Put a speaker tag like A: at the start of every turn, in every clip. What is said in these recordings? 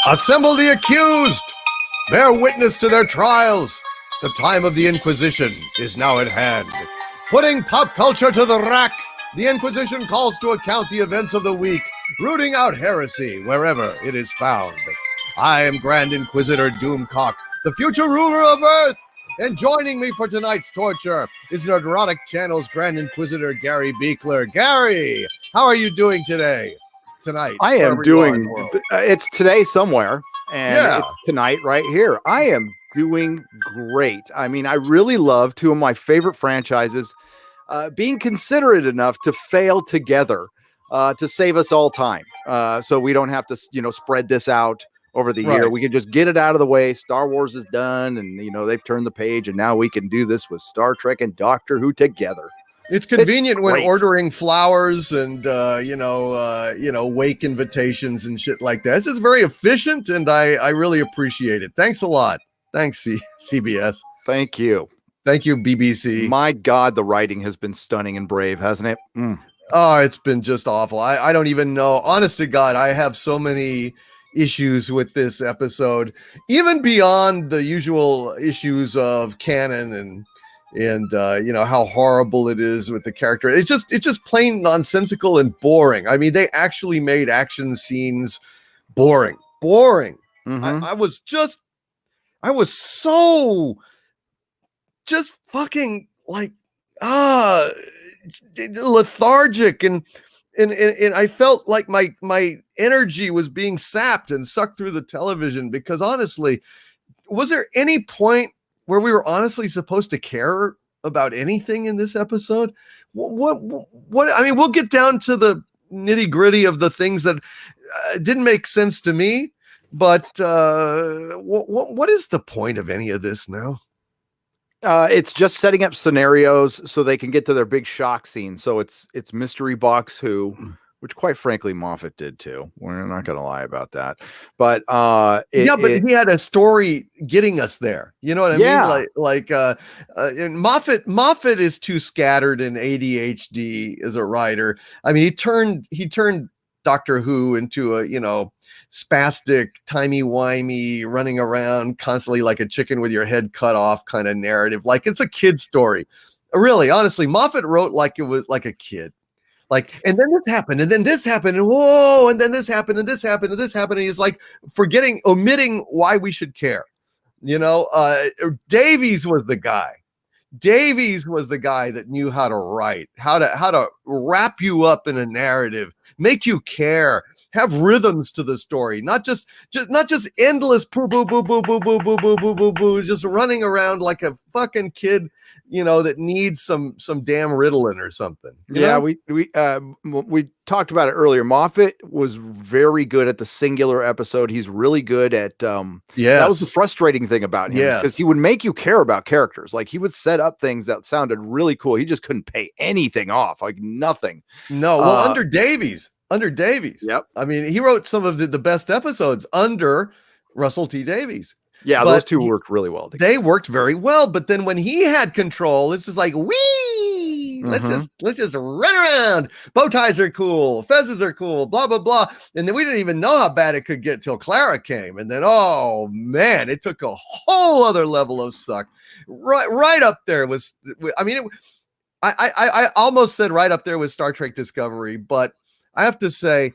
A: Assemble the accused! Bear witness to their trials! The time of the Inquisition is now at hand. Putting pop culture to the rack, the Inquisition calls to account the events of the week, rooting out heresy wherever it is found. I am Grand Inquisitor Doomcock, the future ruler of Earth, and joining me for tonight's torture is Nerdrotic Channel's Grand Inquisitor Gary Beekler. Gary, how are you doing today? Tonight.
B: I am doing, it's today somewhere, and it's tonight right here. I am doing great. I mean, I really love two of my favorite franchises being considerate enough to fail together to save us all time. So we don't have to, spread this out over the year. We can just get it out of the way. Star Wars is done, and, they've turned the page, and now we can do this with Star Trek and Doctor Who together.
A: It's convenient when ordering flowers and, wake invitations and shit like that. This is very efficient, and I really appreciate it. Thanks a lot. Thanks, CBS.
B: Thank you.
A: Thank you, BBC.
B: My God, the writing has been stunning and brave, hasn't it?
A: Oh, it's been just awful. I don't even know. Honest to God, I have so many issues with this episode, even beyond the usual issues of canon and how horrible it is with the character. It's just plain nonsensical and boring. I mean, they actually made action scenes boring. I was so just fucking like lethargic and I felt like my energy was being sapped and sucked through the television, because honestly, was there any point where we were honestly supposed to care about anything in this episode? What I mean, we'll get down to the nitty gritty of the things that didn't make sense to me, but what is the point of any of this now?
B: It's just setting up scenarios so they can get to their big shock scene. So it's Mystery Box Who, which quite frankly Moffat did too. We're not going to lie about that. But he had a story getting us there. You know what I mean? And Moffat is too scattered in ADHD as a writer. I mean, he turned Doctor Who into a, spastic, timey-wimey, running around constantly like a chicken with your head cut off kind of narrative. Like it's a kid story. Really, honestly, Moffat wrote like it was like a kid. Like, and then this happened, and then this happened, and whoa, and then this happened, and this happened, and this happened. And he's like omitting why we should care. Davies was the guy. Davies was the guy that knew how to write, how to wrap you up in a narrative, make you care, have rhythms to the story, not just endless boo boo boo boo boo boo boo boo boo boo boo, just running around like a fucking kid, that needs some damn Ritalin or something. We talked about it earlier. Moffat was very good at the singular episode. He's really good at that was the frustrating thing about him, because he would make you care about characters. Like he would set up things that sounded really cool. He just couldn't pay anything off, like nothing.
A: No, well, under Davies.
B: Yep.
A: I mean, he wrote some of the best episodes under Russell T. Davies.
B: Yeah, but those two worked really well together.
A: They worked very well, but then when he had control, it's just like, wee! Let's just run around. Bow ties are cool, fezzes are cool, blah blah blah. And then we didn't even know how bad it could get till Clara came, and then oh man, it took a whole other level of suck. Right up there was, I mean, I almost said right up there with Star Trek Discovery, but I have to say,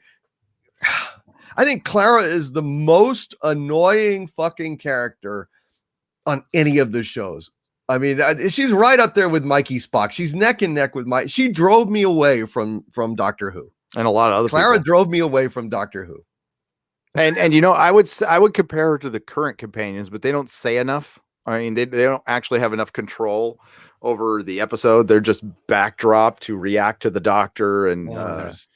A: I think Clara is the most annoying fucking character on any of the shows. I mean, she's right up there with Mikey Spock. She's neck and neck with Mike. She drove me away from Doctor Who,
B: and a lot of other
A: Clara
B: people
A: drove me away from Doctor Who.
B: And I would compare her to the current companions, but they don't say enough. I mean, they don't actually have enough control over the episode. They're just backdrop to react to the Doctor, and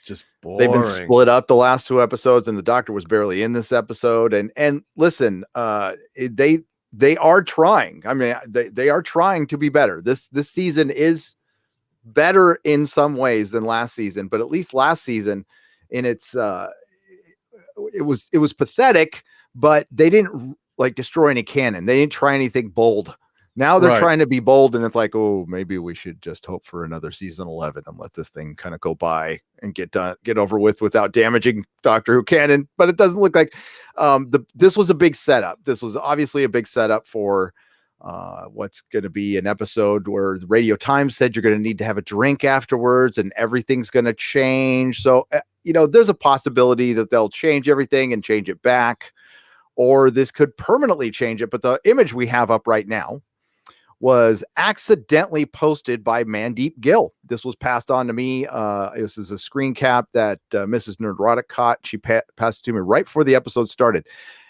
A: just boring.
B: They've been split up the last two episodes, and the Doctor was barely in this episode. And listen, they are trying. I mean, they are trying to be better. This season is better in some ways than last season, but at least last season, in its it was pathetic, but they didn't like destroy any canon. They didn't try anything bold. Now they're
A: Right.
B: trying to be bold, and it's like, oh, maybe we should just hope for another season 11 and let this thing kind of go by and get over with without damaging Doctor Who canon. But it doesn't look like this was a big setup. This was obviously a big setup for what's going to be an episode where the Radio Times said you're going to need to have a drink afterwards and everything's going to change. So, there's a possibility that they'll change everything and change it back, or this could permanently change it. But the image we have up right now was accidentally posted by Mandeep Gill. This was passed on to me. This is a screen cap that Mrs. Nerdrotic caught. She passed it to me right before the episode started.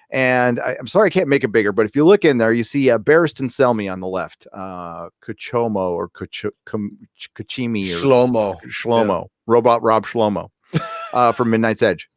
B: And I'm sorry I can't make it bigger, but if you look in there, you see Barristan Selmy on the left, Kuchomo or Kuchimi or Shlomo, yeah. Robot Rob Shlomo. From Midnight's Edge.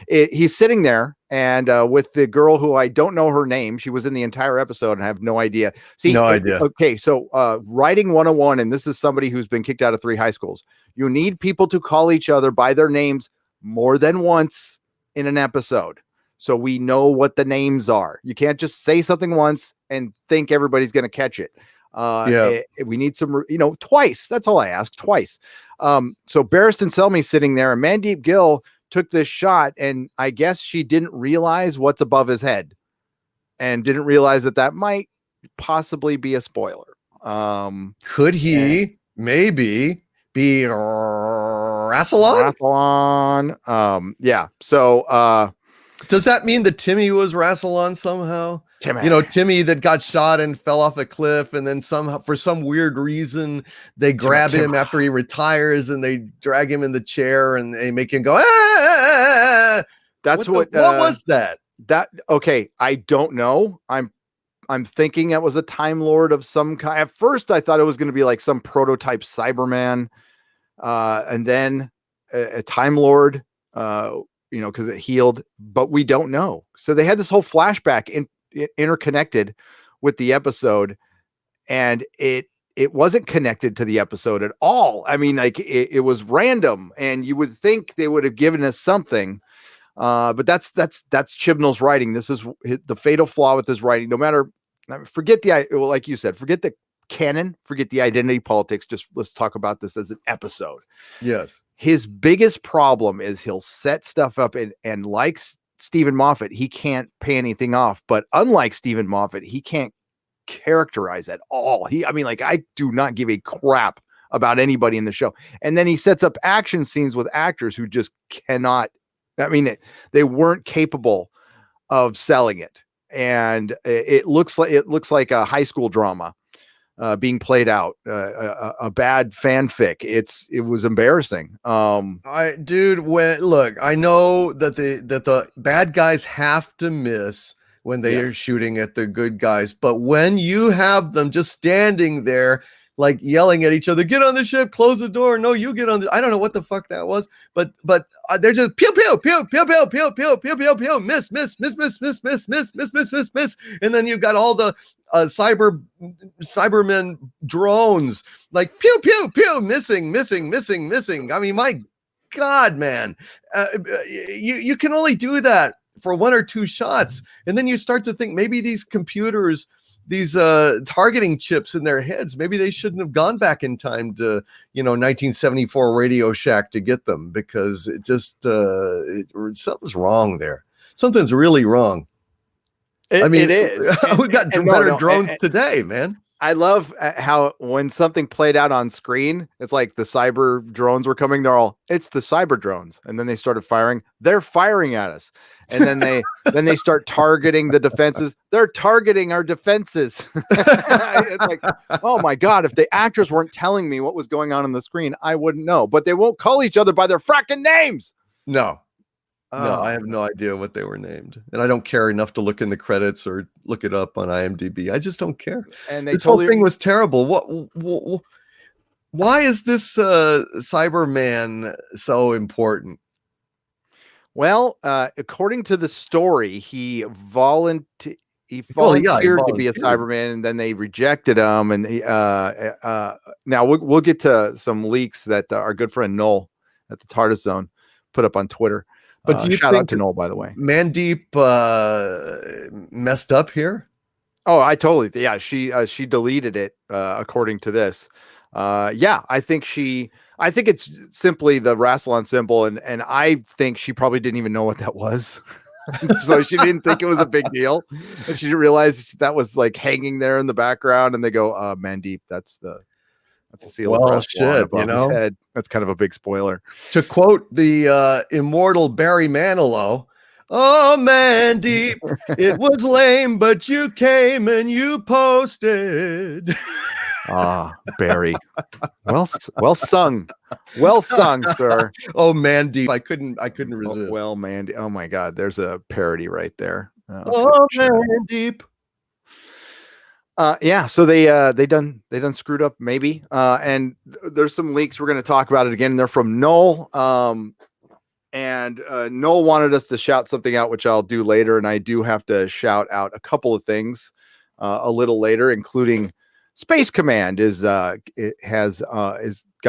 B: He's sitting there and with the girl who I don't know her name. She was in the entire episode and I have no idea.
A: No idea.
B: Okay, so writing 101, and this is somebody who's been kicked out of 3 high schools. You need people to call each other by their names more than once in an episode, so we know what the names are. You can't just say something once and think everybody's going to catch it. We need some, twice. That's all I ask, twice. So Barristan Selmy sitting there, and Mandeep Gill took this shot, and I guess she didn't realize what's above his head and didn't realize that might possibly be a spoiler.
A: Could he maybe be Rassilon?
B: Yeah. So
A: does that mean that Timmy was Rassilon somehow? Timmy that got shot and fell off a cliff, and then somehow, for some weird reason, they grab him after he retires and they drag him in the chair and they make him go, ah!
B: That's what
A: was that?
B: Okay, I don't know. I'm thinking it was a Time Lord of some kind. At first, I thought it was going to be like some prototype Cyberman, and then a Time Lord, because it healed, but we don't know. So they had this whole flashback interconnected with the episode, and it wasn't connected to the episode at all. I mean, like it was random, and you would think they would have given us something, but that's Chibnall's writing. This is the fatal flaw with his writing. No matter, forget like you said, forget the canon, forget the identity politics. Just let's talk about this as an episode.
A: Yes.
B: His biggest problem is he'll set stuff up and like Stephen Moffat, he can't pay anything off. But unlike Stephen Moffat, he can't characterize at all. I do not give a crap about anybody in the show. And then he sets up action scenes with actors who just cannot. They weren't capable of selling it, and it looks like a high school drama being played out, a bad fanfic. It was embarrassing. I
A: know that the bad guys have to miss when they are shooting at the good guys, but when you have them just standing there like yelling at each other, get on the ship, close the door, no, you get on I don't know what the fuck that was, but they're just pew pew pew pew pew pew pew pew pew pew, miss, and then you've got all the Cybermen drones like pew pew pew, missing. I mean, my God, man, you can only do that for 1 or 2 shots, and then you start to think maybe these computers, these targeting chips in their heads, maybe they shouldn't have gone back in time to 1974 Radio Shack to get them, because it just something's wrong there. Something's really wrong.
B: It is.
A: We've got better drones today, man.
B: I love how when something played out on screen, it's like the cyber drones were coming. It's the cyber drones. And then they started firing. They're firing at us. And then they start targeting the defenses. They're targeting our defenses. It's like, oh my God, if the actors weren't telling me what was going on the screen, I wouldn't know. But they won't call each other by their fracking names.
A: No, I have no idea what they were named, and I don't care enough to look in the credits or look it up on IMDb. I just don't care. And this whole thing was terrible. Why is this Cyberman so important?
B: Well, according to the story, he volunteered to be a Cyberman, and then they rejected him. And now we'll get to some leaks that our good friend Noel at the TARDIS Zone put up on Twitter. But do you shout out to Noel, by the way.
A: Mandeep messed up here?
B: Oh, I totally. Yeah, she deleted it according to this. Yeah, I think it's simply the Rassilon symbol, and I think she probably didn't even know what that was. So she didn't think it was a big deal, and she didn't realize that was like hanging there in the background. And they go, "Mandeep, that's the seal of
A: Well,
B: Rassilon
A: shit,
B: above his head." That's kind of a big spoiler.
A: To quote the immortal Barry Manilow, "Oh, Mandeep, it was lame, but you came and you posted."
B: Barry, well sung, sir.
A: Oh, Mandeep, I couldn't resist.
B: Well, Mandy, oh my God, there's a parody right there.
A: Oh, Mandeep.
B: Yeah, so they done screwed up maybe, and there's some leaks. We're going to talk about it again. They're from Noel, and Noel wanted us to shout something out, which I'll do later, and I do have to shout out a couple of things a little later, including Space Command is got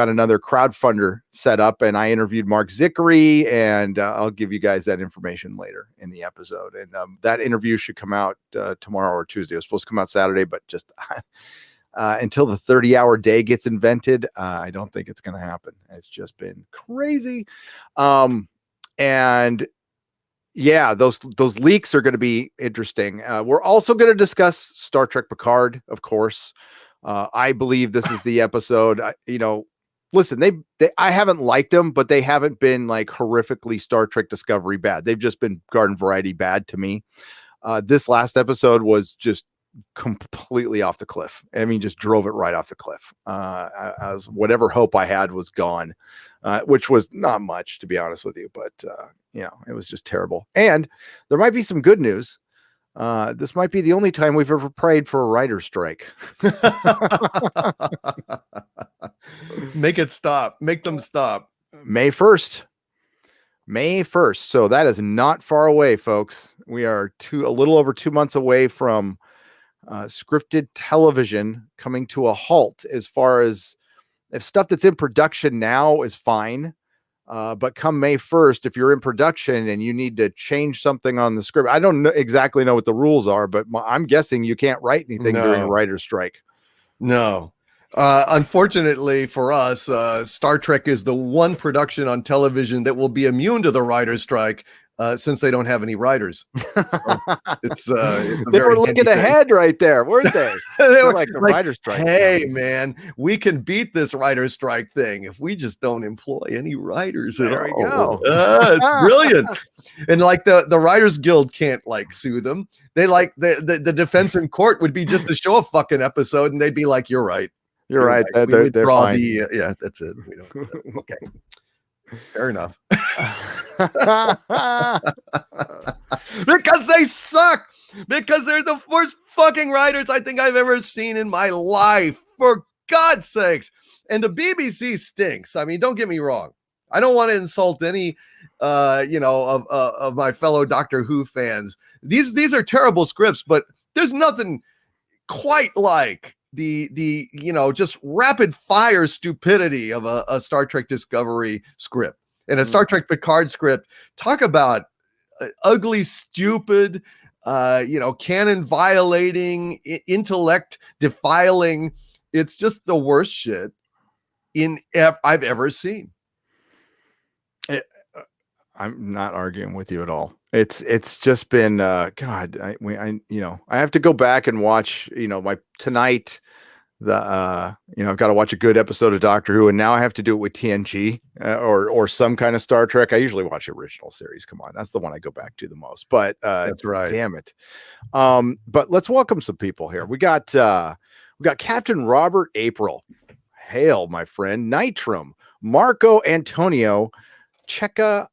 B: another crowdfunder set up, and I interviewed Mark Zickery, and I'll give you guys that information later in the episode. And that interview should come out tomorrow or Tuesday. It was supposed to come out Saturday, but just until the 30-hour day gets invented, I don't think it's going to happen. It's just been crazy. And yeah, those leaks are going to be interesting. We're also going to discuss Star Trek Picard, of course. I believe this is the episode. Listen, I haven't liked them, but they haven't been like horrifically Star Trek Discovery bad. They've just been garden variety bad to me. This last episode was just completely off the cliff. I mean, just drove it right off the cliff. As whatever hope I had was gone, which was not much, to be honest with you. But it was just terrible. And there might be some good news. This might be the only time we've ever prayed for a writer's strike.
A: Make it stop. Make them stop.
B: May 1st. So that is not far away, folks. We are a little over 2 months away from scripted television coming to a halt. As far as if stuff that's in production now is fine. But come May 1st, if you're in production and you need to change something on the script, I don't exactly know what the rules are, but I'm guessing you can't write anything during a writer's strike.
A: No. Unfortunately for us, Star Trek is the one production on television that will be immune to the writer's strike since they don't have any writers. So
B: they were looking ahead right there, weren't they?
A: They were
B: like the writer's strike.
A: Hey, man, we can beat this writer's strike thing if we just don't employ any writers at all.
B: There we go.
A: It's brilliant. And like the Writers Guild can't like sue them. They like the defense in court would be just to show a fucking episode, and they'd be like, "You're right.
B: You're right.
A: They're fine. Yeah, that's it. We don't. Okay, fair enough." Because they suck. Because they're the worst fucking writers I think I've ever seen in my life. For God's sakes. And the BBC stinks. I mean, don't get me wrong. I don't want to insult any, of my fellow Doctor Who fans. These are terrible scripts, but there's nothing quite like the just rapid fire stupidity of a Star Trek Discovery script and a Star Trek Picard script. Talk about ugly, stupid, canon violating, intellect defiling. It's just the worst shit I've ever seen.
B: I'm not arguing with you at all. It's just been God. I have to go back and watch my tonight. I've got to watch a good episode of Doctor Who, and now I have to do it with TNG or some kind of Star Trek. I usually watch the original series. Come on, that's the one I go back to the most. But
A: that's right.
B: Damn it. But let's welcome some people here. We got Captain Robert April. Hail, my friend. Nitram, Marco Antonio, Cheka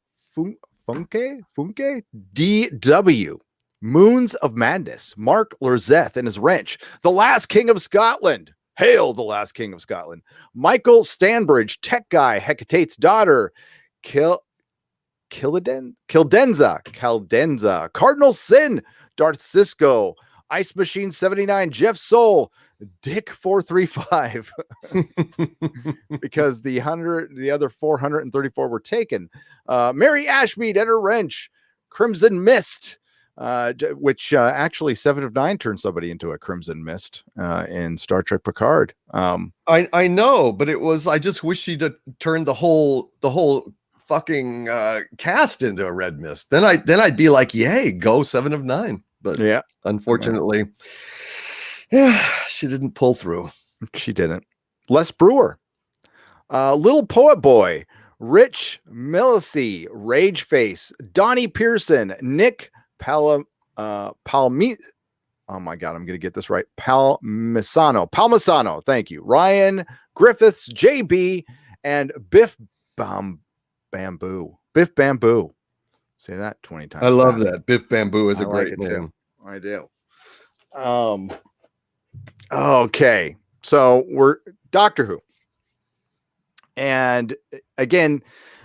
B: Funke, DW, Moons of Madness, Mark Lorzeth and his wrench, the last king of Scotland. Hail the last king of Scotland. Michael Stanbridge, tech guy, Hecate's daughter, Caldenza, Cardinal Sin, Darth Cisco, Ice Machine 79, Jeff Soul, Dick 435, because the other 434 were taken. Mary Ashmead and her wrench, Crimson Mist, which actually 7 of 9 turned somebody into a Crimson Mist in Star Trek Picard.
A: I know, but I just wish she'd turned the whole fucking cast into a red mist. Then I'd be like, yay, go 7 of 9. But
B: yeah,
A: unfortunately, yeah, she didn't pull through.
B: She didn't. Les Brewer, Little Poet Boy, Rich Millicey, Rage Face, Donnie Pearson, Nick Palmi. Oh my God, I'm going to get this right. Palmisano. Thank you. Ryan Griffiths, JB, and Biff Bamboo. Biff Bamboo. Say that 20 times.
A: I love that. Biff Bamboo is a great name.
B: Too. I do. Okay. So we're Doctor Who. And again,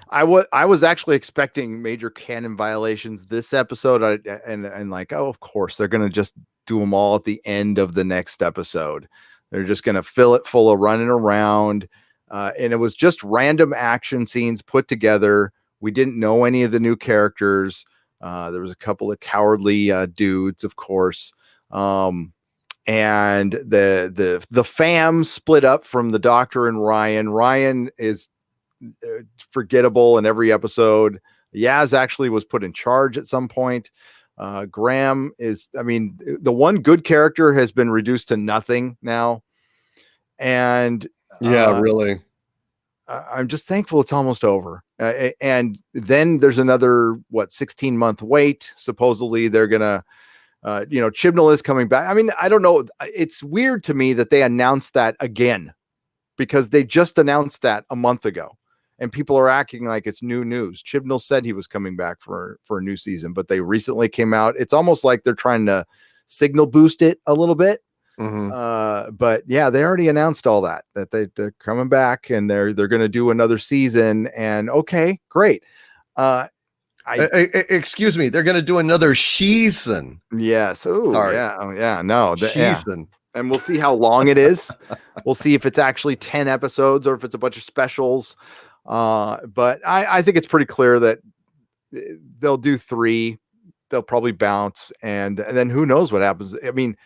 B: I was actually expecting major canon violations this episode. And like, oh, of course, they're going to just do them all at the end of the next episode. They're just going to fill it full of running around. And it was just random action scenes put together. We didn't know any of the new characters. There was a couple of cowardly dudes, of course. And the fam split up from the Doctor and Ryan. Ryan is forgettable in every episode. Yaz actually was put in charge at some point. Graham is, I mean, the one good character has been reduced to nothing now. And
A: yeah, really,
B: I'm just thankful it's almost over. And then there's another 16-month wait. Supposedly they're gonna Chibnall is coming back. I mean, I don't know. It's weird to me that they announced that again, because they just announced that a month ago and people are acting like it's new news. Chibnall said he was coming back for a new season, but they recently came out. It's almost like they're trying to signal boost it a little bit.
A: Mm-hmm.
B: But yeah, they already announced all that they're coming back and they're going to do another season. And okay, great.
A: Excuse me, they're going to do another season.
B: Yes. Oh, yeah. Oh, yeah. No,
A: season.
B: Yeah. And we'll see how long it is. We'll see if it's actually 10 episodes or if it's a bunch of specials. But I think it's pretty clear that they'll do 3. They'll probably bounce, and then who knows what happens. I mean,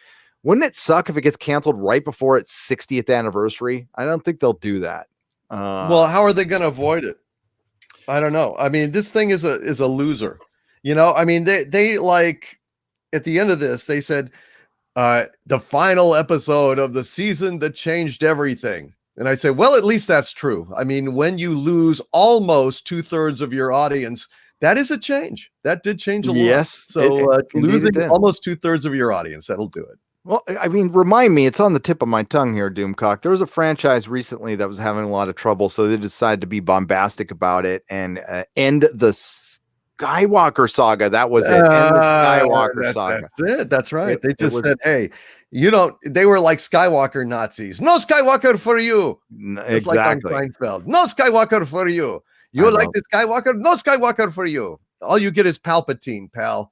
B: wouldn't it suck if it gets canceled right before its 60th anniversary? I don't think they'll do that.
A: Well, how are they going to avoid it? I don't know. I mean, this thing is a loser. I mean, they like at the end of this, they said the final episode of the season that changed everything. And I say, well, at least that's true. I mean, when you lose almost 2/3 of your audience, that is a change. That did change a lot.
B: Yes.
A: So losing almost 2/3 of your audience, that'll do it.
B: Well, I mean, remind me, it's on the tip of my tongue here, Doomcock. There was a franchise recently that was having a lot of trouble, so they decided to be bombastic about it and end the Skywalker saga. That was it. End the Skywalker saga.
A: That's it. That's right. They just said, hey, they were like Skywalker Nazis. No Skywalker for you.
B: Exactly.
A: Like on Seinfeld. No Skywalker for you. You like the Skywalker? No Skywalker for you. All you get is Palpatine, pal.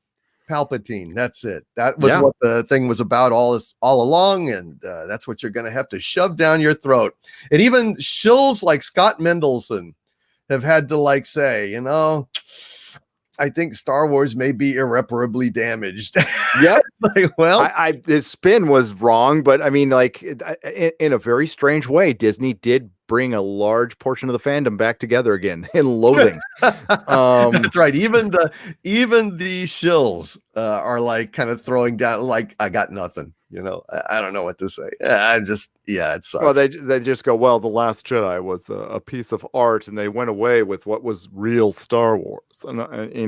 A: Palpatine. That's it. That was what the thing was about all along, and that's what you're going to have to shove down your throat. And even shills like Scott Mendelson have had to say, I think Star Wars may be irreparably damaged.
B: Yep.
A: Well,
B: his spin was wrong, but I mean, in a very strange way, Disney did bring a large portion of the fandom back together again in loathing.
A: That's right. Even the shills are kind of throwing down, I got nothing. I don't know what to say. It sucks.
B: Well, they just go, well, The Last Jedi was a piece of art, and they went away with what was real Star Wars. And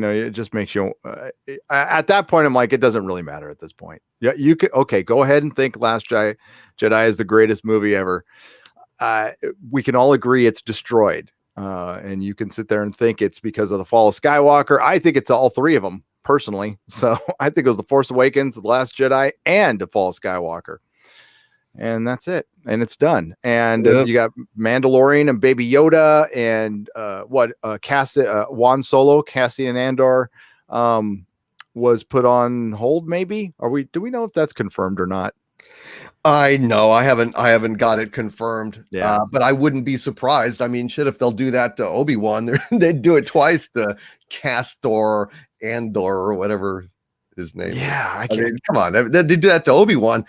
B: it just makes you. At that point, I'm like, it doesn't really matter at this point. Yeah, you could go ahead and think Last Jedi is the greatest movie ever. We can all agree it's destroyed, and you can sit there and think it's because of the fall of Skywalker. I think it's all 3 of them. Personally, so I think it was The Force Awakens, The Last Jedi, and The Fall of Skywalker, and that's it, and it's done. And you got Mandalorian and Baby Yoda, and Juan Solo, Cassian Andor, was put on hold. Maybe do we know if that's confirmed or not?
A: I know I haven't got it confirmed.
B: Yeah,
A: but I wouldn't be surprised. I mean, shit, if they'll do that to Obi-Wan, they'd do it twice to Castor Andor or whatever his name.
B: Yeah,
A: I mean, come on, they did that to Obi-Wan.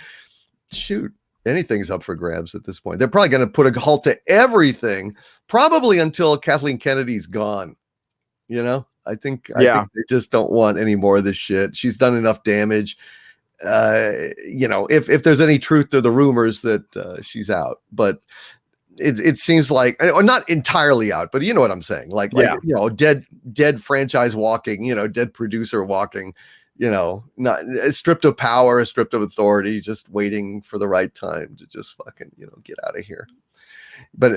A: Shoot, anything's up for grabs at this point. They're probably going to put a halt to everything, probably until Kathleen Kennedy's gone. You know, I think they just don't want any more of this shit. She's done enough damage. You know, if there's any truth to the rumors that she's out, but it seems like, or not entirely out, but you know what I'm saying? Like, you know, dead franchise walking, you know, dead producer walking, you know, not stripped of power, stripped of authority, just waiting for the right time to just fucking, you know, get out of here. But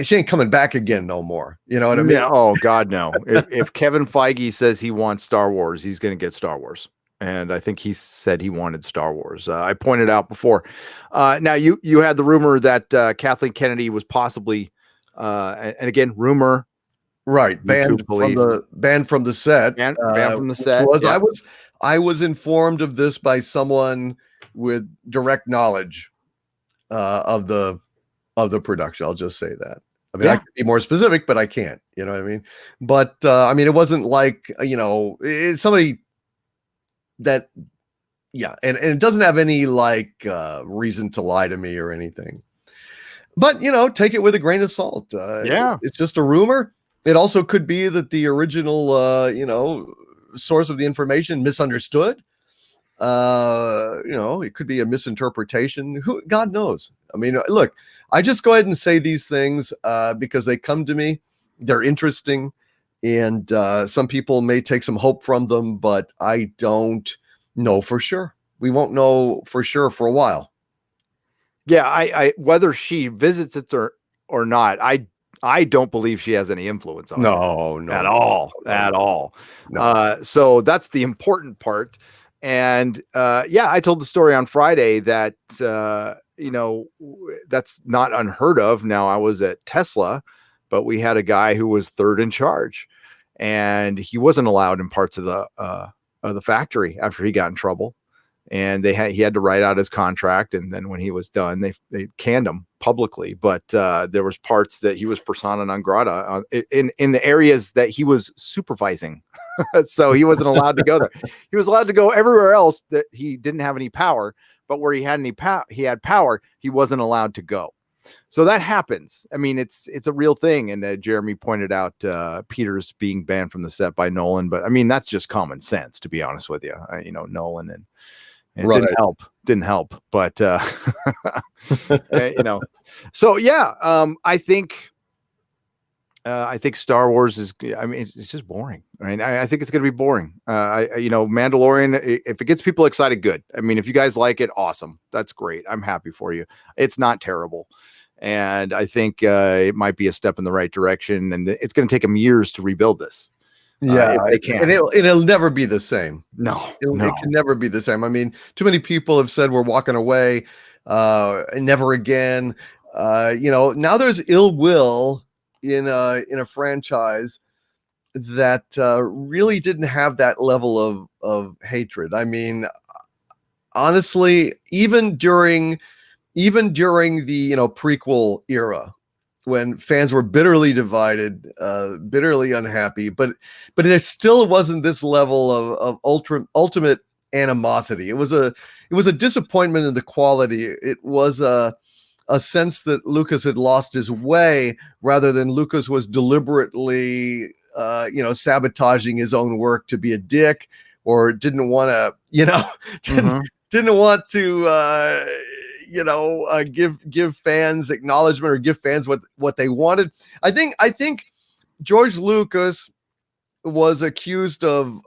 A: she ain't coming back again no more. You know what I mean?
B: Oh God, no. if Kevin Feige says he wants Star Wars, he's going to get Star Wars. And I think he said he wanted Star Wars. I pointed out before. Now you had the rumor that Kathleen Kennedy was possibly, and again, rumor,
A: right? Banned from the set.
B: Banned from the set.
A: I was informed of this by someone with direct knowledge of the production. I'll just say that. I mean, I could be more specific, but I can't. You know what I mean? But I mean, it wasn't like, you know, it's somebody that, and it doesn't have any like reason to lie to me or anything. But, you know, take it with a grain of salt. It's just a rumor. It also could be that the original, you know, source of the information misunderstood. You know, it could be a misinterpretation. God knows. I mean, look, I just go ahead and say these things because they come to me. They're interesting. And some people may take some hope from them, but I don't know for sure. We won't know for sure for a while.
B: Yeah, I whether she visits it or not, I don't believe she has any influence on it. At all. No. So that's the important part. And I told the story on Friday that you know, that's not unheard of. Now, I was at Tesla, but we had a guy who was third in charge, and he wasn't allowed in parts of the factory after he got in trouble. And he had to write out his contract, and then when he was done, they canned him publicly. But there was parts that he was persona non grata in the areas that he was supervising, so he wasn't allowed to go there. He was allowed to go everywhere else that he didn't have any power, but where he had power, he wasn't allowed to go. So that happens. I mean, it's a real thing. And Jeremy pointed out Peter's being banned from the set by Nolan, but I mean, that's just common sense, to be honest with you. You know, Nolan and right. didn't help, but you know, so I think Star Wars is, I mean, it's just boring. I mean, I think it's going to be boring. You know, Mandalorian, if it gets people excited, good. I mean, if you guys like it, awesome. That's great. I'm happy for you. It's not terrible. And I think it might be a step in the right direction, and it's going to take them years to rebuild this.
A: If they can. And it'll never be the same.
B: No.
A: It can never be the same. I mean, too many people have said we're walking away, never again. You know, now there's ill will in a franchise that really didn't have that level of hatred. I mean, honestly, even during the, you know, prequel era, when fans were bitterly divided, bitterly unhappy, but it still wasn't this level of ultimate animosity. It was a disappointment in the quality. It was a sense that Lucas had lost his way, rather than Lucas was deliberately, you know, sabotaging his own work to be a dick, or didn't want to, you know, didn't want to, you know, give fans acknowledgement or give fans what they wanted. I think George Lucas was accused of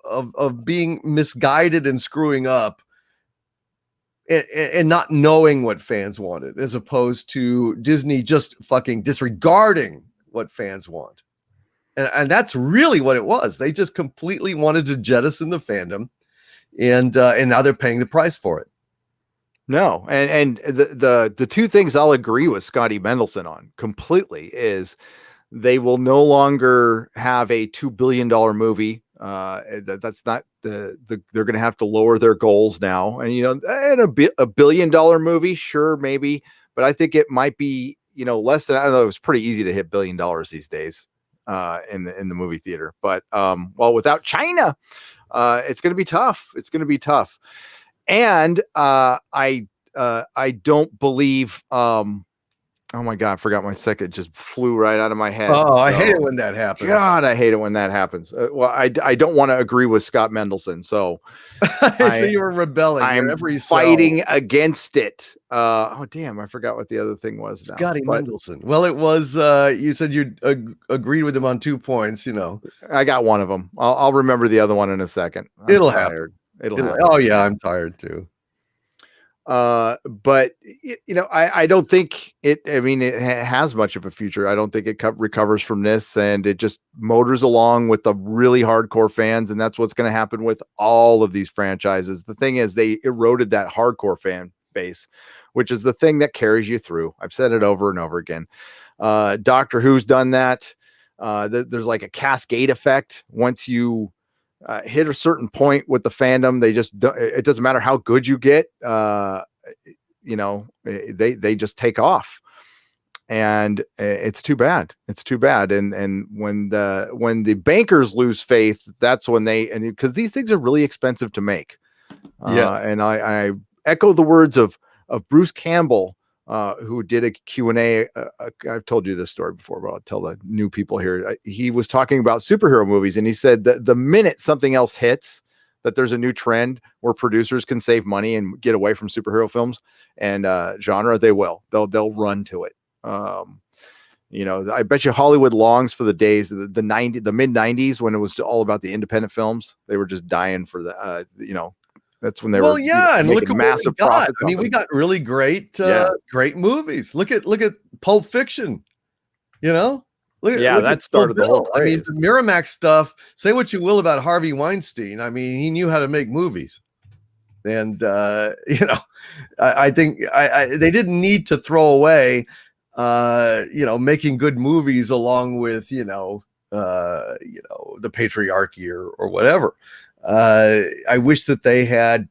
A: being misguided and screwing up, and not knowing what fans wanted, as opposed to Disney just fucking disregarding what fans want. And that's really what it was. They just completely wanted to jettison the fandom, and now they're paying the price for it.
B: No, and the two things I'll agree with Scotty Mendelson on completely is they will no longer have a $2 billion movie. That's not they're going to have to lower their goals now. And, you know, and a $1 billion movie, sure, maybe, but I think it might be, you know, less than, I don't know. It was pretty easy to hit $1 billion these days in the movie theater, but well, without China. It's going to be tough. It's going to be tough. And I don't believe. Oh my God, I forgot my second. Just flew right out of my head.
A: Oh, I hate it when that happens.
B: God, I hate it when that happens. Well, I don't want to agree with Scott Mendelson, so
A: so you were rebelling.
B: I'm fighting against it. Oh damn, I forgot what the other thing was now.
A: Scotty Mendelson. Well, it was you said you agreed with him on 2 points, you know.
B: I got one of them. I'll remember the other one in a second.
A: It'll happen.
B: It'll happen.
A: Oh yeah, I'm tired too.
B: But you know, I don't think it, I mean, it has much of a future. I don't think it recovers from this, and it just motors along with the really hardcore fans. And that's what's going to happen with all of these franchises. The thing is, they eroded that hardcore fan base, which is the thing that carries you through. I've said it over and over again. Doctor Who's done that. There's like a cascade effect. Once you hit a certain point with the fandom, they just it doesn't matter how good you get, you know, they just take off, and it's too bad. It's too bad. And when the bankers lose faith, that's when because these things are really expensive to make. And I echo the words of Bruce Campbell, who did a Q&A. I've told you this story before, but I'll tell the new people here. He was talking about superhero movies, and he said that the minute something else hits, that there's a new trend where producers can save money and get away from superhero films and genre, they'll run to it. You know, I bet you Hollywood longs for the days of the mid 90s when it was all about the independent films. They were just dying for the, you know, that's when they were.
A: And look at
B: massive profits.
A: I mean, we got really great, great movies. Look at Pulp Fiction. You know, look
B: that started the whole craze.
A: I mean, the Miramax stuff. Say what you will about Harvey Weinstein. I mean, he knew how to make movies, and you know, I think they didn't need to throw away, you know, making good movies along with you know, the patriarchy or whatever. I wish that they had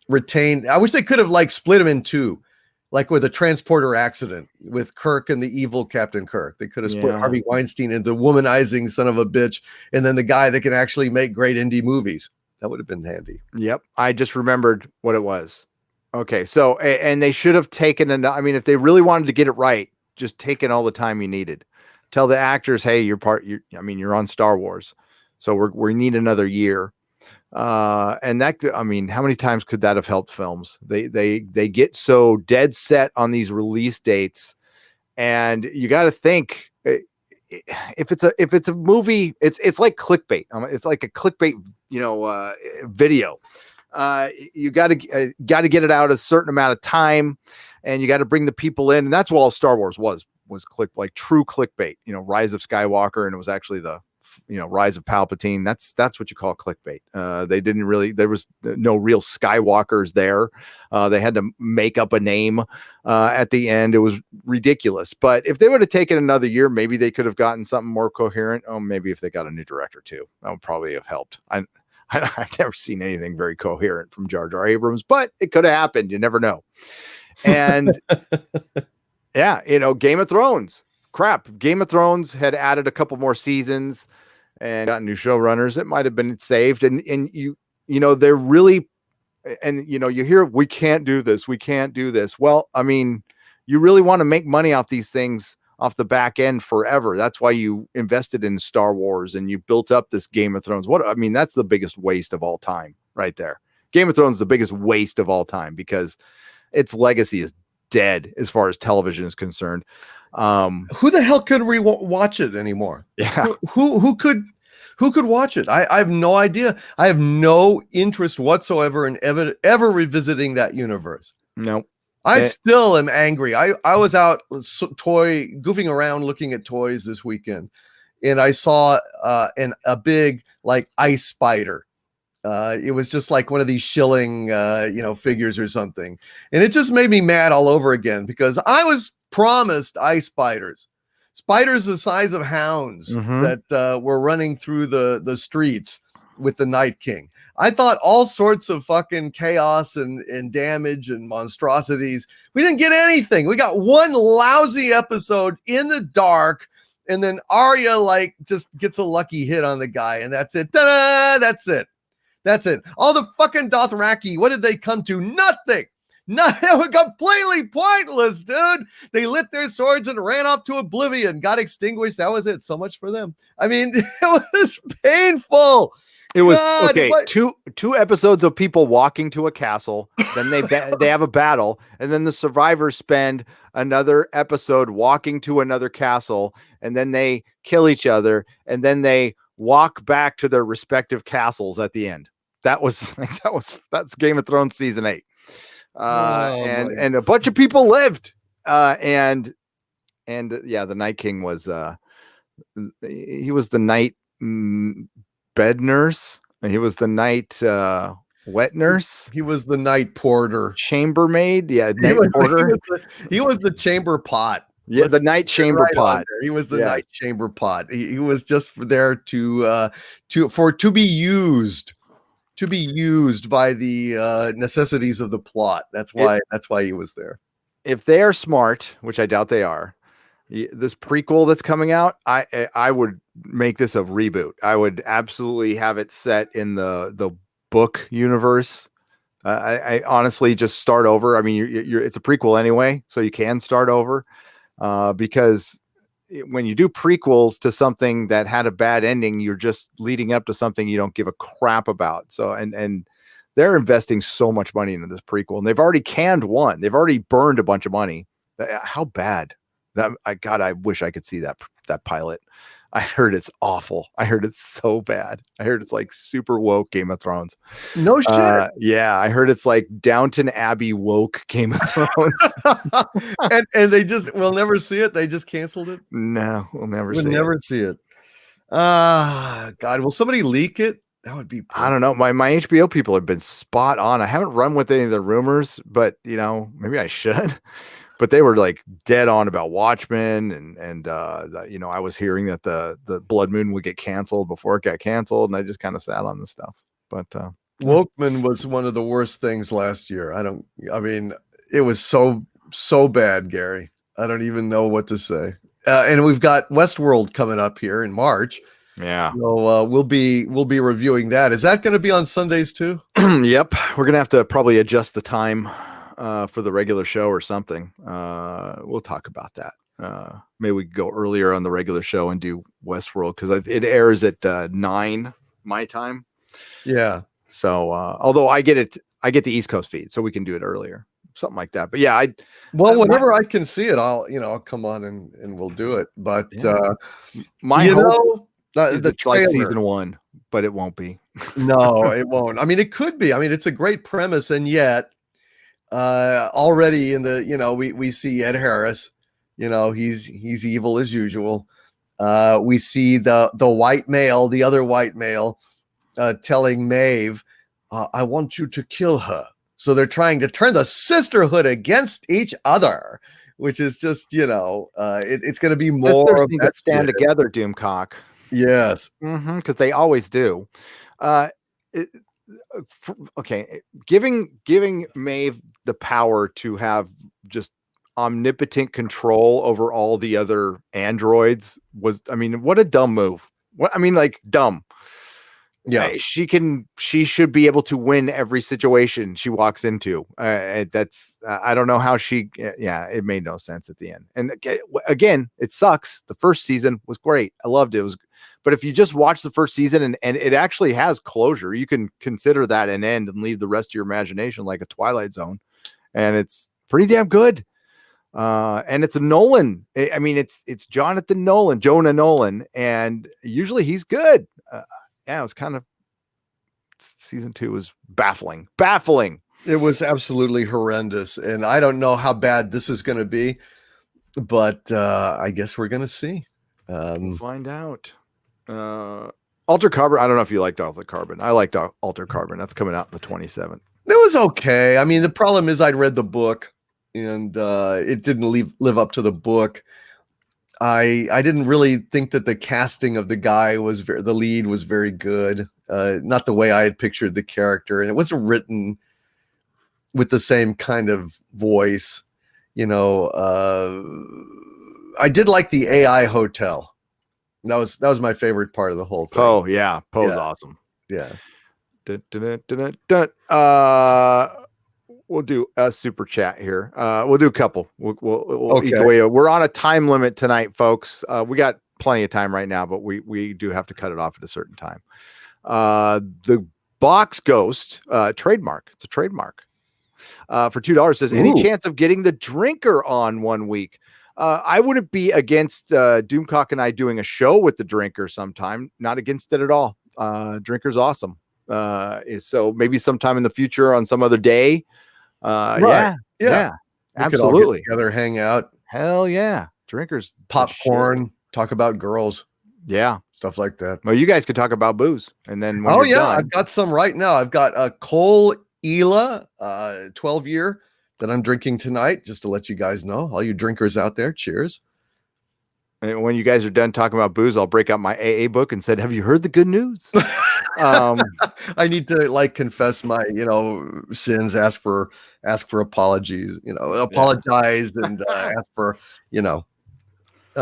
A: retained. I wish they could have like split them in two, like with a transporter accident with Kirk and the evil Captain Kirk. They could have split Harvey Weinstein into womanizing son of a bitch, and then the guy that can actually make great indie movies. That would have been handy.
B: Yep, I just remembered what it was. Okay, so and they should have taken. I mean, if they really wanted to get it right, just taken all the time you needed. Tell the actors, hey, you're on Star Wars. So we need another year. And that, I mean, how many times could that have helped films? They get so dead set on these release dates, and you got to think if it's a movie, it's like clickbait. It's like a clickbait, you know, video. You got to get it out a certain amount of time, and you got to bring the people in. And that's what all Star Wars was like true clickbait, you know, Rise of Skywalker. And it was actually the, you know, Rise of Palpatine. That's what you call clickbait. There was no real Skywalkers there. They had to make up a name at the end. It was ridiculous. But if they would have taken another year, maybe they could have gotten something more coherent. Oh, maybe if they got a new director too, that would probably have helped. I've never seen anything very coherent from Jar Jar Abrams, but it could have happened. You never know. And yeah, you know, Game of Thrones. Crap. Game of Thrones had added a couple more seasons and got new showrunners. It might have been saved. And you know, they're really, and you know, you hear, we can't do this. We can't do this. Well, I mean, you really want to make money off these things off the back end forever. That's why you invested in Star Wars and you built up this Game of Thrones. That's the biggest waste of all time right there. Game of Thrones is the biggest waste of all time because its legacy is dead as far as television is concerned.
A: Who the hell could watch it anymore?
B: Yeah.
A: Who could watch it? I have no idea. I have no interest whatsoever in ever revisiting that universe.
B: No.
A: I still am angry. I was out goofing around looking at toys this weekend, and I saw a big like ice spider. It was just like one of these shilling you know, figures or something, and it just made me mad all over again because I was promised ice spiders the size of hounds that were running through the streets with the Night King. I thought all sorts of fucking chaos and damage and monstrosities. We didn't get anything. We got one lousy episode in the dark, and then Arya like just gets a lucky hit on the guy, and that's it. Ta-da! That's it. All the fucking Dothraki, what did they come to? Nothing. It was completely pointless, dude. They lit their swords and ran off to oblivion, got extinguished. That was it. So much for them. I mean, it was painful.
B: It was
A: God,
B: okay.
A: what?
B: Two episodes of people walking to a castle. Then they have a battle, and then the survivors spend another episode walking to another castle, and then they kill each other, and then they walk back to their respective castles at the end. That's Game of Thrones season 8. And a bunch of people lived. And the Night King was he was the night bed nurse. He was the night wet nurse.
A: He was the night porter.
B: Chambermaid. Yeah, night porter.
A: He was the chamber pot.
B: Yeah, the night chamber pot.
A: He was the night chamber pot. He was just there to be used by the necessities of the plot. That's why he was there.
B: If they are smart, which I doubt they are, this prequel that's coming out, I would make this a reboot. I would absolutely have it set in the book universe. I honestly just start over. I mean, it's a prequel anyway, so you can start over. Because when you do prequels to something that had a bad ending, you're just leading up to something you don't give a crap about. So, and they're investing so much money into this prequel, and they've already canned one. They've already burned a bunch of money. How bad that I wish I could see that pilot. I heard it's awful. I heard it's so bad. I heard it's like super woke Game of Thrones.
A: No shit.
B: Yeah, I heard it's like Downton Abbey woke Game of Thrones.
A: and we'll never see it. They just canceled it.
B: No, we'll never
A: see it. God, will somebody leak it? That would be perfect.
B: I don't know. My HBO people have been spot on. I haven't run with any of the rumors, but maybe I should. But they were like dead on about Watchmen, and I was hearing that the Blood Moon would get canceled before it got canceled, and I just kind of sat on this stuff. But
A: Wokeman was one of the worst things last year. It was so bad, Gary. I don't even know what to say. And we've got Westworld coming up here in March.
B: Yeah.
A: So we'll be reviewing that. Is that going to be on Sundays too?
B: Yep. We're gonna have to probably adjust the time for the regular show or something. We'll talk about that. Maybe we could go earlier on the regular show and do Westworld, because it airs at 9 my time.
A: Yeah.
B: So although I get the East Coast feed, so we can do it earlier, something like that. But yeah,
A: whenever I can see it, I'll come on and we'll do it. But
B: my hope
A: the
B: like season 1, but it won't be.
A: No, it won't. I mean, it could be. I mean, it's a great premise, and yet already in the we see Ed Harris. He's evil as usual. We see the white male, the other white male, telling Maeve, I want you to kill her. So they're trying to turn the sisterhood against each other, which is just it's going to be more of
B: that stand together, Doomcock.
A: Yes,
B: because they always do. Okay, giving Maeve the power to have just omnipotent control over all the other androids was, what a dumb move. Dumb. Yeah, she should be able to win every situation she walks into. That's I don't know how it made no sense at the end. And again, it sucks. The first season was great. I loved it. But if you just watch the first season and it actually has closure, you can consider that an end and leave the rest of your imagination like a Twilight Zone. And it's pretty damn good. And it's a Nolan. It's Jonah Nolan, and usually he's good. It was kind of, season 2 was baffling.
A: It was absolutely horrendous, and I don't know how bad this is going to be, but I guess we're going to see.
B: We'll find out. Altered Carbon. I don't know if you liked Altered Carbon. I liked Altered Carbon. That's coming out on the 27th.
A: It was okay. I mean, the problem is I'd read the book, and it didn't live up to the book. I didn't really think that the casting of the guy the lead was very good. Not the way I had pictured the character, and it wasn't written with the same kind of voice. I did like the AI hotel. That was my favorite part of the whole thing.
B: Poe's
A: Yeah.
B: awesome.
A: Yeah.
B: Dun, dun, dun, dun, dun. We'll do a super chat here. We'll do a couple. We'll eke away. We're on a time limit tonight, folks. We got plenty of time right now, but we do have to cut it off at a certain time. The Box Ghost trademark. It's a trademark. For $2 says, any chance of getting the drinker on one week? I wouldn't be against Doomcock and I doing a show with the drinker sometime. Not against it at all. Drinker's awesome. So maybe sometime in the future on some other day.
A: Right.
B: Yeah,
A: we
B: absolutely.
A: Could all get together, hang out.
B: Hell yeah. Drinkers,
A: popcorn, talk about girls.
B: Yeah.
A: Stuff like that.
B: Well, you guys could talk about booze. And then when you're done,
A: I've got some right now. I've got a Cole Ela 12-year that I'm drinking tonight, just to let you guys know. All you drinkers out there, cheers.
B: And when you guys are done talking about booze, I'll break out my AA book and said, have you heard the good news?
A: I need to confess my, sins, ask for apologies, apologize and ask for,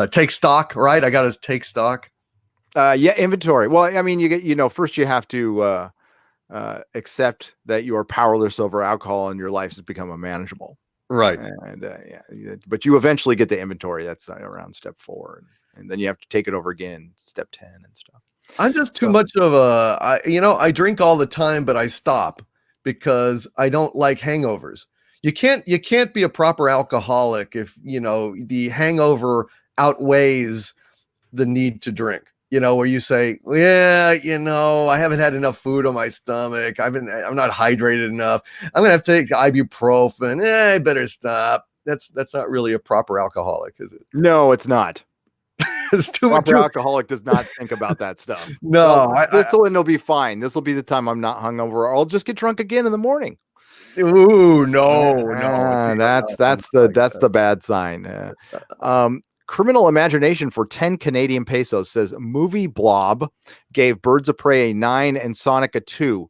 A: take stock, right? I got to take stock.
B: Inventory. Well, I mean, you get, first you have to accept that you are powerless over alcohol and your life has become unmanageable.
A: Right.
B: And but you eventually get the inventory. That's around step 4. And then you have to take it over again, step 10 and stuff.
A: I'm just too much of I drink all the time, but I stop because I don't like hangovers. You can't be a proper alcoholic if, the hangover outweighs the need to drink. Where you say, I haven't had enough food on my stomach. I'm not hydrated enough. I'm going to have to take ibuprofen. I better stop. That's not really a proper alcoholic, is it?
B: No, it's not.
A: It's
B: proper alcoholic does not think about that stuff.
A: No,
B: it'll be fine. This will be the time I'm not hungover. I'll just get drunk again in the morning.
A: Ooh, no.
B: That's the bad sign. Criminal Imagination for 10 Canadian pesos says Movie Blob gave Birds of Prey a 9 and Sonic a 2.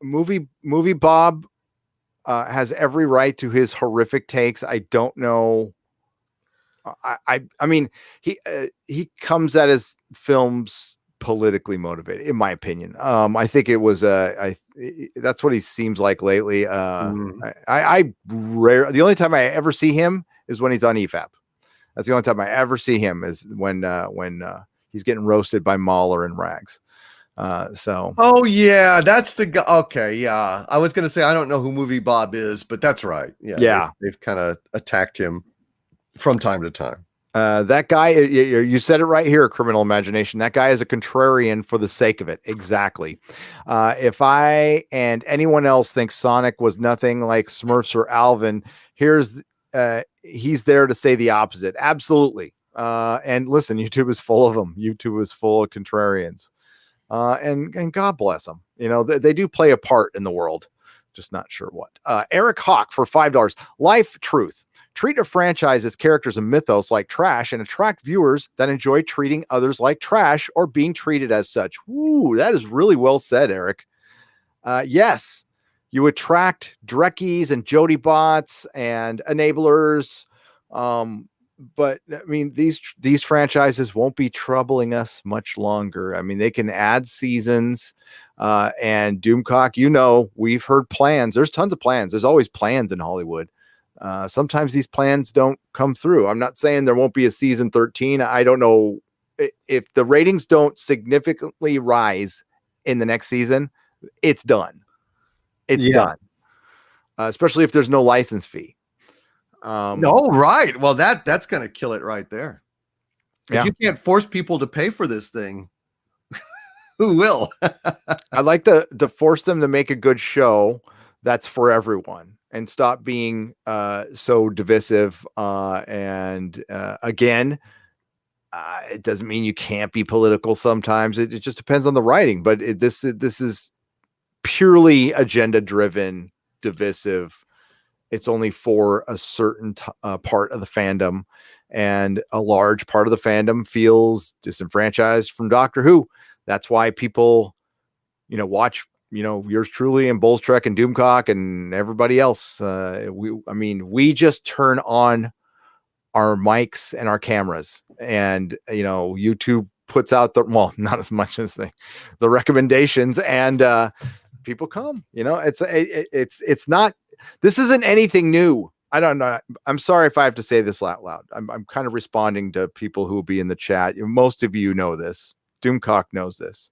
B: Movie Bob has every right to his horrific takes. I don't know. I mean, he comes at his films politically motivated, in my opinion. I think it was that's what he seems like lately. The only time I ever see him is when he's on EFAP. That's the only time I ever see him is when he's getting roasted by Mahler and Rags.
A: Oh yeah, that's the guy. Okay, yeah. I was gonna say I don't know who Movie Bob is, but that's right. Yeah. They've kind of attacked him from time to time.
B: That guy, you said it right here, Criminal Imagination. That guy is a contrarian for the sake of it. Exactly. If I and anyone else thinks Sonic was nothing like Smurfs or Alvin, he's there to say the opposite. Absolutely. And listen, YouTube is full of them. YouTube is full of contrarians. And God bless them. They do play a part in the world. Just not sure what. Eric Hawk for $5. Life Truth. Treat a franchise as characters and mythos like trash and attract viewers that enjoy treating others like trash or being treated as such. Ooh, that is really well said, Eric. Yes, you attract Drekkies and Jody bots and enablers. But I mean, these franchises won't be troubling us much longer. I mean, they can add seasons. And Doomcock, we've heard plans. There's tons of plans. There's always plans in Hollywood. Sometimes these plans don't come through. I'm not saying there won't be a season 13. I don't know if the ratings don't significantly rise in the next season, it's done. It's done. Especially if there's no license fee.
A: No, right. Well, that's going to kill it right there. If you can't force people to pay for this thing, who will?
B: I'd like to force them to make a good show that's for everyone and stop being so divisive. And again, it doesn't mean you can't be political sometimes. It just depends on the writing. But this is purely agenda-driven, divisive. It's only for a certain part of the fandom, and a large part of the fandom feels disenfranchised from Doctor Who. That's why people, watch, yours truly and Bulls Trek and Doomcock and everybody else. We just turn on our mics and our cameras, and YouTube puts out not as much as the recommendations, and people come. It's not. This isn't anything new. I don't know. I'm sorry if I have to say this out loud. I'm kind of responding to people who will be in the chat. Most of you know this. Doomcock knows this.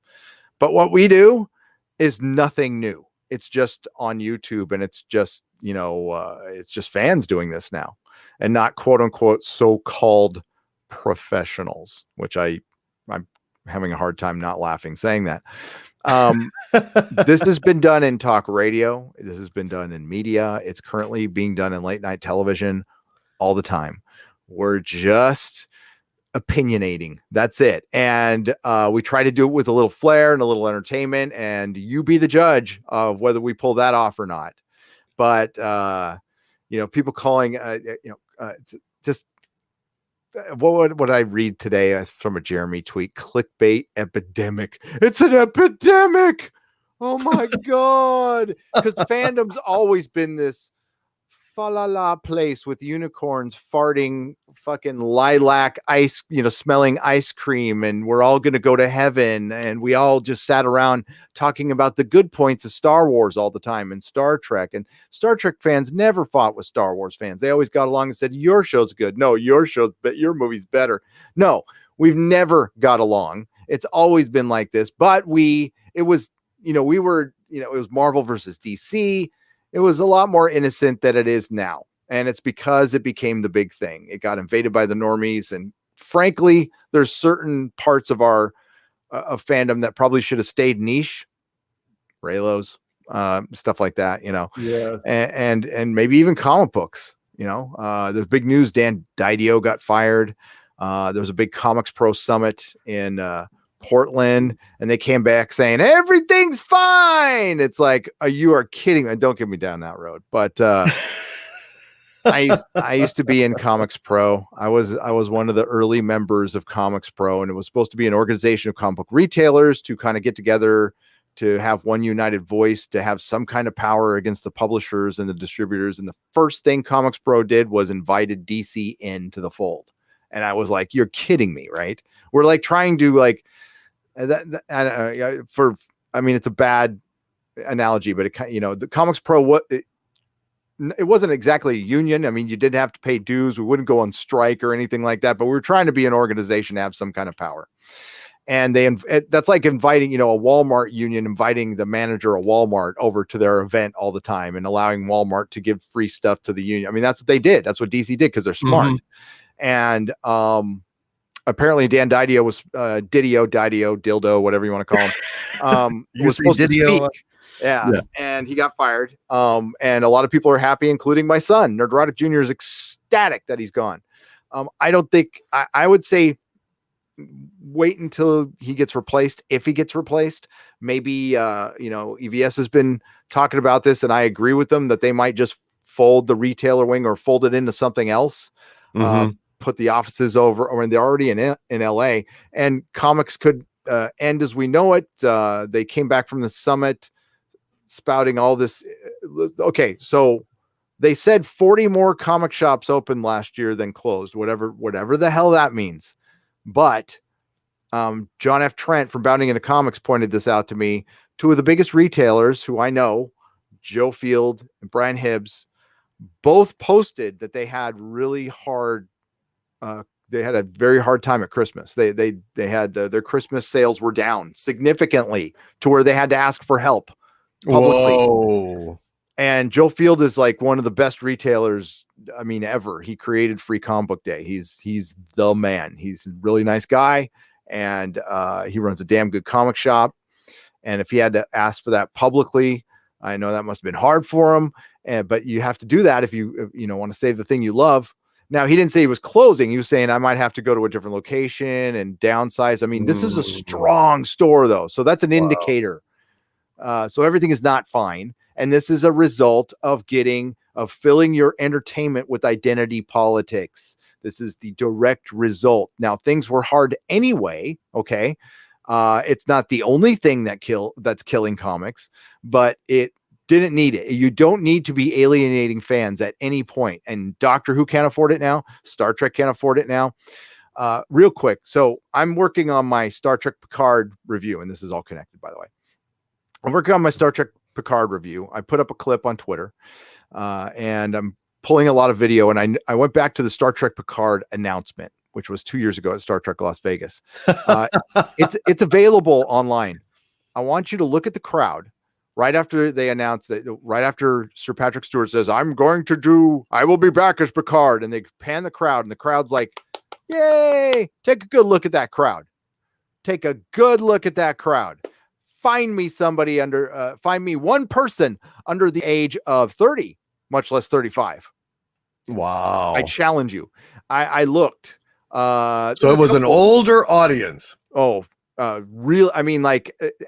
B: But what we do is nothing new. It's just on YouTube, and it's just, it's just fans doing this now, and not quote unquote so-called professionals, which I'm having a hard time not laughing saying that. This has been done in talk radio. This has been done in media. It's currently being done in late night television all the time. We're just opinionating. That's it. And we try to do it with a little flair and a little entertainment, and you be the judge of whether we pull that off or not. But people calling just what would I read today from a Jeremy tweet? Clickbait epidemic. It's an epidemic. Oh my God. Because fandom's always been this fa-la-la place with unicorns farting fucking lilac ice, smelling ice cream, and we're all going to go to heaven. And we all just sat around talking about the good points of Star Wars all the time, and Star Trek. And Star Trek fans never fought with Star Wars fans. They always got along and said, your show's good. No, your movie's better. No, we've never got along. It's always been like this. But it was Marvel versus DC. It was a lot more innocent than it is now. And it's because it became the big thing. It got invaded by the normies. And frankly, there's certain parts of our of fandom that probably should have stayed niche. Raylos, stuff like that,
A: Yeah.
B: And maybe even comic books, there's big news. Dan Didio got fired. There was a big Comics Pro Summit in Portland, and they came back saying everything's fine. It's like, you are kidding. And don't get me down that road. But I used to be in Comics Pro. I was one of the early members of Comics Pro, and it was supposed to be an organization of comic book retailers to kind of get together, to have one united voice, to have some kind of power against the publishers and the distributors. And the first thing Comics Pro did was invited DC into the fold. And I was like, you're kidding me, right? We're like trying to it's a bad analogy, but the Comics Pro, it wasn't exactly a union. I mean, you did have to pay dues. We wouldn't go on strike or anything like that, but we were trying to be an organization to have some kind of power. And that's like inviting, a Walmart union, inviting the manager of Walmart over to their event all the time and allowing Walmart to give free stuff to the union. I mean, that's what they did. That's what DC did, because they're smart. Mm-hmm. And apparently Dan Didio was Dildo, whatever you want to call him, was supposed to speak. Yeah. And he got fired. And a lot of people are happy, including my son. Nerdrotic Jr. is ecstatic that he's gone. I don't think I would say wait until he gets replaced. If he gets replaced, maybe EVS has been talking about this, and I agree with them that they might just fold the retailer wing or fold it into something else. Mm-hmm. Put the offices over, or they're already in LA, and comics could end as we know it. They came back from the summit spouting all this. Okay, so they said 40 more comic shops opened last year than closed, whatever the hell that means. But John F. Trent from Bounding Into Comics pointed this out to me. Two of the biggest retailers who I know, Joe Field and Brian Hibbs, both posted that they had really hard. They had a very hard time at Christmas. They had their Christmas sales were down significantly to where they had to ask for help publicly. Whoa. And Joe Field is like one of the best retailers, ever. He created Free Comic Book Day. He's the man. He's a really nice guy, and he runs a damn good comic shop. And if he had to ask for that publicly, I know that must have been hard for him. But you have to do that if you want to save the thing you love. Now, he didn't say he was closing. He was saying I might have to go to a different location and downsize. This is a strong store, though. So that's an indicator. So everything is not fine. And this is a result of filling your entertainment with identity politics. This is the direct result. Now, things were hard anyway. Okay. It's not the only thing that's killing comics, but it didn't need it. You don't need to be alienating fans at any point. And Doctor Who can't afford it now. Star Trek can't afford it now. Real quick. So I'm working on my Star Trek Picard review, and this is all connected, by the way. I'm working on my Star Trek Picard review. I put up a clip on Twitter, and I'm pulling a lot of video. And I went back to the Star Trek Picard announcement, which was 2 years ago at Star Trek Las Vegas. It's available online. I want you to look at the crowd right after they announced that, right after Sir Patrick Stewart says, I will be back as Picard. And they pan the crowd, and the crowd's like, yay. Take a good look at that crowd. Take a good look at that crowd. Find me one person under the age of 30, much less 35.
A: Wow.
B: I challenge you. I looked.
A: So it was an older audience.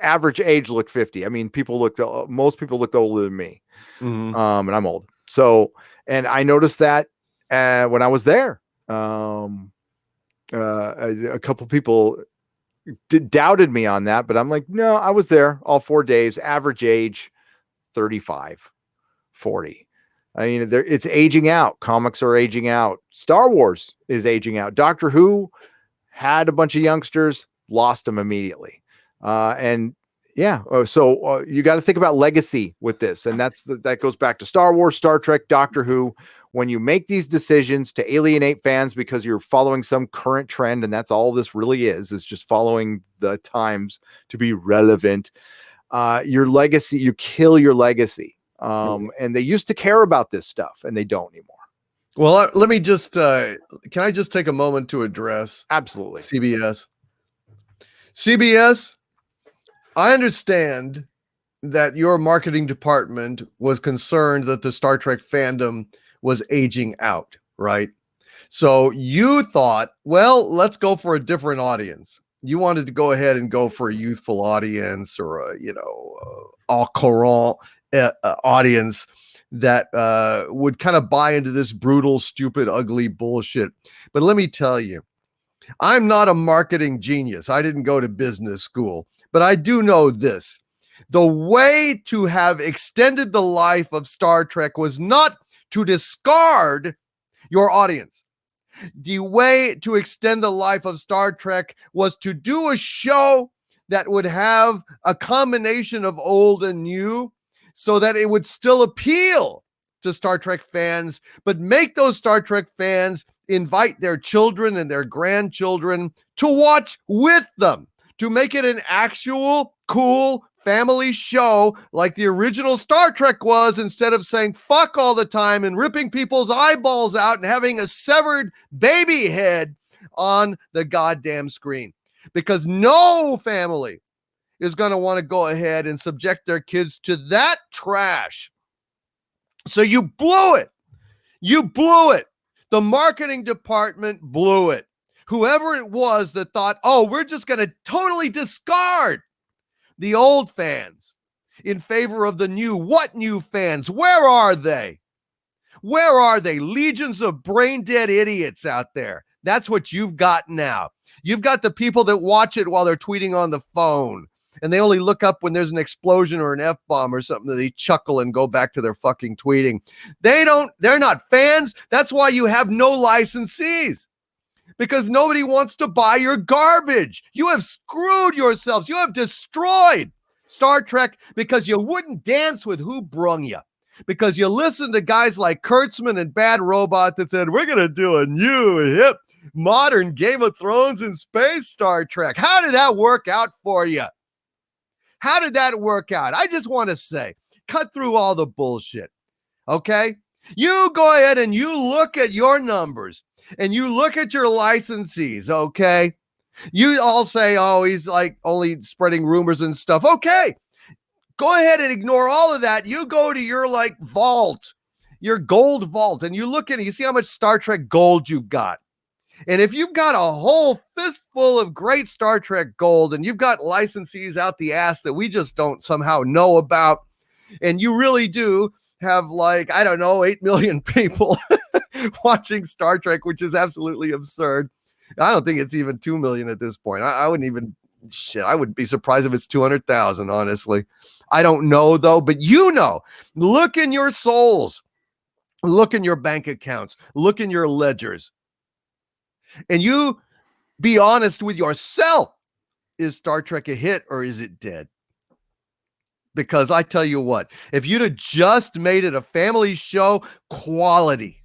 B: Average age looked 50. I mean, most people looked older than me.
A: Mm-hmm.
B: And I'm old. So, and I noticed that when I was there, a couple people doubted me on that, but I'm like, no, I was there all 4 days, average age 35, 40. I mean, it's aging out. Comics are aging out. Star Wars is aging out. Doctor Who had a bunch of youngsters, lost them immediately. So you got to think about legacy with this. And that goes back to Star Wars, Star Trek, Doctor Who. When you make these decisions to alienate fans because you're following some current trend, and that's all this really is just following the times to be relevant, your legacy, you kill your legacy. And they used to care about this stuff, and they don't anymore.
A: Well, let me just, can I just take a moment to address
B: Absolutely
A: CBS? I understand that your marketing department was concerned that the Star Trek fandom was aging out, right? So you thought, well, let's go for a different audience. You wanted to go ahead and go for a youthful audience, or au courant audience that would kind of buy into this brutal, stupid, ugly bullshit. But let me tell you, I'm not a marketing genius. I didn't go to business school, but I do know this. The way to have extended the life of Star Trek was not to discard your audience. The way to extend the life of Star Trek was to do a show that would have a combination of old and new, so that it would still appeal to Star Trek fans, but make those Star Trek fans invite their children and their grandchildren to watch with them, to make it an actual cool family show like the original Star Trek was, instead of saying fuck all the time and ripping people's eyeballs out and having a severed baby head on the goddamn screen. Because no family is going to want to go ahead and subject their kids to that trash. So you blew it. You blew it. The marketing department blew it. Whoever it was that thought, oh, we're just going to totally discard the old fans in favor of the new. What new fans? Where are they? Where are they? Legions of brain dead idiots out there. That's what you've got now. You've got the people that watch it while they're tweeting on the phone, and they only look up when there's an explosion or an F-bomb or something, that they chuckle and go back to their fucking tweeting. They're not fans. That's why you have no licensees, because nobody wants to buy your garbage. You have screwed yourselves. You have destroyed Star Trek because you wouldn't dance with who brung you. Because you listened to guys like Kurtzman and Bad Robot that said, we're going to do a new, hip, modern Game of Thrones in space Star Trek. How did that work out for you? How did that work out? I just want to say, cut through all the bullshit, okay? You go ahead and you look at your numbers and you look at your licensees, okay? You all say, oh, he's like only spreading rumors and stuff. Okay, go ahead and ignore all of that. You go to your vault, your gold vault, and you look at it, you see how much Star Trek gold you've got. And if you've got a whole fistful of great Star Trek gold, and you've got licensees out the ass that we just don't somehow know about, and you really do have 8 million people watching Star Trek, which is absolutely absurd. I don't think it's even 2 million at this point. I wouldn't even, I would be surprised if it's 200,000, honestly. I don't know though, but look in your souls, look in your bank accounts, look in your ledgers. And you Be honest with yourself. Is Star Trek a hit or is it dead? Because I tell you what, if you'd have just made it a family show, quality,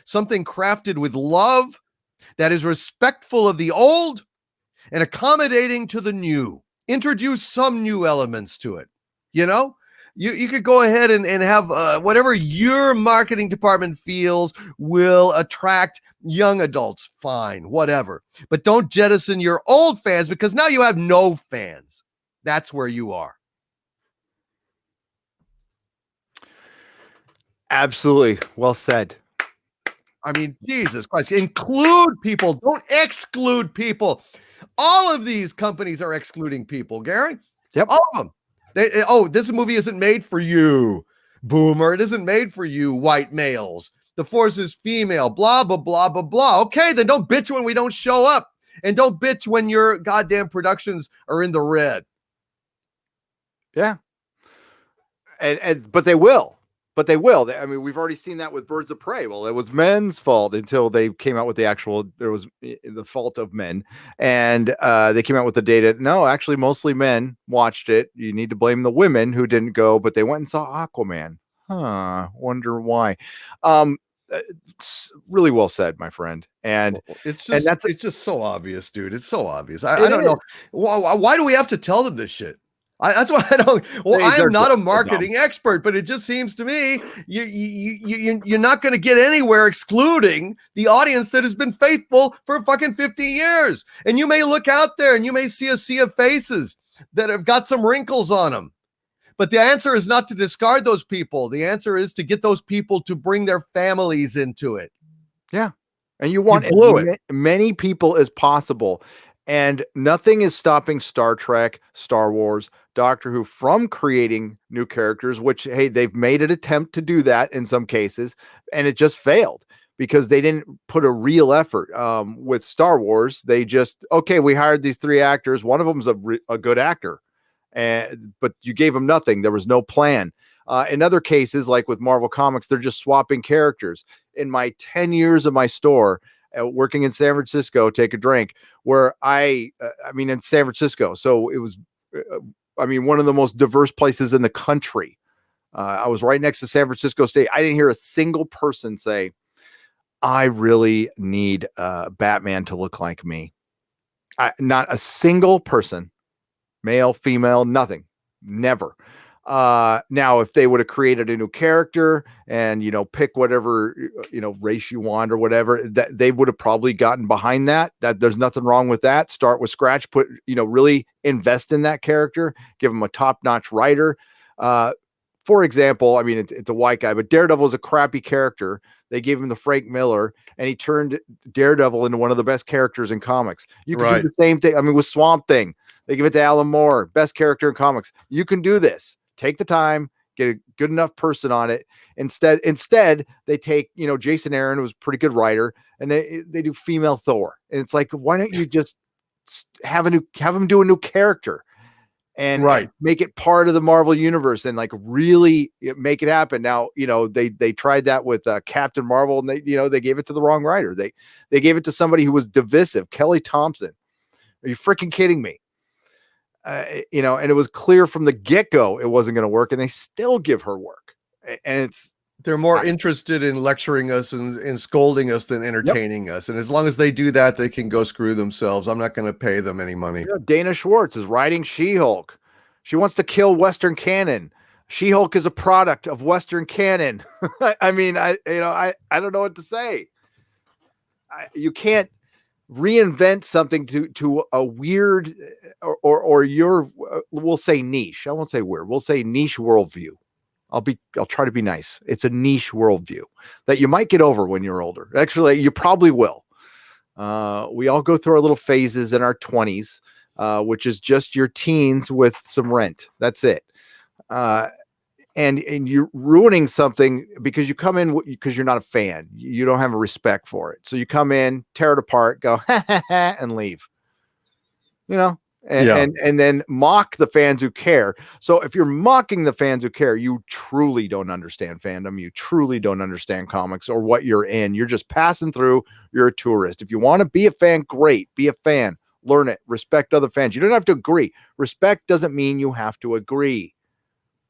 A: something crafted with love that is respectful of the old and accommodating to the new, introduce some new elements to it. You know, you could go ahead and have whatever your marketing department feels will attract young adults. Fine, whatever. But don't jettison your old fans, because now you have no fans. That's where you are.
B: Absolutely. Well said.
A: I mean, Jesus Christ, include people, don't exclude people. All of these companies are excluding people, Gary.
B: Yep.
A: All of them. This movie isn't made for you, boomer. It isn't made for you, white males. The Force is female, blah, blah, blah, blah, blah. Okay, then don't bitch when we don't show up. And don't bitch when your goddamn productions are in the red.
B: Yeah. But they will. But they will. I mean, we've already seen that with Birds of Prey. Well, it was men's fault until they came out with there was the fault of men. And they came out with the data. No, actually, mostly men watched it. You need to blame the women who didn't go, but they went and saw Aquaman. Wonder why. It's really well said, my friend. And
A: it's just so obvious, dude. It's so obvious. I don't know. Why do we have to tell them this shit? That's why I don't. Well, I am not a marketing expert, but it just seems to me you're not going to get anywhere excluding the audience that has been faithful for fucking 50 years. And you may look out there and you may see a sea of faces that have got some wrinkles on them. But the answer is not to discard those people. The answer is to get those people to bring their families into it.
B: Yeah. And you want many people as possible. And nothing is stopping Star Trek, Star Wars, Doctor Who from creating new characters, which, hey, they've made an attempt to do that in some cases, and it just failed because they didn't put a real effort. With Star Wars, they just, okay, we hired these 3 actors. One of them's a good actor, but you gave them nothing. There was no plan. In other cases, like with Marvel Comics, they're just swapping characters. In my 10 years of my store, working in San Francisco, take a drink, where in San Francisco. So it was, one of the most diverse places in the country. I was right next to San Francisco State. I didn't hear a single person say, I really need Batman to look like me. Not a single person, male, female, nothing, never. Now, if they would have created a new character and, pick whatever, race you want or whatever, that they would have probably gotten behind that there's nothing wrong with that. Start with scratch, really invest in that character, give them a top-notch writer. For example, it's a white guy, but Daredevil is a crappy character. They gave him the Frank Miller and he turned Daredevil into one of the best characters in comics. You can do the same thing. With Swamp Thing, they give it to Alan Moore, best character in comics. You can do this. Take the time, get a good enough person on it. Instead, they take, Jason Aaron, who was a pretty good writer, and they do female Thor. And it's like, why don't you just have him do a new character and make it part of the Marvel universe and really make it happen. Now, they tried that with Captain Marvel, and they gave it to the wrong writer. They gave it to somebody who was divisive, Kelly Thompson. Are you freaking kidding me? And it was clear from the get-go it wasn't going to work, and they still give her work. And
A: they're more interested in lecturing us and scolding us than entertaining us. And as long as they do that, they can go screw themselves. I'm not going to pay them any money.
B: Dana Schwartz is writing She-Hulk. She wants to kill Western canon. She-Hulk is a product of Western canon. I don't know what to say. You can't reinvent something to a weird or your we'll say niche. I won't say weird. We'll say niche worldview. I'll try to be nice. It's a niche worldview that you might get over when you're older. Actually, you probably will. We all go through our little phases in our 20s, which is just your teens with some rent. That's it. And you're ruining something because you come in because you're not a fan. You don't have a respect for it. So you come in, tear it apart, go, and leave. and then mock the fans who care. So if you're mocking the fans who care, you truly don't understand fandom. You truly don't understand comics or what you're in. You're just passing through. You're a tourist. If you want to be a fan, great. Be a fan. Learn it. Respect other fans. You don't have to agree. Respect doesn't mean you have to agree.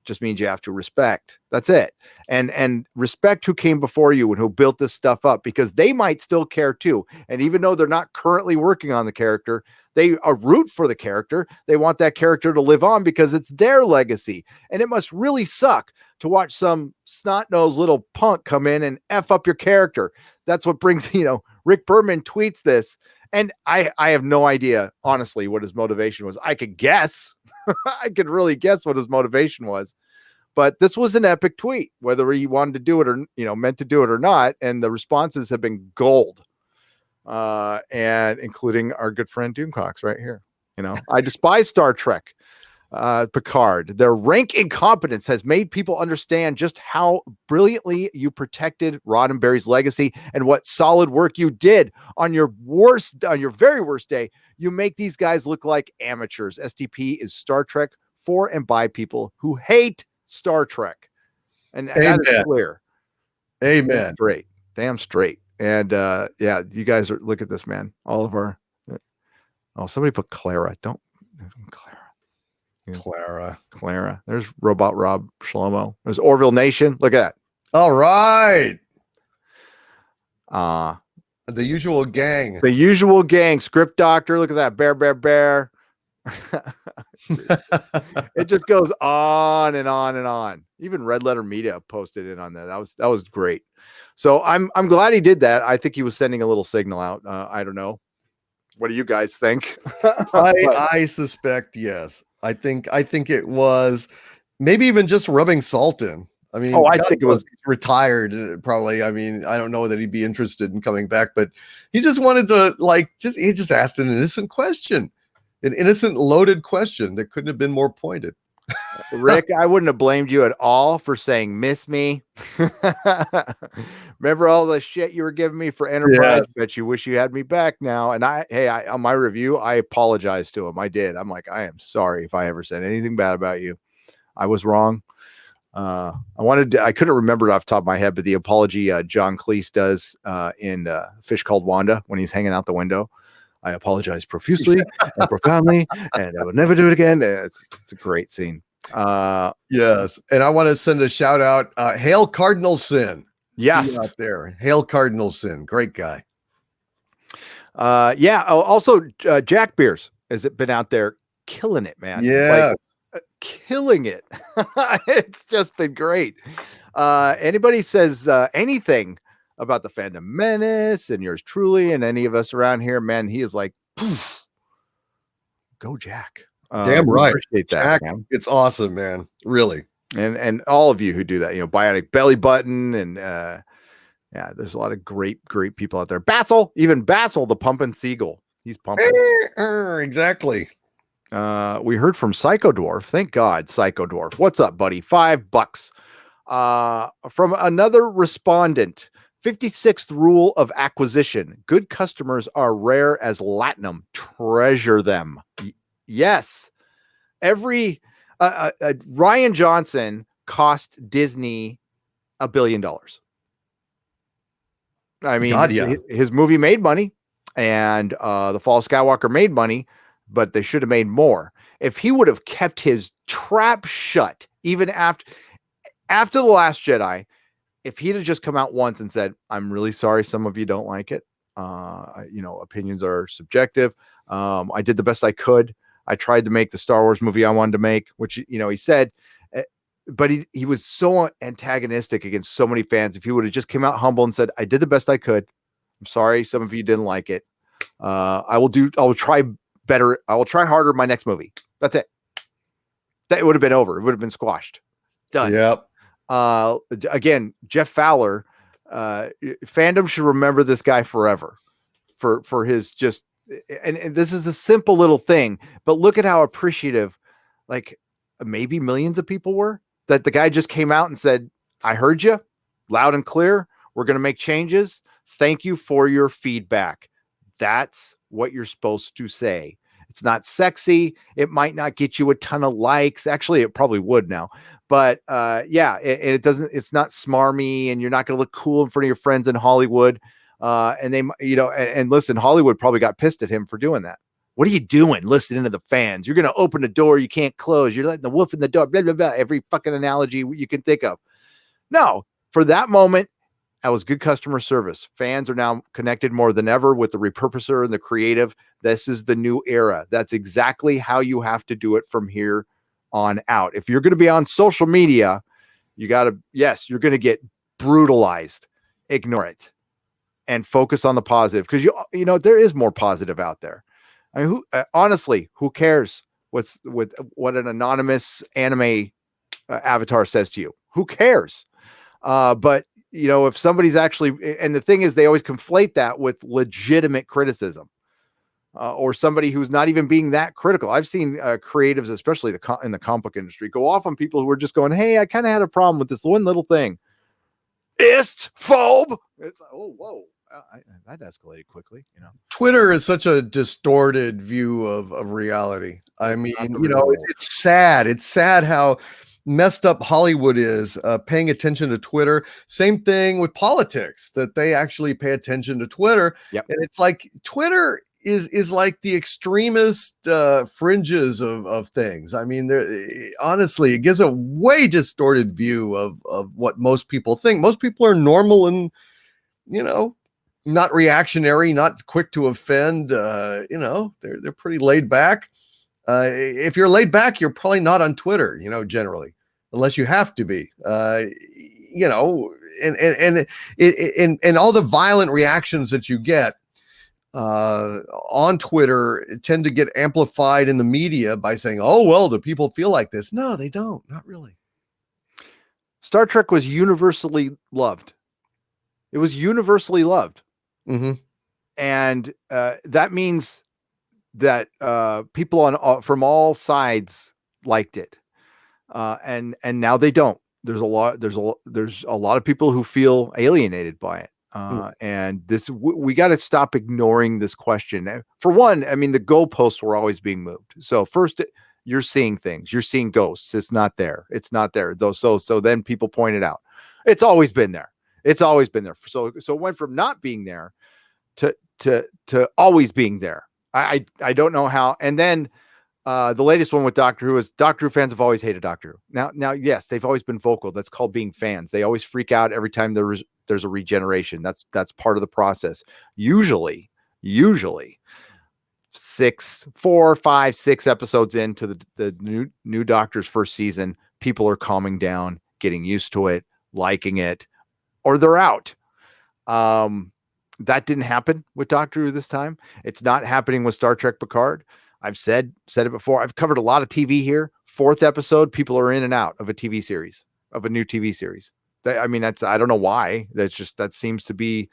B: Just means you have to respect. That's it. And respect who came before you and who built this stuff up, because they might still care too. And even though they're not currently working on the character, they are root for the character. They want that character to live on because it's their legacy. And it must really suck to watch some snot-nosed little punk come in and F up your character. That's what brings, Rick Berman tweets this. And I have no idea, honestly, what his motivation was. I could guess. I could really guess what his motivation was. But this was an epic tweet, whether he wanted to do it or, meant to do it or not. And the responses have been gold. And including our good friend Doomcox right here. I despise Star Trek. Picard, their rank incompetence has made people understand just how brilliantly you protected Roddenberry's legacy and what solid work you did on your very worst day. You make these guys look like amateurs. STP is Star Trek for and by people who hate Star Trek. And that is clear.
A: Amen.
B: Damn straight. And you guys look at this, man. All of our, somebody put Clara. Don't Clara. There's Robot Rob Shlomo. There's Orville Nation. Look at that.
A: All right. The usual gang.
B: Script Doctor. Look at that. Bear. It just goes on and on and on. Even Red Letter Media posted in on that. That was great. So I'm glad he did that. I think he was sending a little signal out. I don't know. What do you guys think?
A: I suspect yes. I think it was maybe even just rubbing salt in. I mean,
B: I think it was
A: retired probably. I mean, I don't know that he'd be interested in coming back, but he just wanted to he just asked an innocent question, an innocent loaded question that couldn't have been more pointed.
B: Rick, I wouldn't have blamed you at all for saying miss me. Remember all the shit you were giving me for Enterprise? Yeah. Bet you wish you had me back now. And I on my review, I apologized to him. I did. I'm like, I am sorry if I ever said anything bad about you. I was wrong. I couldn't remember it off the top of my head, but the apology John Cleese does in Fish Called Wanda when he's hanging out the window. I apologize profusely and profoundly, and I would never do it again. It's a great scene.
A: Yes. And I want to send a shout out. Hail Cardinal Sin.
B: Yes.
A: Out there. Hail Cardinal Sin. Great guy.
B: Also, Jack Beers has been out there killing it, man.
A: Yeah.
B: Killing it. It's just been great. Anybody says anything about the Fandom Menace and yours truly and any of us around here, man, he is like, poof, go Jack.
A: Damn right.
B: Appreciate that,
A: Jack,
B: man.
A: it's awesome, man. Really.
B: And all of you who do that, Bionic Belly Button and there's a lot of great people out there. Basil, the pumping seagull. He's pumping.
A: Exactly.
B: We heard from Psycho Dwarf. Thank God, Psycho Dwarf. What's up, buddy? $5. From another respondent. 56th rule of acquisition. Good customers are rare as latinum. Treasure them. Yes. Every Ryan Johnson cost Disney $1 billion. I mean,
A: God, yeah.
B: His movie made money and The Fall of Skywalker made money, but they should have made more. If he would have kept his trap shut, even after The Last Jedi, if he'd have just come out once and said, I'm really sorry some of you don't like it. Opinions are subjective. I did the best I could. I tried to make the Star Wars movie I wanted to make, which, he said, but he was so antagonistic against so many fans. If he would have just came out humble and said, I did the best I could. I'm sorry some of you didn't like it. I will try better. I will try harder in my next movie. That's it. That would have been over. It would have been squashed. Done.
A: Yep.
B: Again, Jeff Fowler, fandom should remember this guy forever for his just, and this is a simple little thing, but look at how appreciative, like maybe millions of people were, that the guy just came out and said, I heard you loud and clear. We're going to make changes. Thank you for your feedback. That's what you're supposed to say. It's not sexy. It might not get you a ton of likes. Actually, it probably would now. But yeah, it doesn't. It's not smarmy, and you're not going to look cool in front of your friends in Hollywood. And they, and listen, Hollywood probably got pissed at him for doing that. What are you doing? Listening to the fans. You're going to open a door you can't close. You're letting the wolf in the door. Blah blah blah. Every fucking analogy you can think of. No, for that moment, that was good customer service. Fans are now connected more than ever with the repurposer and the creative. This is the new era. That's exactly how you have to do it from here on out. If you're going to be on social media, you got to, yes, you're going to get brutalized. Ignore it and focus on the positive, because you know there is more positive out there. I mean, honestly, who cares what an anonymous anime avatar says to you? Who cares? But if somebody's actually, and the thing is, they always conflate that with legitimate criticism, or somebody who's not even being that critical. I've seen creatives, especially in the comic book industry, go off on people who are just going, "Hey, I kind of had a problem with this one little thing." Istphobe. It's oh whoa, that escalated quickly.
A: Twitter is such a distorted view of reality. I mean, it's sad. It's sad how messed up Hollywood is paying attention to Twitter. Same thing with politics, that they actually pay attention to Twitter.
B: Yep.
A: And it's like Twitter is like the extremist fringes of things. I mean, honestly, it gives a way distorted view of what most people think. Most people are normal and, not reactionary, not quick to offend. They're pretty laid back. If you're laid back, you're probably not on Twitter, generally, unless you have to be, and all the violent reactions that you get on Twitter tend to get amplified in the media by saying, "Oh, well, the people feel like this." No, they don't. Not really.
B: Star Trek was universally loved. It was universally loved.
A: Mm-hmm.
B: And that means that people from all sides liked it, and now they don't. There's a lot of people who feel alienated by it, and we got to stop ignoring this question. For one, I mean, the goalposts were always being moved. So first, you're seeing things. You're seeing ghosts. It's not there. It's not there. Though. So then people point it out. It's always been there. It's always been there. So it went from not being there to always being there. I don't know how. And then the latest one with Doctor Who is Doctor Who fans have always hated Doctor Who. Now, yes, they've always been vocal. That's called being fans. They always freak out every time there's a regeneration. That's part of the process. Usually 4, 5, 6 episodes into the new Doctor's first season, people are calming down, getting used to it, liking it, or they're out. That didn't happen with Doctor Who this time. It's not happening with Star Trek Picard. I've said it before. I've covered a lot of TV here. 4th episode, people are in and out of a TV series, of a new TV series. I don't know why. That seems to be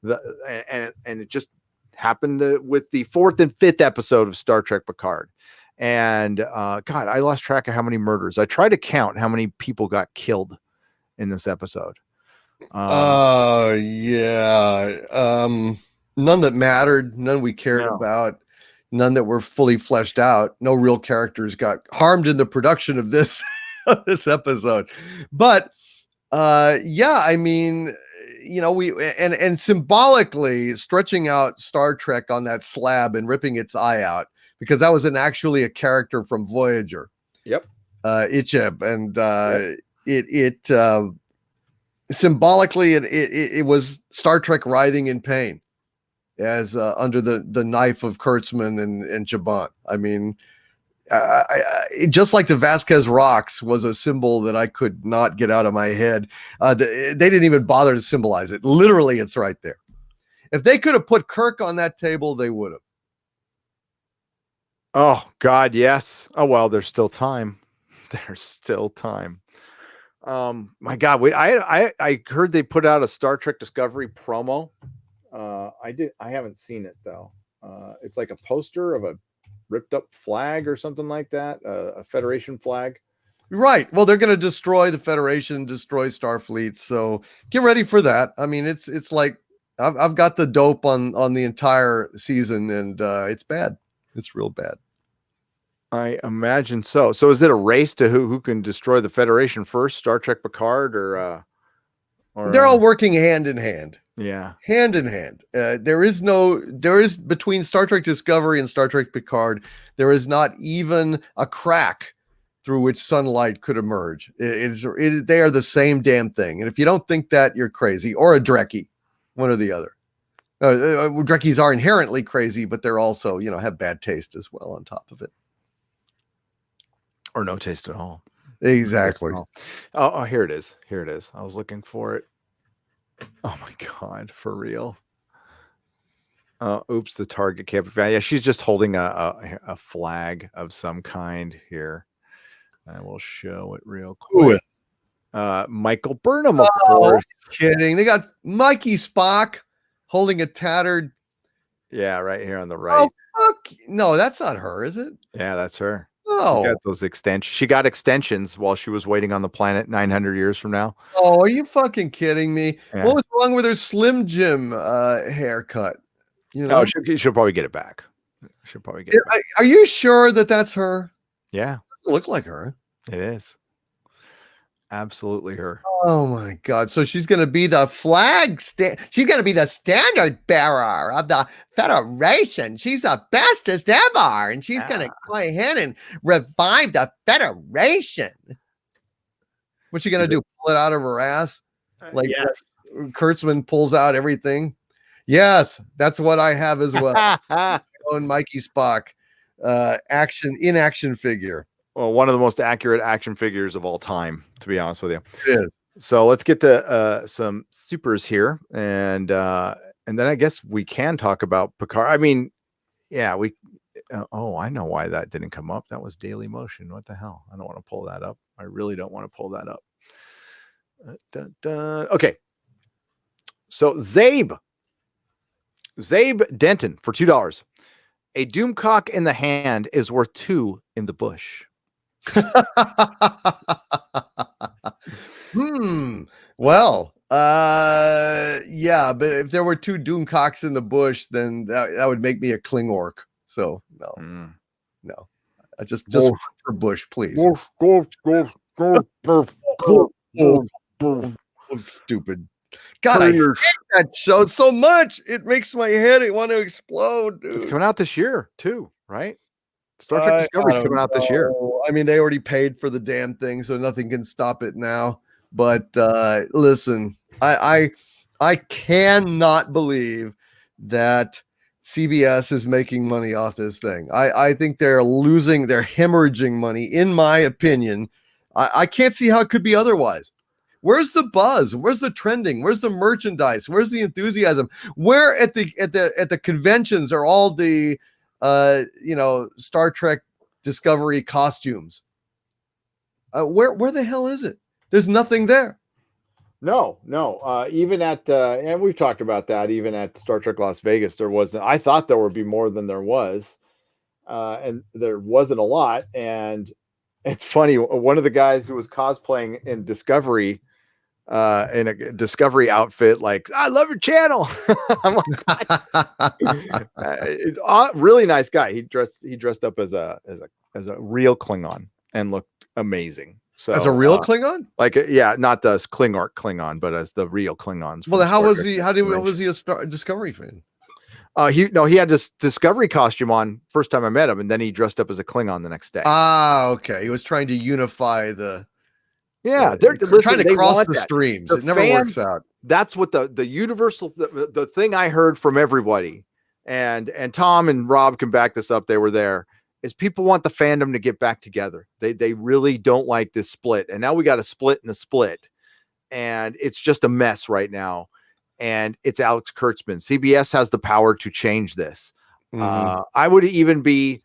B: and it just happened with the 4th and 5th episode of Star Trek Picard. And God, I lost track of how many murders. I tried to count how many people got killed in this episode.
A: Yeah. None that mattered, none we cared about, none that were fully fleshed out. No real characters got harmed in the production of this this episode. But I mean, we and symbolically stretching out Star Trek on that slab and ripping its eye out, because that was actually a character from Voyager.
B: Yep.
A: Icheb, and it symbolically it was Star Trek writhing in pain as under the knife of Kurtzman and Chabot. I mean, just like the Vasquez rocks was a symbol that I could not get out of my head. They didn't even bother to symbolize it. Literally, it's right there. If they could have put Kirk on that table, they would have.
B: Oh God, yes. Oh well, there's still time. There's still time. My God, I heard they put out a Star Trek Discovery promo. I haven't seen it though. It's like a poster of a ripped up flag or something like that, a Federation flag.
A: Right. Well, they're going to destroy the Federation, destroy Starfleet. So get ready for that. I mean, it's like I've got the dope on the entire season, and it's bad. It's real bad.
B: I imagine so. So is it a race to who can destroy the Federation first? Star Trek Picard or
A: They're all working hand in hand.
B: Yeah.
A: Hand in hand. There is between Star Trek Discovery and Star Trek Picard, there is not even a crack through which sunlight could emerge. They are the same damn thing. And if you don't think that, you're crazy, or a Trekkie, one or the other. Trekkies are inherently crazy, but they're also, have bad taste as well on top of it.
B: Or no taste at all.
A: Exactly.
B: Oh, here it is. Here it is. I was looking for it. Oh my God, for real. Oops, the target can't be found. Yeah, she's just holding a flag of some kind here. I will show it real quick. Michael Burnham, of course.
A: Kidding. They got Mikey Spock holding a tattered.
B: Yeah, right here on the right.
A: Oh, fuck. No, that's not her, is it?
B: Yeah, that's her.
A: Oh,
B: she got those extensions. She got extensions while she was waiting on the planet 900 years from now.
A: Oh, are you fucking kidding me?
B: Yeah.
A: What was wrong with her Slim Jim haircut?
B: No, she'll probably get it back. She'll probably get it back.
A: Are you sure that that's her?
B: Yeah.
A: Doesn't look like her.
B: It is. Absolutely her.
A: Oh my God. So she's going to be the she's going to be the standard bearer of the Federation. She's the bestest ever. And she's going to go ahead and revive the Federation. What's she going to do? Pull it out of her ass? Like Kurtzman pulls out everything? Yes, that's what I have as well. Own Mikey Spock action figure.
B: Well, one of the most accurate action figures of all time, to be honest with you.
A: It is.
B: So let's get to some supers here, and then I guess we can talk about Picard. I mean, yeah, we. I know why that didn't come up. That was Daily Motion. What the hell? I don't want to pull that up. I really don't want to pull that up. Okay. So Zabe Denton for $2. A Doomcock in the hand is worth 2 in the bush.
A: Well, yeah, but if there were 2 Doomcocks in the bush, then that would make me a Klingork. So no. Just for bush, please. Stupid. God, I hate that show so much. It makes my head want to explode, dude.
B: It's coming out this year too, right? Star Trek Discovery is coming out this year.
A: I mean, they already paid for the damn thing, so nothing can stop it now. But listen, I cannot believe that CBS is making money off this thing. I think they're hemorrhaging money, in my opinion. I can't see how it could be otherwise. Where's the buzz? Where's the trending? Where's the merchandise? Where's the enthusiasm? Where at the conventions are all the Star Trek Discovery costumes? Where the hell is it? There's nothing there.
B: No. Even at and we've talked about that. Even at Star Trek Las Vegas, there wasn't. I thought there would be more than there was, and there wasn't a lot. And it's funny. One of the guys who was cosplaying in Discovery, in a Discovery outfit, like, I love your channel. I'm like, really nice guy. He dressed up as a real Klingon and looked amazing. So
A: as a real Klingon,
B: like not the Klingon, but as the real Klingons.
A: Well, how was he a Discovery fan?
B: He had this Discovery costume on first time I met him, and then he dressed up as a Klingon the next day.
A: Okay. He was trying to unify the.
B: Yeah,
A: they're trying to cross the streams. It never works out.
B: That's what the universal the thing I heard from everybody, and Tom and Rob can back this up. They were there. Is people want the fandom to get back together. They really don't like this split, and now we got a split in the split, and it's just a mess right now. And it's Alex Kurtzman. CBS has the power to change this. I would even be.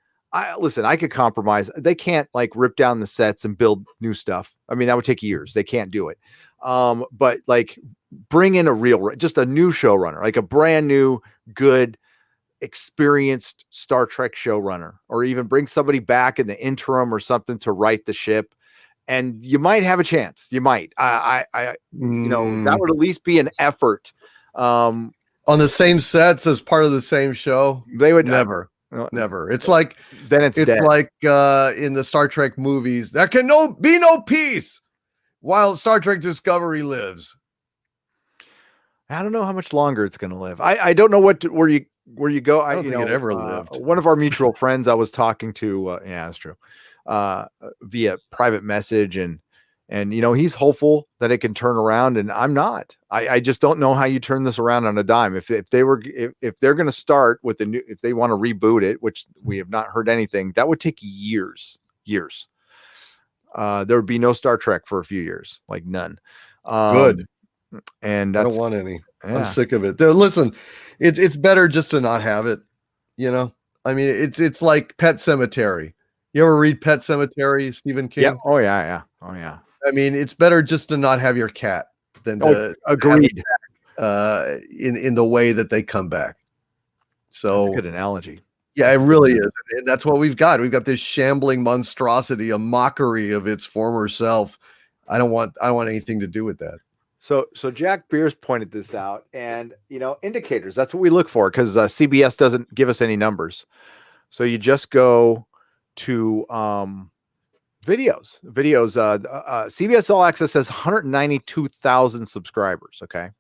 B: Listen, I could compromise. They can't like rip down the sets and build new stuff. I mean, that would take years. They can't do it. But like bring in just a new showrunner, like a brand new, good, experienced Star Trek showrunner, or even bring somebody back in the interim or something to right the ship. And you might have a chance. You might. That would at least be an effort.
A: On the same sets as part of the same show.
B: They would
A: never. Never. It's like
B: then it's dead.
A: like in the Star Trek movies, there can be no peace while Star Trek Discovery lives.
B: I don't know how much longer it's going to live. I don't know where you go.
A: I don't think it ever lived.
B: One of our mutual friends I was talking to, yeah, that's true, via private message, and he's hopeful that it can turn around, and I'm not. I just don't know how you turn this around on a dime. If they're going to start with if they want to reboot it, which we have not heard anything, that would take years. There would be no Star Trek for a few years, like none.
A: Good.
B: And
A: I don't want any.
B: Yeah.
A: I'm sick of it. Listen, it's better just to not have it. I mean, it's like Pet Cemetery. You ever read Pet Cemetery, Stephen King?
B: Yeah. Oh yeah.
A: I mean, it's better just to not have your cat than to
B: agreed.
A: In the way that they come back. So
B: that's a good analogy.
A: Yeah, it really is. And that's what we've got. We've got this shambling monstrosity, a mockery of its former self. I don't want anything to do with that.
B: So Jack Beers pointed this out, and indicators, that's what we look for, because CBS doesn't give us any numbers. So you just go to videos. CBS All Access has 192,000 subscribers, okay,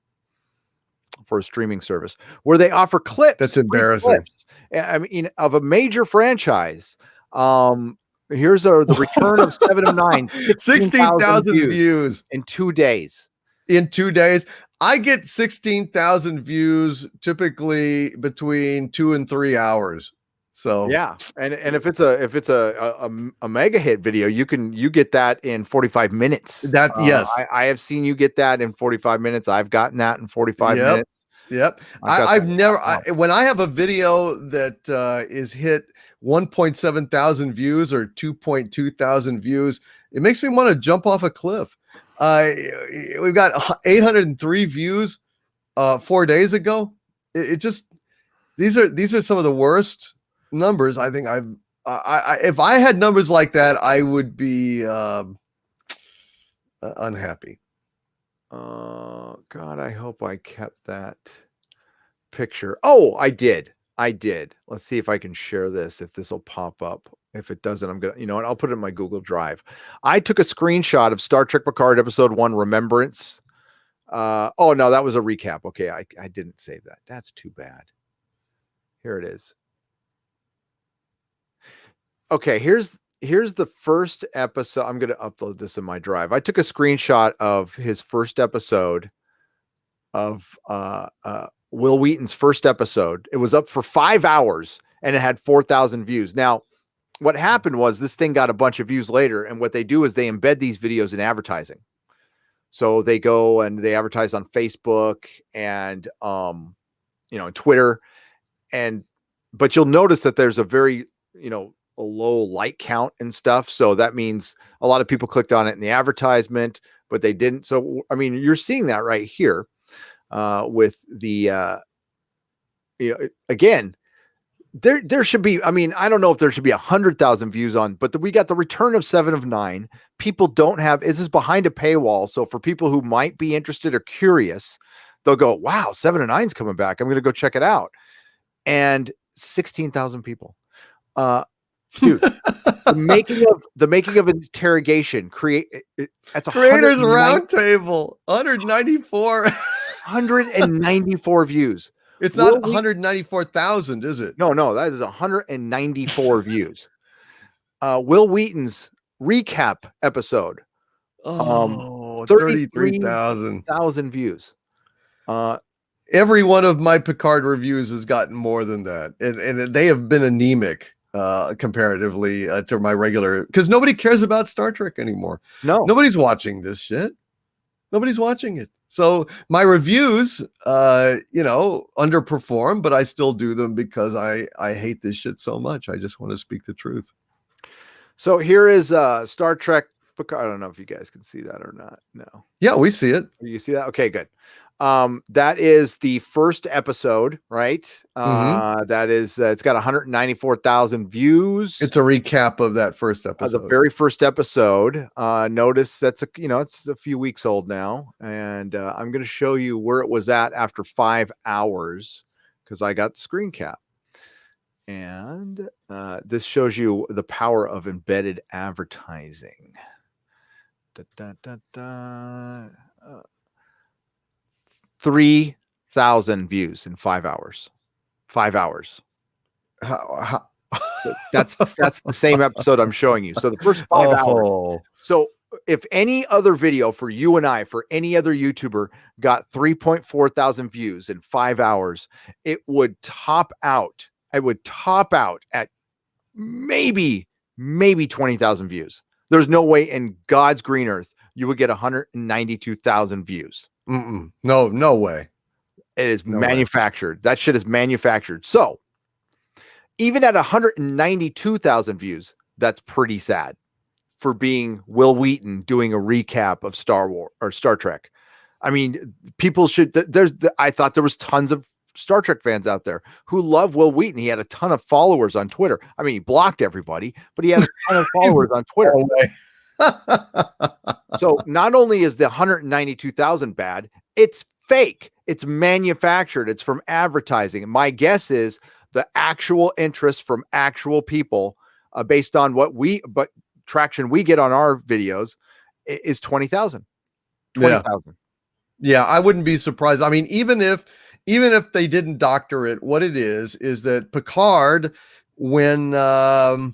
B: for a streaming service where they offer clips.
A: That's embarrassing.
B: Clips, I mean, of a major franchise. Here's the return of 7 of 9,
A: 16,000 views
B: in 2 days.
A: In 2 days, I get 16,000 views typically between 2 and 3 hours. So
B: yeah, and if it's a mega hit video, you get that in 45 minutes.
A: That yes,
B: I have seen you get that in 45 minutes. I've gotten that in 45 minutes.
A: Yep. I've never when I have a video that is hit 1.7 thousand views or 2.2 thousand views, it makes me want to jump off a cliff. We've got 803 views 4 days ago. It just these are some of the worst numbers I think if I had numbers like that, I would be unhappy.
B: God, I hope I kept that picture. Oh, I did. Let's see if I can share this, if this will pop up. If it doesn't, I'm gonna, I'll put it in my Google Drive. I took a screenshot of Star Trek Picard episode 1, Remembrance. Oh no, that was a recap. Okay, I didn't save that. That's too bad. Here it is. Okay, here's the first episode. I'm going to upload this in my drive. I took a screenshot of his first episode of Will Wheaton's first episode. It was up for 5 hours and it had 4,000 views. Now, what happened was this thing got a bunch of views later, and what they do is they embed these videos in advertising. So they go and they advertise on Facebook and Twitter, but you'll notice that there's a very a low like count and stuff. So that means a lot of people clicked on it in the advertisement, but they didn't. So, I mean, you're seeing that right here with the, again, there should be, I mean, I don't know if there should be 100,000 views on, but we got the return of 7 of 9. People don't have, this is behind a paywall. So for people who might be interested or curious, they'll go, wow, 7 of 9's coming back. I'm going to go check it out. And 16,000 people. Dude, the making of Interrogation that's a
A: Creators Roundtable 194
B: views.
A: It's not 194,000, is it?
B: No, that is 194 views. Will Wheaton's recap episode.
A: 33,000
B: views.
A: Every one of my Picard reviews has gotten more than that, and they have been anemic comparatively to my regular, because nobody cares about Star Trek anymore.
B: No,
A: nobody's watching this shit. Nobody's watching it. So my reviews, underperform, but I still do them because I hate this shit so much. I just want to speak the truth.
B: So here is Star Trek Picard. I don't know if you guys can see that or not. No.
A: Yeah, we see it.
B: You see that? Okay, good. That is the first episode, right? That is, it's got 194,000 views.
A: It's a recap of that first episode.
B: The very first episode. Notice that's it's a few weeks old now, and I'm going to show you where it was at after 5 hours because I got the screen cap. And this shows you the power of embedded advertising. 3,000 views in 5 hours. 5 hours.
A: How?
B: That's the same episode I'm showing you. So the first 5 hours. So if any other video for you and I, for any other YouTuber got 3.4 thousand views in 5 hours, it would top out. It would top out at maybe 20,000 views. There's no way in God's green earth you would get 192,000 views.
A: No way.
B: It is manufactured. That shit is manufactured. So even at 192,000 views, that's pretty sad for being Will Wheaton doing a recap of Star Wars or Star Trek. I mean, people should, I thought there was tons of Star Trek fans out there who love Will Wheaton. He had a ton of followers on Twitter. I mean, he blocked everybody, but he had a ton of followers on Twitter. So not only is the 192,000 bad, it's fake. It's manufactured. It's from advertising. My guess is the actual interest from actual people based on but traction we get on our videos is 20,000. 20,000.
A: Yeah, I wouldn't be surprised. I mean, even if they didn't doctor it, what it is that Picard, when the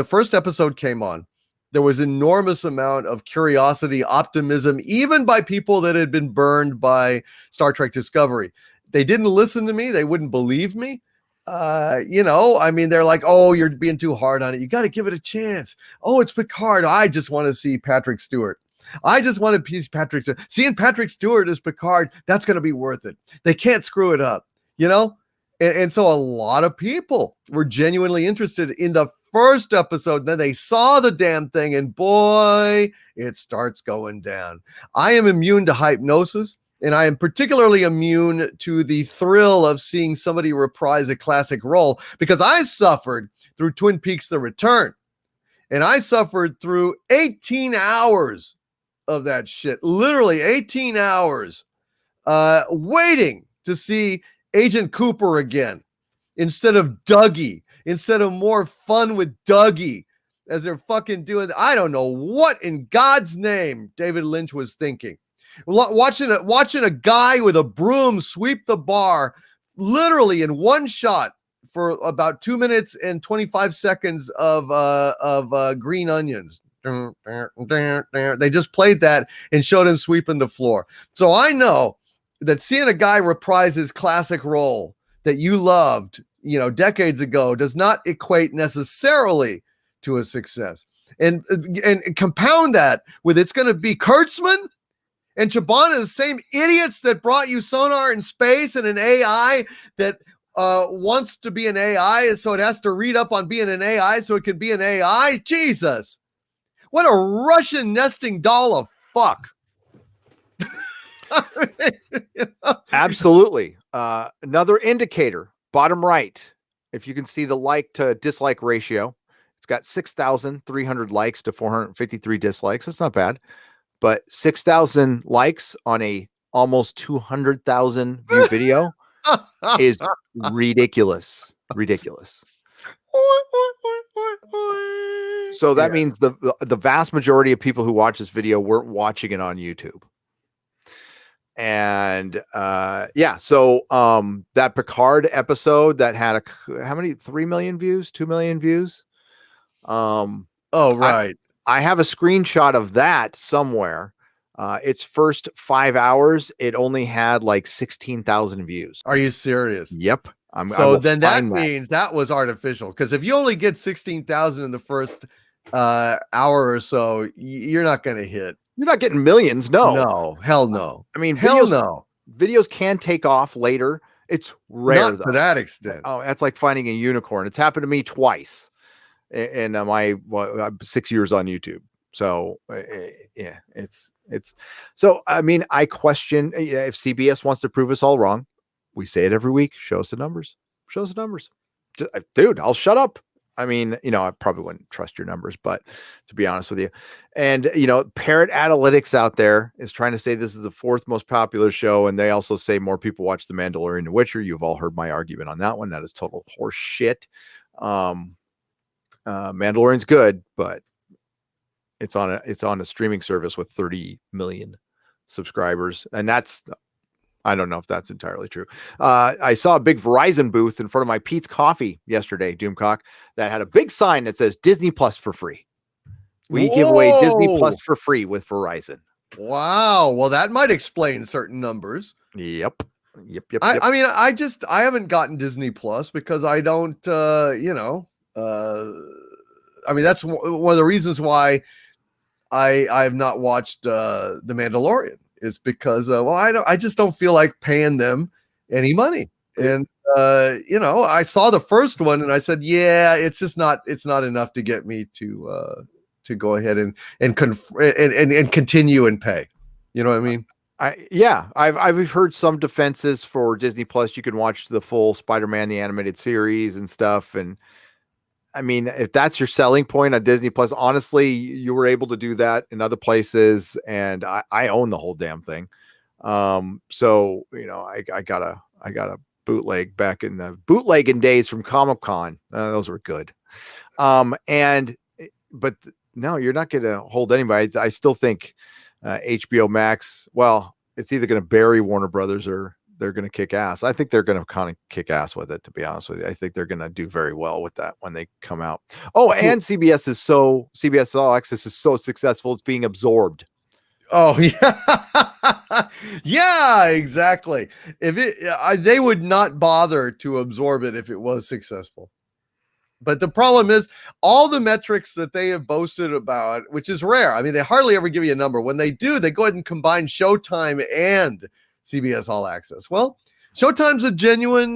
A: first episode came on, there was enormous amount of curiosity, optimism, even by people that had been burned by Star Trek Discovery. They didn't listen to me. They wouldn't believe me. I mean, they're like, oh, you're being too hard on it. You got to give it a chance. Oh, it's Picard. I just want to see Patrick Stewart. I just want to see Patrick Stewart. Seeing Patrick Stewart as Picard, that's going to be worth it. They can't screw it up, And so a lot of people were genuinely interested in the first episode. Then they saw the damn thing, and boy, it starts going down. I am immune to hypnosis, and I am particularly immune to the thrill of seeing somebody reprise a classic role, because I suffered through Twin Peaks: The Return, and I suffered through 18 hours of that shit, literally 18 hours, waiting to see Agent Cooper again, instead of Dougie, instead of more fun with Dougie, as they're fucking doing. I don't know what in God's name David Lynch was thinking. Watching a guy with a broom sweep the bar, literally in one shot, for about 2 minutes and 25 seconds of Green Onions. They just played that and showed him sweeping the floor. So I know that seeing a guy reprise his classic role that you loved, decades ago, does not equate necessarily to a success. And compound that with it's going to be Kurtzman and Chibana, the same idiots that brought you Sonar in Space and an AI that wants to be an AI, so it has to read up on being an AI so it can be an AI. Jesus. What a Russian nesting doll of fuck.
B: Absolutely. Another indicator, bottom right, if you can see the like to dislike ratio, it's got 6,300 likes to 453 dislikes. That's not bad, but 6,000 likes on a almost 200,000 view video is ridiculous. So that means the vast majority of people who watch this video weren't watching it on YouTube. And so that Picard episode that had how many, 3 million views, 2 million views?
A: Right.
B: I have a screenshot of that somewhere. Its first 5 hours, it only had like 16,000 views.
A: Are you serious?
B: Yep.
A: So then that means that was artificial, because if you only get 16,000 in the first hour or so, you're not going to hit.
B: You're not getting millions.
A: No, hell no.
B: I mean,
A: no.
B: Videos can take off later. It's rare,
A: not to that extent.
B: Oh, that's like finding a unicorn. It's happened to me twice in my 6 years on YouTube. So it's so, I mean, I question if CBS wants to prove us all wrong. We say it every week. Show us the numbers. Dude, I'll shut up. I mean, I probably wouldn't trust your numbers, but to be honest with you, and Parrot Analytics out there is trying to say this is the 4th most popular show, and they also say more people watch The Mandalorian and Witcher. You've all heard my argument on that one. That is total horse shit. Mandalorian's good, but it's on a streaming service with 30 million subscribers, and I don't know if that's entirely true. I saw a big Verizon booth in front of my Pete's Coffee yesterday, Doomcock, that had a big sign that says Disney Plus for free. We give away Disney Plus for free with Verizon.
A: Wow. Well, that might explain certain numbers.
B: Yep.
A: I mean, I haven't gotten Disney Plus because I don't, I mean, that's one of the reasons why I have not watched The Mandalorian. Is because I just don't feel like paying them any money. And I saw the first one and I said, yeah, it's not enough to get me to go ahead and continue and pay. You know what I mean?
B: I've heard some defenses for Disney Plus. You can watch the full Spider-Man the animated series and stuff, and I mean, if that's your selling point on Disney Plus, honestly, you were able to do that in other places, and I own the whole damn thing. So I got a bootleg back in the bootlegging days from Comic-Con. Those were good. But no, you're not going to hold anybody. I still think HBO Max. Well, it's either going to bury Warner Brothers or they're going to kick ass. I think they're going to kind of kick ass with it, to be honest with you. I think they're going to do very well with that when they come out. Oh, and CBS All Access is so successful, it's being absorbed.
A: Oh, yeah. Yeah, exactly. They would not bother to absorb it if it was successful. But the problem is all the metrics that they have boasted about, which is rare. I mean, they hardly ever give you a number. When they do, they go ahead and combine Showtime and CBS All Access. Well, Showtime's a genuine,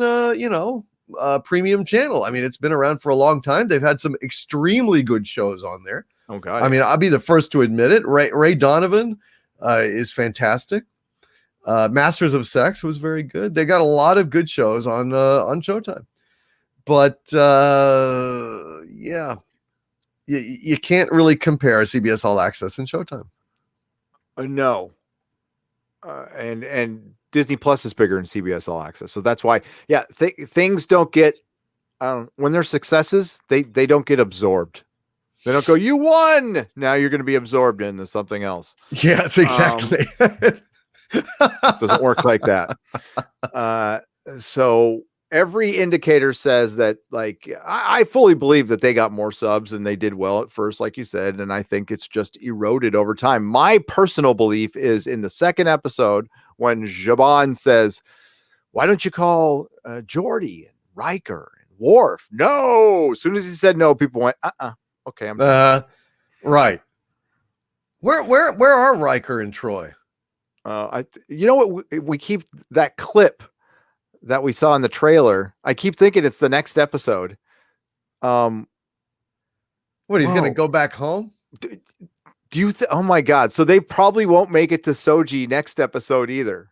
A: premium channel. I mean, it's been around for a long time. They've had some extremely good shows on there.
B: Oh God!
A: I mean, I'll be the first to admit it. Ray Donovan is fantastic. Masters of Sex was very good. They got a lot of good shows on Showtime. But you can't really compare CBS All Access and Showtime.
B: No. And Disney Plus is bigger than CBS All Access, so that's why. Yeah, things don't get when they're successes, they don't get absorbed. They don't go, you won. Now you're going to be absorbed into something else.
A: Yes, exactly.
B: Doesn't work like that. So every indicator says that, like, I fully believe that they got more subs and they did well at first, like you said, and I think it's just eroded over time. My personal belief is in the second episode when Zhaban says, why don't you call Geordi and Riker and Worf? No. As soon as he said no, people went, okay, I'm
A: right. Where are Riker and Troy?
B: We keep that clip that we saw in the trailer. I keep thinking it's the next episode.
A: What, he's going to go back home?
B: Do you oh my God. So they probably won't make it to Soji next episode either.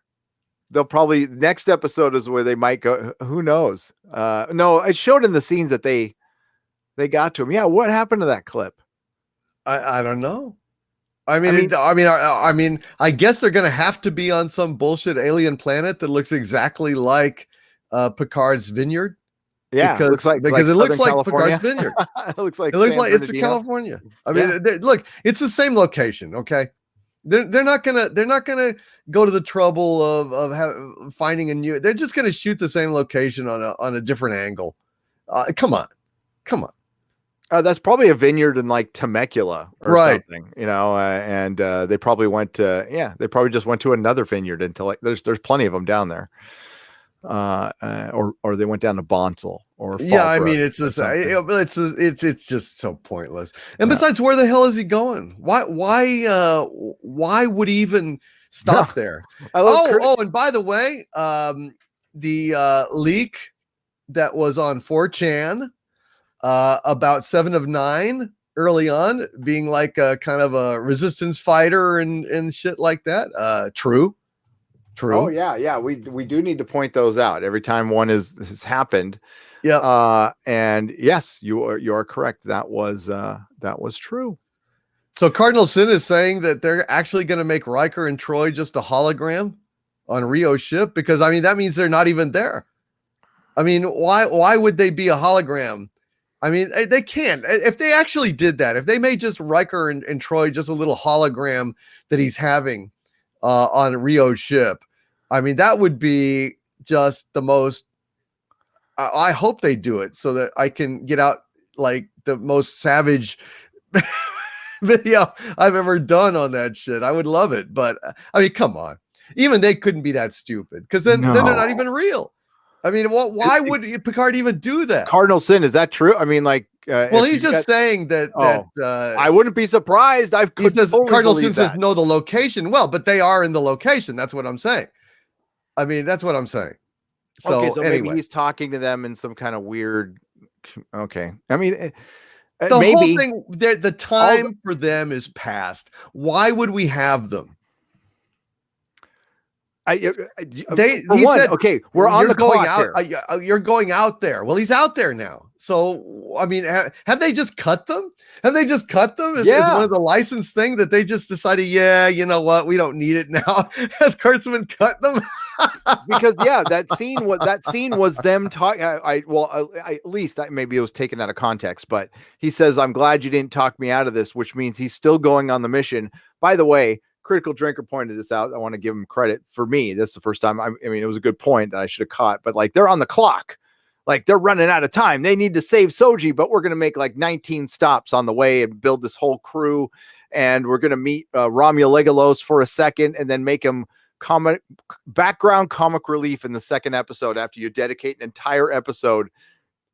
B: They'll probably, next episode is where they might go. Who knows? No, it showed in the scenes that they got to him. Yeah. What happened to that clip?
A: I don't know. I mean, I guess they're going to have to be on some bullshit alien planet that looks exactly like Picard's vineyard.
B: Yeah,
A: because it looks like Picard's vineyard.
B: It looks like
A: it's California. I mean, look, it's the same location. Okay, they're not gonna go to the trouble of finding a new. They're just gonna shoot the same location on a different angle. Come on.
B: That's probably a vineyard in like Temecula or something, and they probably went to, they probably just went to another vineyard until, like, there's plenty of them down there. Or they went down to Bonsall or Fallbrook.
A: I mean, it's just so pointless. And besides, where the hell is he going? Why would he even stop there? And by the way, the leak that was on 4chan about 7 of 9 early on being like a kind of a resistance fighter and shit like that. True.
B: Oh yeah. We do need to point those out every time one has happened.
A: Yeah.
B: And yes, you are correct. That was true.
A: So Cardinal Sin is saying that they're actually going to make Riker and Troy just a hologram on Rio's ship, because I mean that means they're not even there. I mean, why would they be a hologram? I mean, they can't. If they actually did that, if they made just Riker and Troy just a little hologram that he's having on Rio's ship, I mean, that would be just the most. I hope they do it so that I can get out like the most savage video I've ever done on that shit. I would love it, but I mean, come on. Even they couldn't be that stupid, because then they're not even real. I mean, why would Picard even do that?
B: Cardinal Sin, is that true? I mean, like,
A: well, he's just saying that.
B: I wouldn't be surprised.
A: He says Cardinal Sin says know the location. Well, but they are in the location. That's what I'm saying. I mean, that's what I'm saying. So,
B: okay, so
A: anyway.
B: maybe he's talking to them in some kind of weird. Okay, I mean,
A: the whole thing. The time for them is past. Why would we have them?
B: He
A: said,
B: okay, we're on the
A: going
B: clock
A: out. You're going out there. Well, he's out there now. So, I mean, have they just cut them? Have they just cut them? Is one of the license thing that they just decided, yeah, you know what? We don't need it now. Has Kurtzman cut them?
B: Because that scene was them talking. At least maybe it was taken out of context, but he says, "I'm glad you didn't talk me out of this," which means he's still going on the mission. By the way, Critical Drinker pointed this out. I want to give him credit. For me, this is the first time. I mean, it was a good point that I should have caught, but like, they're on the clock. Like, they're running out of time. They need to save Soji, but we're going to make like 19 stops on the way and build this whole crew. And we're going to meet Romul Legolas for a second and then make him background comic relief in the second episode after you dedicate an entire episode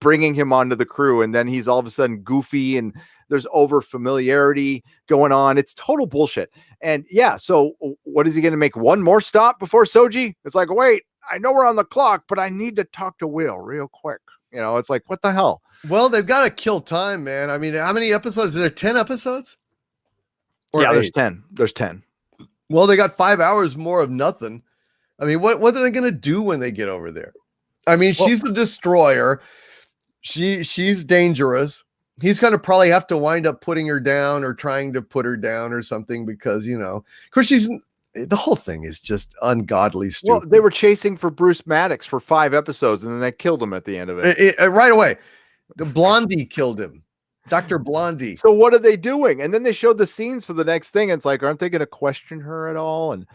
B: bringing him onto the crew. And then he's all of a sudden goofy and there's over familiarity going on. It's total bullshit. And so what is he going to make one more stop before Soji? It's like, wait, I know we're on the clock, but I need to talk to Will real quick. You know, it's like, what the hell?
A: Well, they've got to kill time, man. I mean, how many episodes? Is there 10 episodes?
B: Or there's 10. There's 10.
A: Well, they got 5 hours more of nothing. I mean, what are they going to do when they get over there? I mean, she's the destroyer. She's dangerous. He's going to probably have to wind up putting her down or trying to put her down or something because, you know, of course, the whole thing is just ungodly stupid.
B: Well, they were chasing for Bruce Maddox for 5 episodes and then they killed him at the end of it.
A: Right away. The Blondie killed him. Dr. Blondie.
B: So what are they doing? And then they showed the scenes for the next thing. It's like, aren't they going to question her at all? And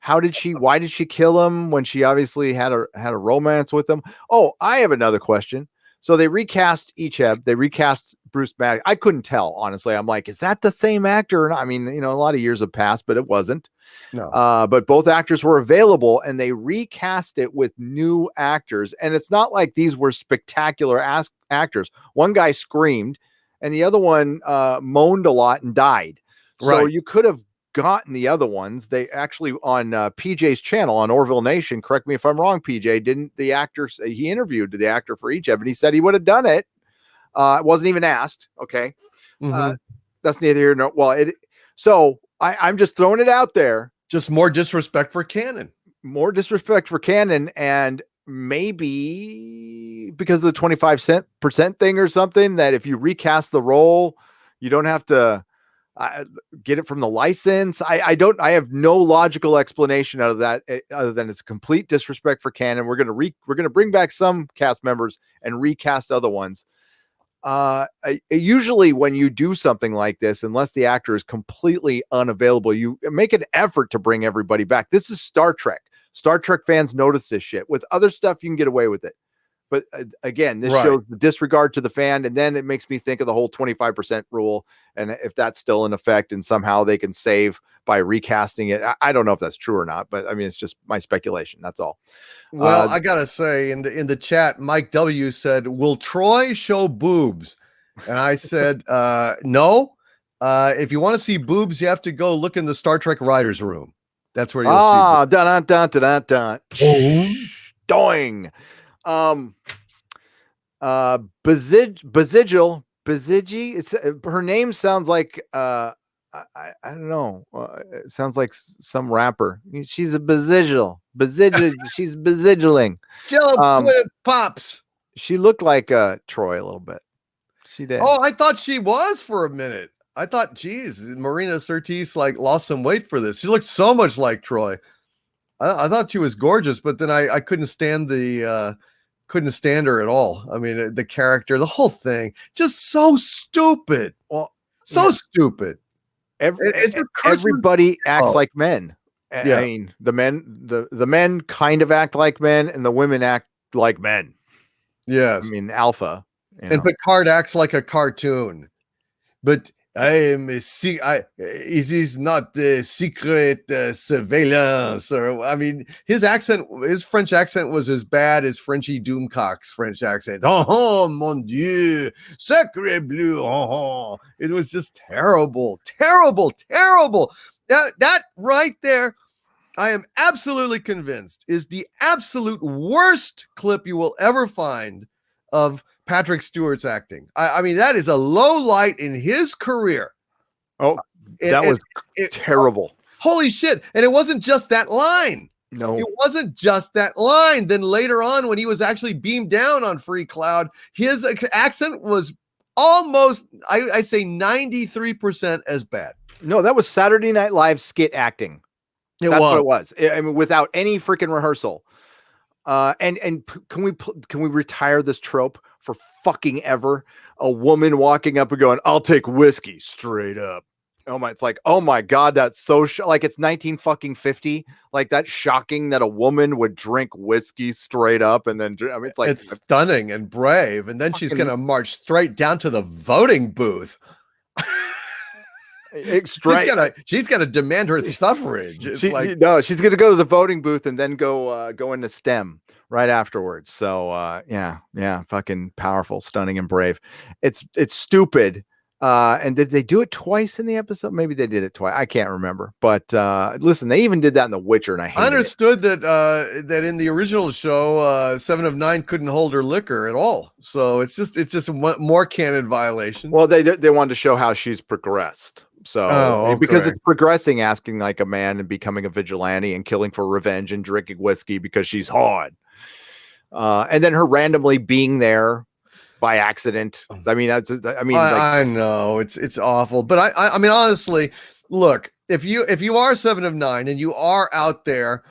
B: why did she kill him when she obviously had a romance with him? Oh, I have another question. So they recast Icheb. They recast Bruce Maddox. I couldn't tell, honestly. I'm like, is that the same actor? And I mean, you know, a lot of years have passed, but it wasn't.
A: No.
B: But both actors were available and they recast it with new actors. And it's not like these were spectacular actors. One guy screamed and the other one moaned a lot and died.
A: Right.
B: So you could have gotten the other ones. They actually on PJ's channel on Orville Nation, correct me if I'm wrong, PJ, didn't the actor, he interviewed the actor for Icheb and he said he would have done it. It wasn't even asked. Okay.
A: Mm-hmm.
B: That's neither here nor so I'm just throwing it out there.
A: Just more disrespect for canon.
B: More disrespect for canon, and maybe because of the 25% thing or something, that if you recast the role, you don't have to get it from the license. I have no logical explanation out of that other than it's a complete disrespect for canon. We're gonna bring back some cast members and recast other ones. Usually when you do something like this, unless the actor is completely unavailable, you make an effort to bring everybody back. This is Star Trek. Star Trek fans notice this shit. With other stuff, you can get away with it. But again, this shows the disregard to the fan. And then it makes me think of the whole 25% rule. And if that's still in effect and somehow they can save by recasting it. I don't know if that's true or not, but I mean, it's just my speculation. That's all.
A: Well, I got to say in the chat, Mike W said, will Troy show boobs? And I said, no. If you want to see boobs, you have to go look in the Star Trek writer's room. That's where you'll see.
B: Dun, dun, dun, dun, dun. Doing. Bazigi. Her name sounds like I don't know. It sounds like some rapper. She's a bazigil. She's bazigiling.
A: Jello pops.
B: She looked like Troy a little bit. She did.
A: Oh, I thought she was for a minute. I thought, geez, Marina Sirtis like lost some weight for this. She looked so much like Troy. I thought she was gorgeous, but then I couldn't stand couldn't stand her at all. I mean, the character, the whole thing, just so stupid.
B: Well,
A: so stupid.
B: Everybody acts like men.
A: Yeah.
B: I mean, the men kind of act like men, and the women act like men.
A: Yes.
B: I mean, alpha.
A: And Picard acts like a cartoon, but it is not the secret surveillance, or I mean, his French accent was as bad as Frenchy Doomcock's French accent. Oh mon Dieu, sacre bleu. Oh, it was just terrible. That right there, I am absolutely convinced, is the absolute worst clip you will ever find of Patrick Stewart's acting. I mean, that is a low light in his career.
B: Oh, that was terrible.
A: Holy shit. And it wasn't just that line.
B: No,
A: it wasn't just that line. Then later on, when he was actually beamed down on Free Cloud, his accent was almost, I say 93% as bad.
B: No, that was Saturday Night Live skit acting. That's what it was. I mean, without any freaking rehearsal. And can we retire this trope for fucking ever? A woman walking up and going, "I'll take whiskey," straight up. It's like, oh my God, that's so like it's 1950. Like, that's shocking that a woman would drink whiskey straight up. And then I mean,
A: it's stunning and brave. And then she's gonna march straight down to the voting booth. She's gonna demand her suffrage.
B: She's gonna go to the voting booth and then go into STEM right afterwards. So yeah, fucking powerful, stunning, and brave. It's stupid. And did they do it twice in the episode? Maybe they did it twice. I can't remember. But listen, they even did that in The Witcher, and I
A: understood it. that in the original show, 7 of 9 couldn't hold her liquor at all. So it's just more canon violation.
B: Well, they wanted to show how she's progressed. So because it's progressing, asking like a man and becoming a vigilante and killing for revenge and drinking whiskey because she's hard. And then her randomly being there by accident. I mean,
A: I know it's awful, but I mean, honestly, look, if you are 7 of 9 and you are out there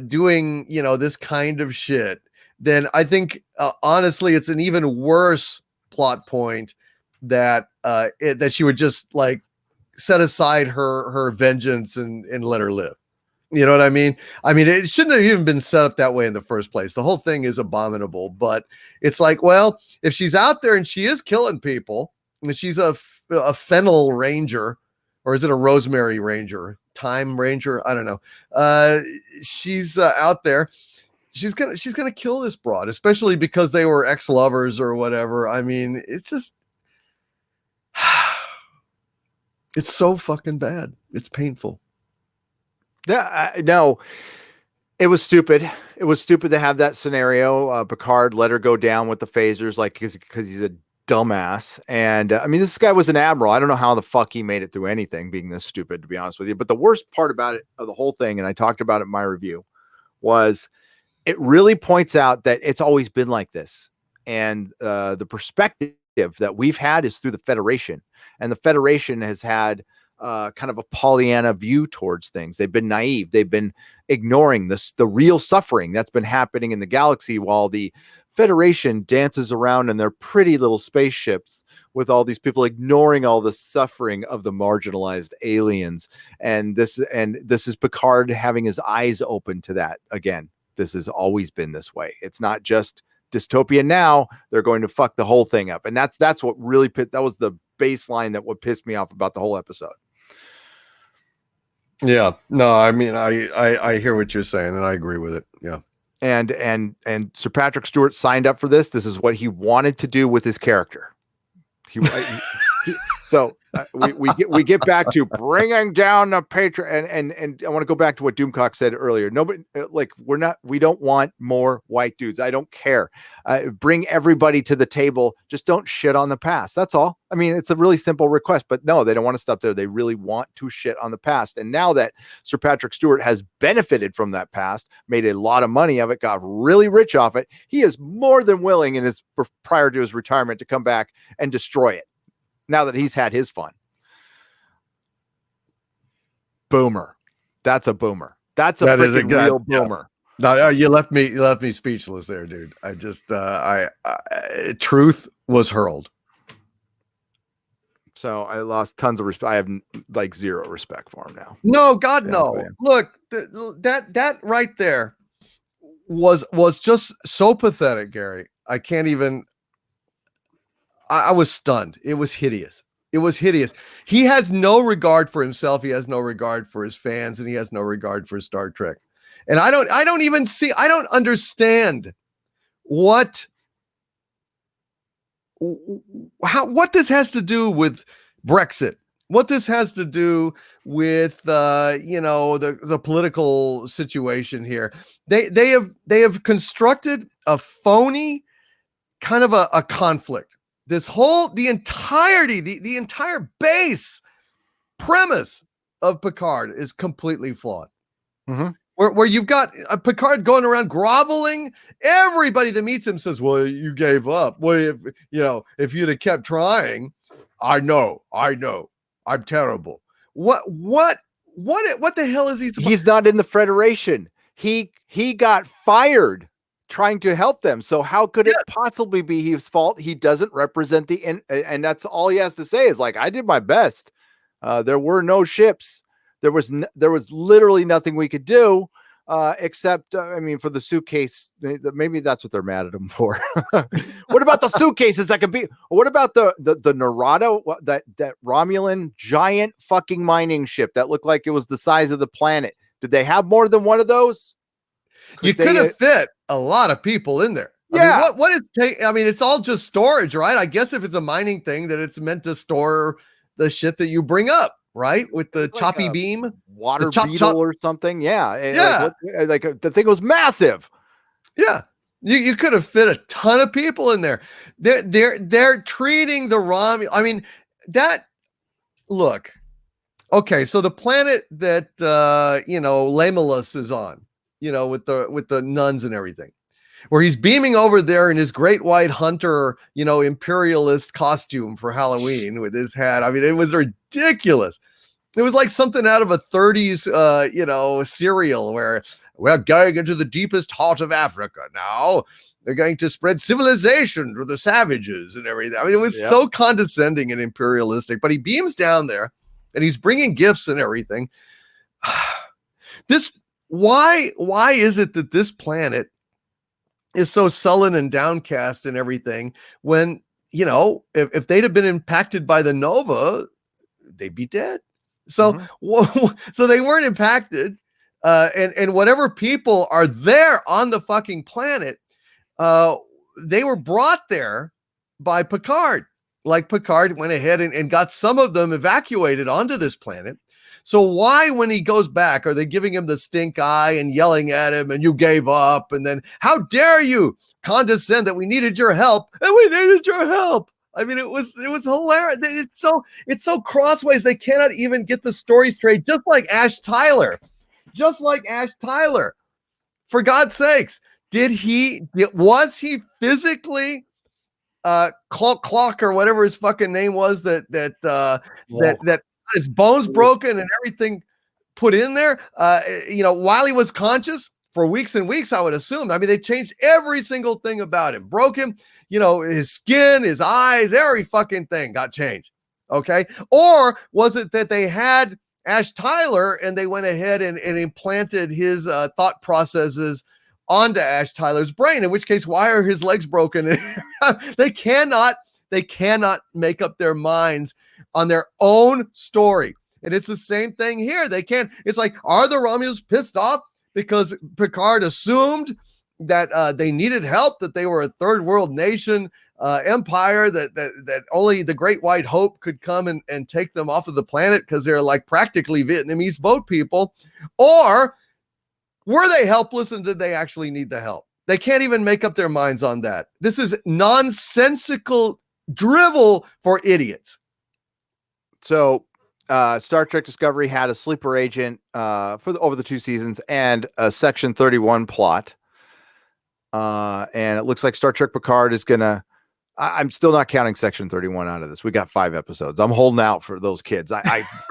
A: doing, this kind of shit, then I think honestly, it's an even worse plot point that that she would just like set aside her vengeance and let her live. You know what I mean? I mean, it shouldn't have even been set up that way in the first place. The whole thing is abominable, but it's like, well, if she's out there and she is killing people, and she's a fennel ranger, or is it a rosemary ranger, thyme ranger? I don't know. She's out there. She's gonna kill this broad, especially because they were ex-lovers or whatever. I mean, it's just, it's so fucking bad. It's painful.
B: Yeah, no, it was stupid. It was stupid to have that scenario. Picard let her go down with the phasers, like, because he's a dumbass. And I mean, this guy was an admiral. I don't know how the fuck he made it through anything being this stupid, to be honest with you. But the worst part about it, of the whole thing, and I talked about it in my review, was it really points out that it's always been like this. And the perspective that we've had is through the Federation. And the Federation has had kind of a Pollyanna view towards things. They've been naive. They've been ignoring the real suffering that's been happening in the galaxy, while the Federation dances around in their pretty little spaceships with all these people, ignoring all the suffering of the marginalized aliens. And this is Picard having his eyes open to that again. This has always been this way. It's not just dystopian now. They're going to fuck the whole thing up. And that's what really that was the baseline that would piss me off about the whole episode.
A: Yeah, no, I mean, I hear what you're saying, and I agree with it. Yeah.
B: And Sir Patrick Stewart signed up for this. This is what he wanted to do with his character. So we get back to bringing down the patron, and I want to go back to what Doomcock said earlier. Nobody we don't want more white dudes. I don't care. Bring everybody to the table. Just don't shit on the past. That's all. I mean, it's a really simple request, but no, they don't want to stop there. They really want to shit on the past. And now that Sir Patrick Stewart has benefited from that past, made a lot of money of it, got really rich off it, he is more than willing prior to his retirement to come back and destroy it. Now that he's had his fun. Boomer. That's a boomer. That's a freaking real boomer.
A: No, you left me speechless there, dude. I just truth was hurled.
B: So I lost tons of respect. I have like zero respect for him now.
A: No, God, no. Look, that right there was just so pathetic, Gary. I can't even. I was stunned. It was hideous. It was hideous. He has no regard for himself. He has no regard for his fans, and he has no regard for Star Trek. And I don't understand what this has to do with Brexit. What this has to do with the political situation here. They have constructed a phony kind of a conflict. The entire base premise of Picard is completely flawed.
B: Mm-hmm.
A: Where you've got Picard going around groveling. Everybody that meets him says, "Well, you gave up. Well, if you'd have kept trying, I know, I'm terrible." What the hell is he?
B: He's not in the Federation. He got fired trying to help them. So how could it possibly be his fault? He doesn't represent and that's all he has to say is like, I did my best. There were no ships. There was literally nothing we could do except, for the suitcase. Maybe that's what they're mad at him for. What about the suitcases that could be? What about the Narada, that Romulan giant fucking mining ship that looked like it was the size of the planet? Did they have more than one of those?
A: You could have fit a lot of people in there.
B: Yeah.
A: It's all just storage, right? I guess if it's a mining thing, that it's meant to store the shit that you bring up, right? With the choppy beam,
B: water beetle or something. Yeah. Yeah. The thing was massive.
A: Yeah. You could have fit a ton of people in there. They're treating the look. Okay, so the planet that Lamulus is on, with the nuns and everything, where he's beaming over there in his great white hunter, imperialist costume for Halloween with his hat. It was ridiculous. It was like something out of a 30s, serial where we're going into the deepest heart of Africa now. They're going to spread civilization to the savages and everything. It was so condescending and imperialistic, but he beams down there and he's bringing gifts and everything. Why is it that this planet is so sullen and downcast and everything when, if they'd have been impacted by the Nova, they'd be dead. So, so they weren't impacted. And whatever people are there on the fucking planet, they were brought there by Picard. Like Picard went ahead and got some of them evacuated onto this planet. So why, when he goes back, are they giving him the stink eye and yelling at him and you gave up? And then how dare you condescend that we needed your help and we needed your help. It was hilarious. It's so crossways. They cannot even get the story straight. Just like Ash Tyler. For God's sakes, was he physically clock or whatever his fucking name was that his bones broken and everything put in there, while he was conscious for weeks and weeks, I would assume. They changed every single thing about him, broke him, his skin, his eyes, every fucking thing got changed. Okay. Or was it that they had Ash Tyler and they went ahead and implanted his thought processes onto Ash Tyler's brain, in which case, why are his legs broken? They cannot make up their minds on their own story. And it's the same thing here. It's like, are the Romulans pissed off because Picard assumed that they needed help, that they were a third world nation, empire, that only the Great White Hope could come and take them off of the planet because they're like practically Vietnamese boat people? Or were they helpless and did they actually need the help? They can't even make up their minds on that. This is nonsensical drivel for idiots.
B: So Star Trek Discovery had a sleeper agent over the 2 seasons and a Section 31 plot. And it looks like Star Trek Picard is gonna. I'm still not counting Section 31 out of this. We got 5 episodes. I'm holding out for those kids.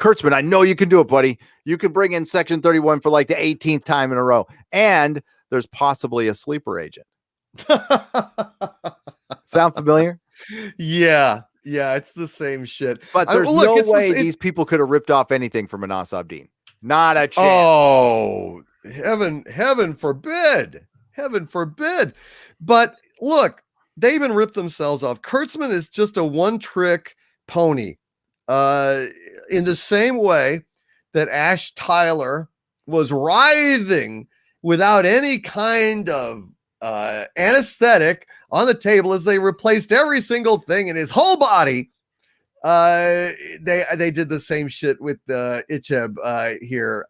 B: Kurtzman, I know you can do it, buddy. You can bring in Section 31 for like the 18th time in a row. And there's possibly a sleeper agent. Sound familiar?
A: Yeah, it's the same shit.
B: But there's no way these people could have ripped off anything from Anas Abdeen. Not a chance.
A: Oh, heaven forbid. Heaven forbid. But look, they even ripped themselves off. Kurtzman is just a one-trick pony. In the same way that Ash Tyler was writhing without any kind of anesthetic on the table as they replaced every single thing in his whole body. They did the same shit with Icheb here,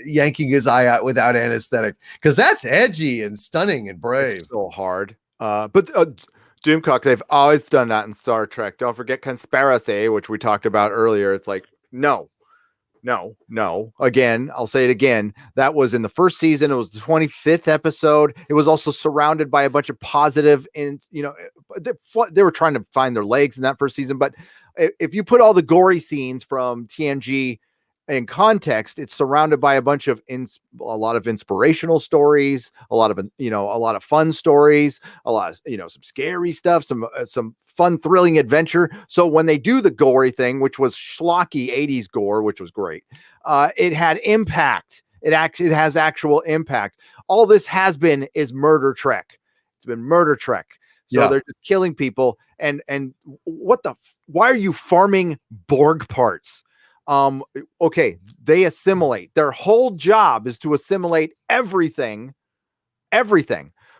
A: yanking his eye out without anesthetic, because that's edgy and stunning and brave.
B: It's so hard. But Doomcock, they've always done that in Star Trek. Don't forget Conspiracy, which we talked about earlier. It's like, no. Again, I'll say it again. That was in the first season. It was the 25th episode. It was also surrounded by a bunch of positive, and they were trying to find their legs in that first season. But if you put all the gory scenes from TNG in context, it's surrounded by a bunch of a lot of inspirational stories, a lot of fun stories, a lot of some scary stuff, some fun, thrilling adventure. So when they do the gory thing, which was schlocky 80s gore, which was great, it had impact. It has actual impact. All this is murder Trek. It's been murder Trek. So they're just killing people. And why are you farming Borg parts? Okay, they assimilate. Their whole job is to assimilate everything.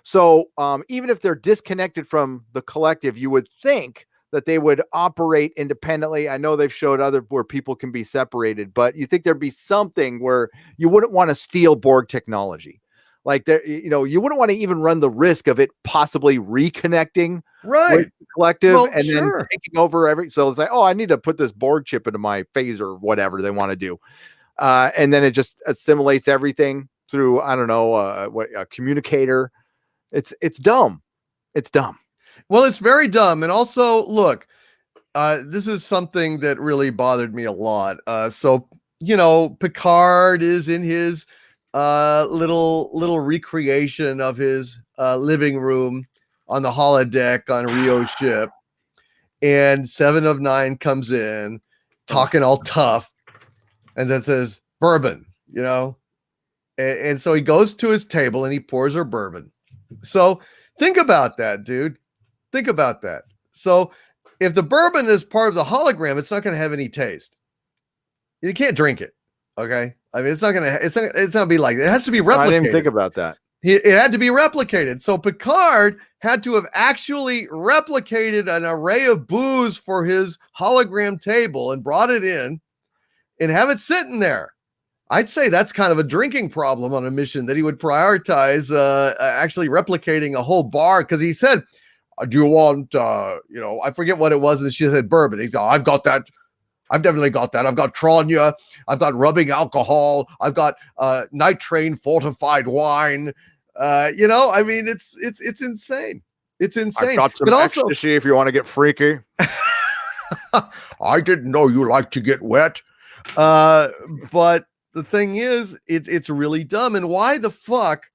B: So even if they're disconnected from the collective, you would think that they would operate independently. I know they've showed where people can be separated, but you think there'd be something where you wouldn't want to steal Borg technology. Like you wouldn't want to even run the risk of it possibly reconnecting with the collective then taking over so it's like, oh, I need to put this Borg chip into my phaser, whatever they want to do. And then it just assimilates everything through, I don't know, a communicator. It's dumb. It's dumb.
A: Well, it's very dumb. And also, look, this is something that really bothered me a lot. So, Picard is in his little recreation of his living room on the holodeck on Rio's ship, and 7 of 9 comes in talking all tough and then says bourbon, and so he goes to his table and he pours her bourbon. So think about that, dude. Think about that. So if the bourbon is part of the hologram, it's not going to have any taste. You can't drink it. Okay. I mean, it's not gonna be like, it has to be replicated.
B: I didn't even think about that.
A: It had to be replicated. So Picard had to have actually replicated an array of booze for his hologram table and brought it in and have it sitting there. I'd say that's kind of a drinking problem on a mission, that he would prioritize actually replicating a whole bar. Because he said, do you want, I forget what it was. And she said bourbon. He go, I've got that. I've definitely got that. I've got Tranya. I've got rubbing alcohol. I've got night train fortified wine. I mean, it's insane. It's insane.
B: I've got some ecstasy if you want to get freaky.
A: I didn't know you like to get wet. But the thing is, it's really dumb. And why the fuck,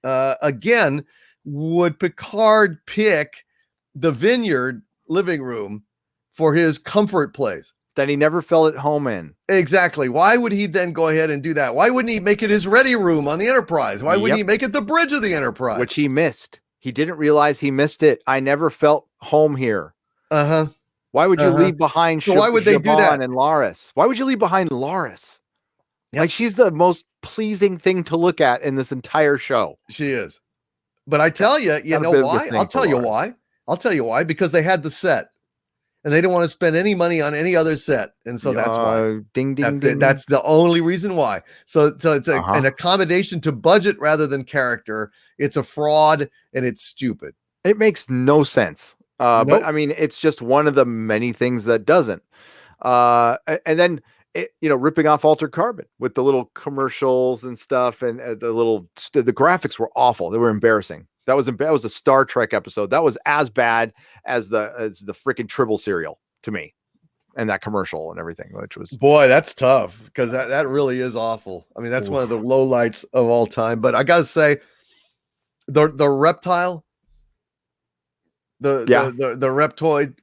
A: again, would Picard pick the Vineyard living room for his comfort place
B: that he never felt at home in?
A: Exactly. Why would he then go ahead and do that? Why wouldn't he make it his ready room on the Enterprise? Why wouldn't he make it the bridge of the Enterprise?
B: Which he missed. He didn't realize he missed it. I never felt home here. Why would you leave behind
A: why would they do that?
B: And Laris? Why would you leave behind Laris? Yep. Like, she's the most pleasing thing to look at in this entire show.
A: She is. But I tell you, you
B: Not a
A: know
B: bit of a
A: why?
B: thing
A: I'll
B: for
A: tell you
B: Laura.
A: why. I'll tell you why. Because they had the set, and they didn't want to spend any money on any other set, and so that's why.
B: Ding, ding,
A: That's
B: ding.
A: it. That's the only reason why. So it's an accommodation to budget rather than character. It's a fraud and it's stupid.
B: It makes no sense. But
A: Nope.
B: I mean, it's just one of the many things that doesn't. And then ripping off Altered Carbon with the little commercials and stuff, and the graphics were awful. They were embarrassing. That was a Star Trek episode. That was as bad as the freaking Tribble cereal to me, and that commercial and everything, which was,
A: boy, that's tough because that really is awful. I mean, that's one of the lowlights of all time. But I gotta say, the reptile, the reptoid,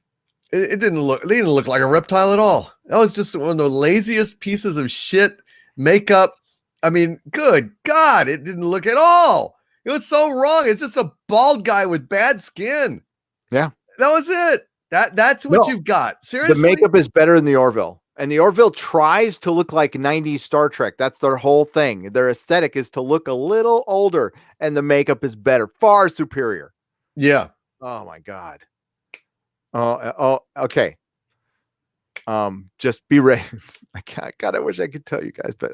A: it didn't look like a reptile at all. That was just one of the laziest pieces of shit makeup. I mean, good God, it didn't look at all. It was so wrong. It's just a bald guy with bad skin.
B: Yeah,
A: that was it. That's what you've got. Seriously,
B: the makeup is better in the Orville, and the Orville tries to look like 90s Star Trek. That's their whole thing. Their aesthetic is to look a little older, and the makeup is better, far superior.
A: Yeah.
B: Oh my God. Oh, okay. Just be ready. God, I wish I could tell you guys, but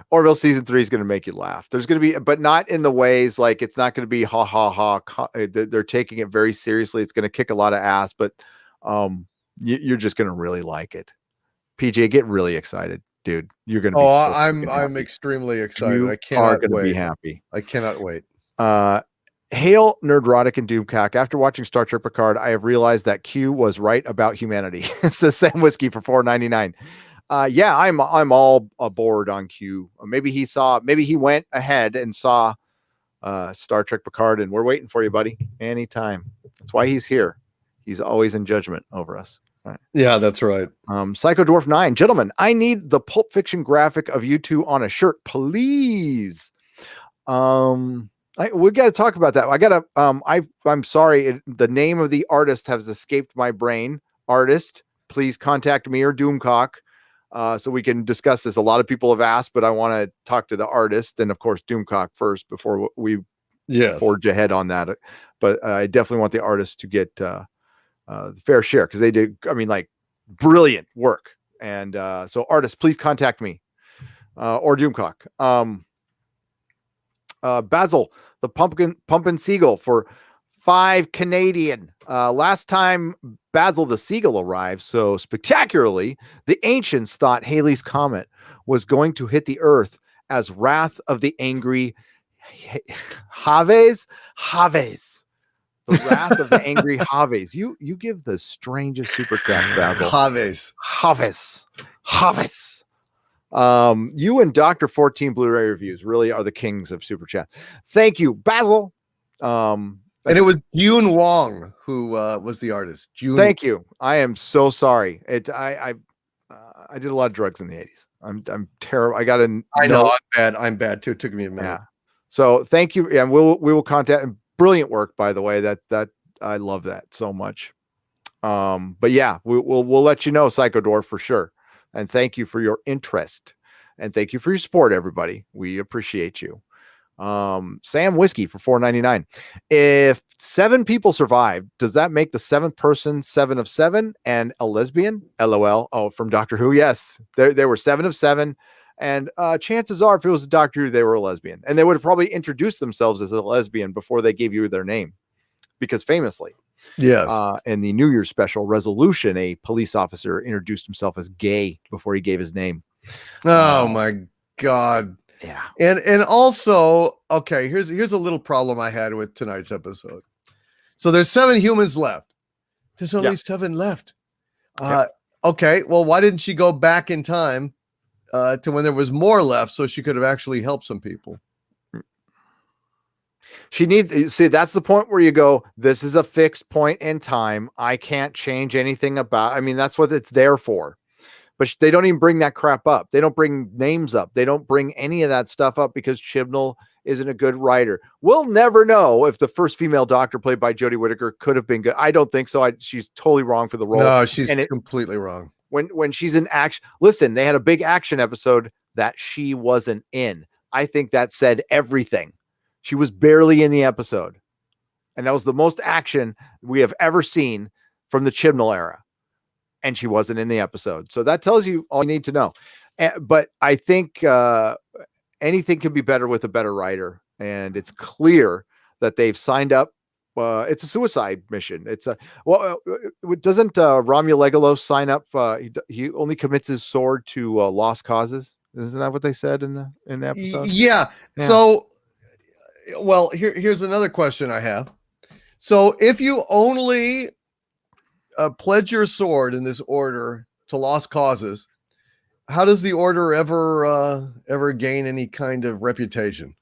B: Orville season 3 is going to make you laugh. There's going to be, but not in the ways like it's not going to be ha ha ha. They're taking it very seriously. It's going to kick a lot of ass, but you're just going to really like it. PJ, get really excited, dude. You're going to be.
A: I'm extremely excited. I cannot wait.
B: Be happy.
A: I cannot wait.
B: Hail Nerdrotic and Doomcock. After watching Star Trek Picard, I have realized that Q was right about humanity. Says Sam Whiskey for $4.99. Yeah, I'm all aboard on Q. Maybe he went ahead and saw Star Trek Picard, and we're waiting for you, buddy. Anytime. That's why he's here. He's always in judgment over us. Right.
A: Yeah, that's right.
B: Psycho Dwarf 9. Gentlemen, I need the Pulp Fiction graphic of you two on a shirt, please. We got to talk about that. I got to, I'm sorry. The name of the artist has escaped my brain. Artist, please contact me or Doomcock. So we can discuss this. A lot of people have asked, but I want to talk to the artist and of course Doomcock first before we forge ahead on that. But I definitely want the artist to get the fair share because they did, brilliant work. And so artists, please contact me or Doomcock. Basil, the Pumpkin Seagull for $5 Canadian. Last time Basil the Seagull arrived so spectacularly, the ancients thought Halley's Comet was going to hit the Earth as Wrath of the Angry Haves. The Wrath of the Angry Haves. You give the strangest super chat, Basil. Haves. You and Dr. 14 Blu-ray reviews really are the kings of super chat. Thank you, Basil.
A: And it was June Wong who was the artist.
B: Thank you. I am so sorry. I did a lot of drugs in the 80s. I'm terrible. I know
A: I'm bad too. It took me a minute.
B: Yeah. So thank you. And we will contact. Brilliant work, by the way. That I love that so much. But yeah, we'll let you know, Psycho Dwarf, for sure. And thank you for your interest, and thank you for your support, everybody. We appreciate you. Sam Whiskey for $4.99. If 7 people survived, does that make the 7th person 7 of 7 and a lesbian? LOL. Oh, from Doctor Who. Yes, there were 7 of 7, and chances are, if it was a Doctor Who, they were a lesbian, and they would have probably introduced themselves as a lesbian before they gave you their name, because famously,
A: yes,
B: in the New Year's special Resolution, a police officer introduced himself as gay before he gave his name.
A: Oh my God.
B: Yeah.
A: And also, okay, here's a little problem I had with tonight's episode. So there's 7 humans left. There's only 7 left. Okay, well, why didn't she go back in time to when there was more left so she could have actually helped some people?
B: She needs, see, that's the point where you go, this is a fixed point in time. I can't change anything about, that's what it's there for. But they don't even bring that crap up. They don't bring names up. They don't bring any of that stuff up because Chibnall isn't a good writer. We'll never know if the first female doctor played by Jodie Whittaker could have been good. I don't think so. She's totally wrong for the role.
A: No, she's completely wrong.
B: When she's in action, listen, they had a big action episode that she wasn't in. I think that said everything. She was barely in the episode. And that was the most action we have ever seen from the Chibnall era. And she wasn't in the episode. So that tells you all you need to know. But I think anything can be better with a better writer. And it's clear that they've signed up. It's a suicide mission. It's a doesn't Romul Legolas sign up? He only commits his sword to lost causes. Isn't that what they said in the episode?
A: Yeah. So, well, here's another question I have. So, if you only pledge your sword in this order to lost causes, how does the order ever gain any kind of reputation?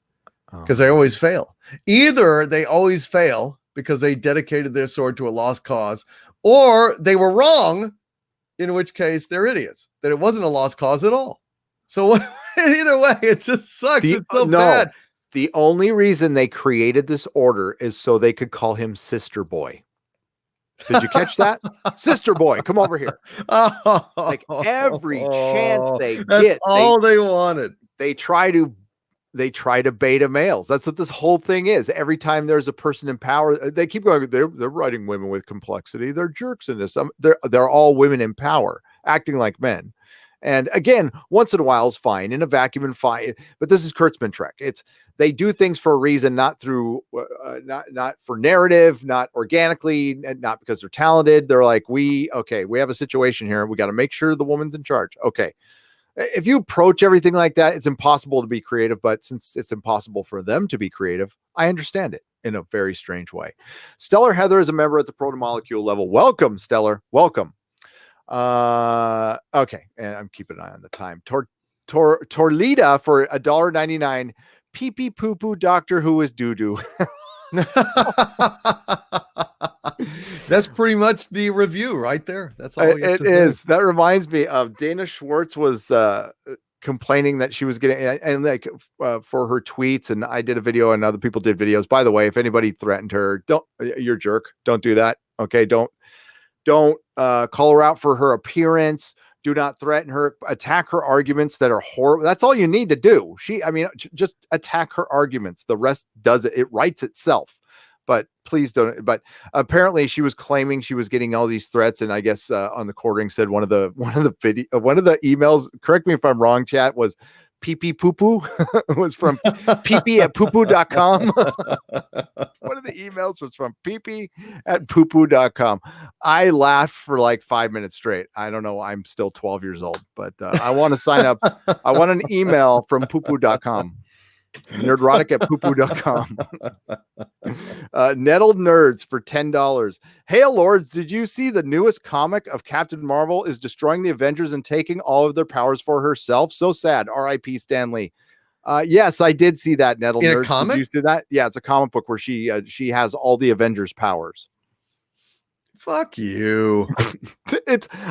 A: Because they always fail. Either they always fail because they dedicated their sword to a lost cause, or they were wrong, in which case they're idiots, that it wasn't a lost cause at all. So either way, it just sucks. It's so bad.
B: The only reason they created this order is so they could call him Sister Boy. Did you catch that? Sister Boy, come over here. Like every chance they get,
A: all they wanted.
B: They try to beta males. That's what this whole thing is. Every time there's a person in power, they keep going. They're writing women with complexity. They're jerks in this. They're all women in power, acting like men. And again, once in a while is fine, in a vacuum and fine. But this is Kurtzman Trek. They do things for a reason, not through, not for narrative, not organically, and not because they're talented. They're like, we have a situation here. We got to make sure the woman's in charge. Okay. If you approach everything like that, it's impossible to be creative. But since it's impossible for them to be creative, I understand it in a very strange way. Stellar Heather is a member at the proto-molecule level. Welcome, Stellar. Welcome. Okay, and I'm keeping an eye on the time. Torlida for $1.99. Pee pee poo poo Doctor Who is doo doo.
A: That's pretty much the review right there. That's all
B: it is. That reminds me of Dana Schwartz was complaining that she was getting and for her tweets, and I did a video and other people did videos. By the way, if anybody threatened her, you're a jerk. Don't do that. Okay, don't call her out for her appearance. Do not threaten her. Attack her arguments that are horrible. That's all you need to do. Just attack her arguments. The rest does it. It writes itself. But please don't. But apparently, she was claiming she was getting all these threats, and I guess on the quartering said one of the emails. Correct me if I'm wrong. Chat was pee pee poo poo. Was from peepee@poopoo.com. One of the emails was from peepee@poopoo.com. I laughed for like 5 minutes straight. I don't know. I'm still 12 years old, but I want to sign up. I want an email from poopoo.com. Nerdrotic@poopoo.com. Nettled Nerds for $10. Hail Lords, did you see the newest comic of Captain Marvel is destroying the Avengers and taking all of their powers for herself? So sad. R.I.P. Stan Lee. Yes, I did see that, Nettled Nerds.
A: A comic?
B: Did you see that? Yeah, it's a comic book where she has all the Avengers powers.
A: Fuck you.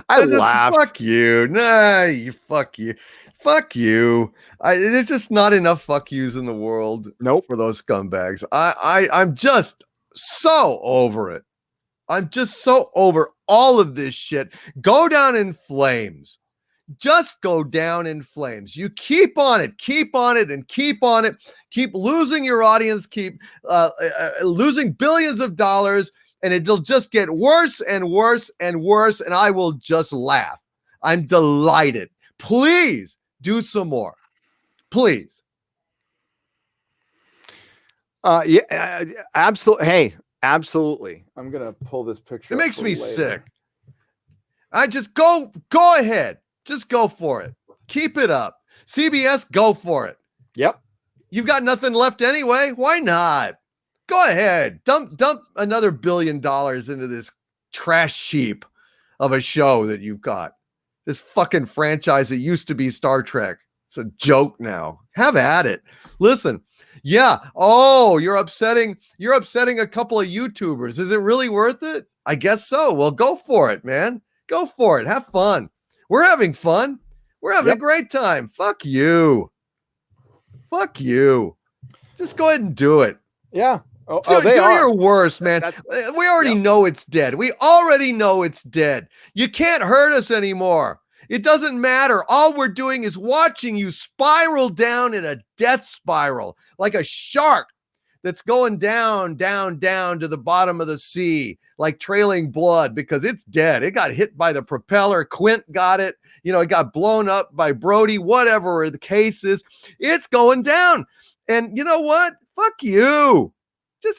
B: I laughed.
A: Fuck you. Nah, fuck you. Fuck you. There's just not enough fuck yous in the world.
B: Nope.
A: For those scumbags. I'm just so over it. I'm just so over all of this shit. Go down in flames. Just go down in flames. You keep on it, and keep on it. Keep losing your audience. Keep losing billions of dollars. And it'll just get worse and worse and worse. And I will just laugh. I'm delighted. Please do some more. Please.
B: Yeah, absolutely. Hey, absolutely. I'm going to pull this picture.
A: It makes me sick. I just go ahead. Just go for it. Keep it up. CBS, go for it.
B: Yep.
A: You've got nothing left anyway. Why not? Go ahead. Dump another $1 billion into this trash heap of a show that you've got. This fucking franchise that used to be Star Trek. It's a joke now. Have at it. Listen. Yeah. Oh, you're upsetting a couple of YouTubers. Is it really worth it? I guess so. Well, go for it, man. Go for it. Have fun. We're having fun. We're having a great time. Fuck you. Fuck you. Just go ahead and do it.
B: Yeah.
A: Do your worst, man. We already know it's dead. We already know it's dead. You can't hurt us anymore. It doesn't matter. All we're doing is watching you spiral down in a death spiral like a shark. that's going down, down, down to the bottom of the sea, like trailing blood because it's dead. It got hit by the propeller. Quint got it. It got blown up by Brody, whatever the case is. It's going down. And you know what? Fuck you.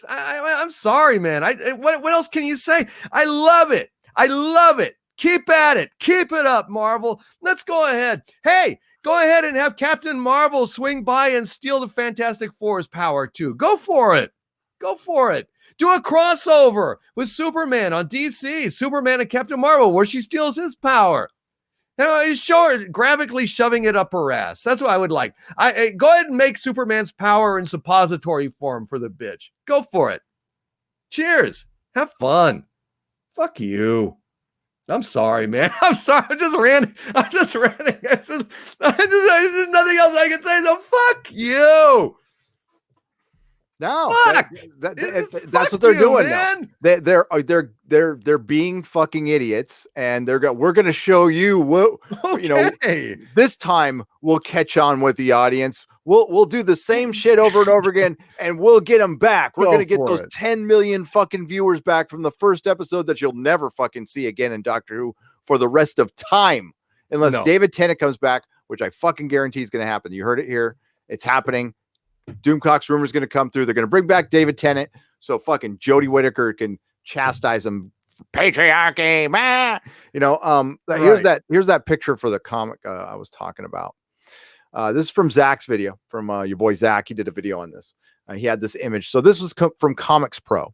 A: I'm sorry, man. What else can you say? I love it. I love it. Keep at it. Keep it up, Marvel. Let's go ahead. Hey, go ahead and have Captain Marvel swing by and steal the Fantastic Four's power too. Go for it. Go for it. Do a crossover with Superman on DC, Superman and Captain Marvel, where she steals his power. Sure, graphically shoving it up her ass. That's what I would like. Go ahead and make Superman's power in suppository form for the bitch. Go for it. Cheers. Have fun. Fuck you. I'm sorry, man. I'm sorry. I'm just ranting. There's nothing else I can say. So fuck you.
B: No,
A: fuck.
B: That's what they're doing, man. They're being fucking idiots, and we're gonna show you what this time we'll catch on with the audience. We'll do the same shit over and over again, and we'll get them back. We're gonna get those 10 million fucking viewers back from the first episode that you'll never fucking see again in Doctor Who for the rest of time, unless David Tennant comes back, which I fucking guarantee is gonna happen. You heard it here. It's happening. Doomcock's rumor is going to come through. They're going to bring back David Tennant so fucking Jodie Whittaker can chastise him for patriarchy, man. Here's that picture for the comic I was talking about. This is from Zach's video, from your boy Zach. He did a video on this. He had this image. So this was from Comics Pro.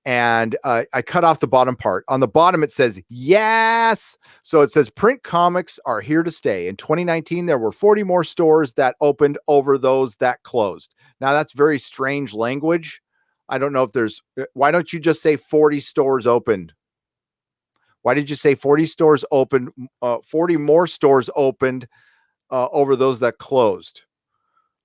B: And I cut off the bottom part. On the bottom, it says, yes. So it says print comics are here to stay. In 2019, there were 40 more stores that opened over those that closed. Now, that's very strange language. I don't know if why don't you just say 40 stores opened? Why did you say 40 stores opened? 40 more stores opened over those that closed.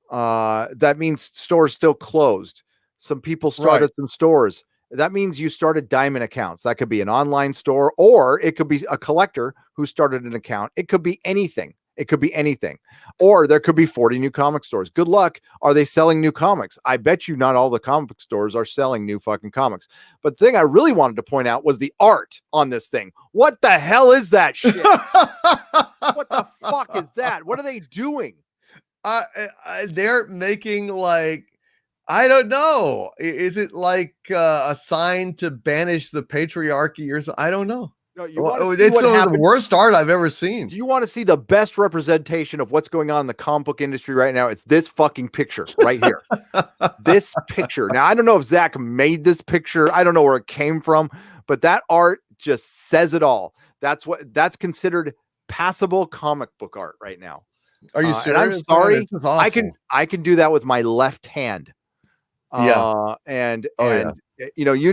B: That means stores still closed. Some people started some stores. That means you started diamond accounts. That could be an online store, or it could be a collector who started an account. It could be anything. It could be anything. Or there could be 40 new comic stores. Good luck. Are they selling new comics? I bet you not all the comic stores are selling new fucking comics. But the thing I really wanted to point out was the art on this thing. What the hell is that shit? What the fuck is that? What are they doing?
A: They're making like, I don't know. Is it like a sign to banish the patriarchy or something? I don't know.
B: No,
A: it's the worst art I've ever seen.
B: Do you want to see the best representation of what's going on in the comic book industry right now? It's this fucking picture right here. This picture. Now, I don't know if Zach made this picture. I don't know where it came from, but that art just says it all. That's considered passable comic book art right now.
A: Are you serious?
B: I'm sorry. I can do that with my left hand. You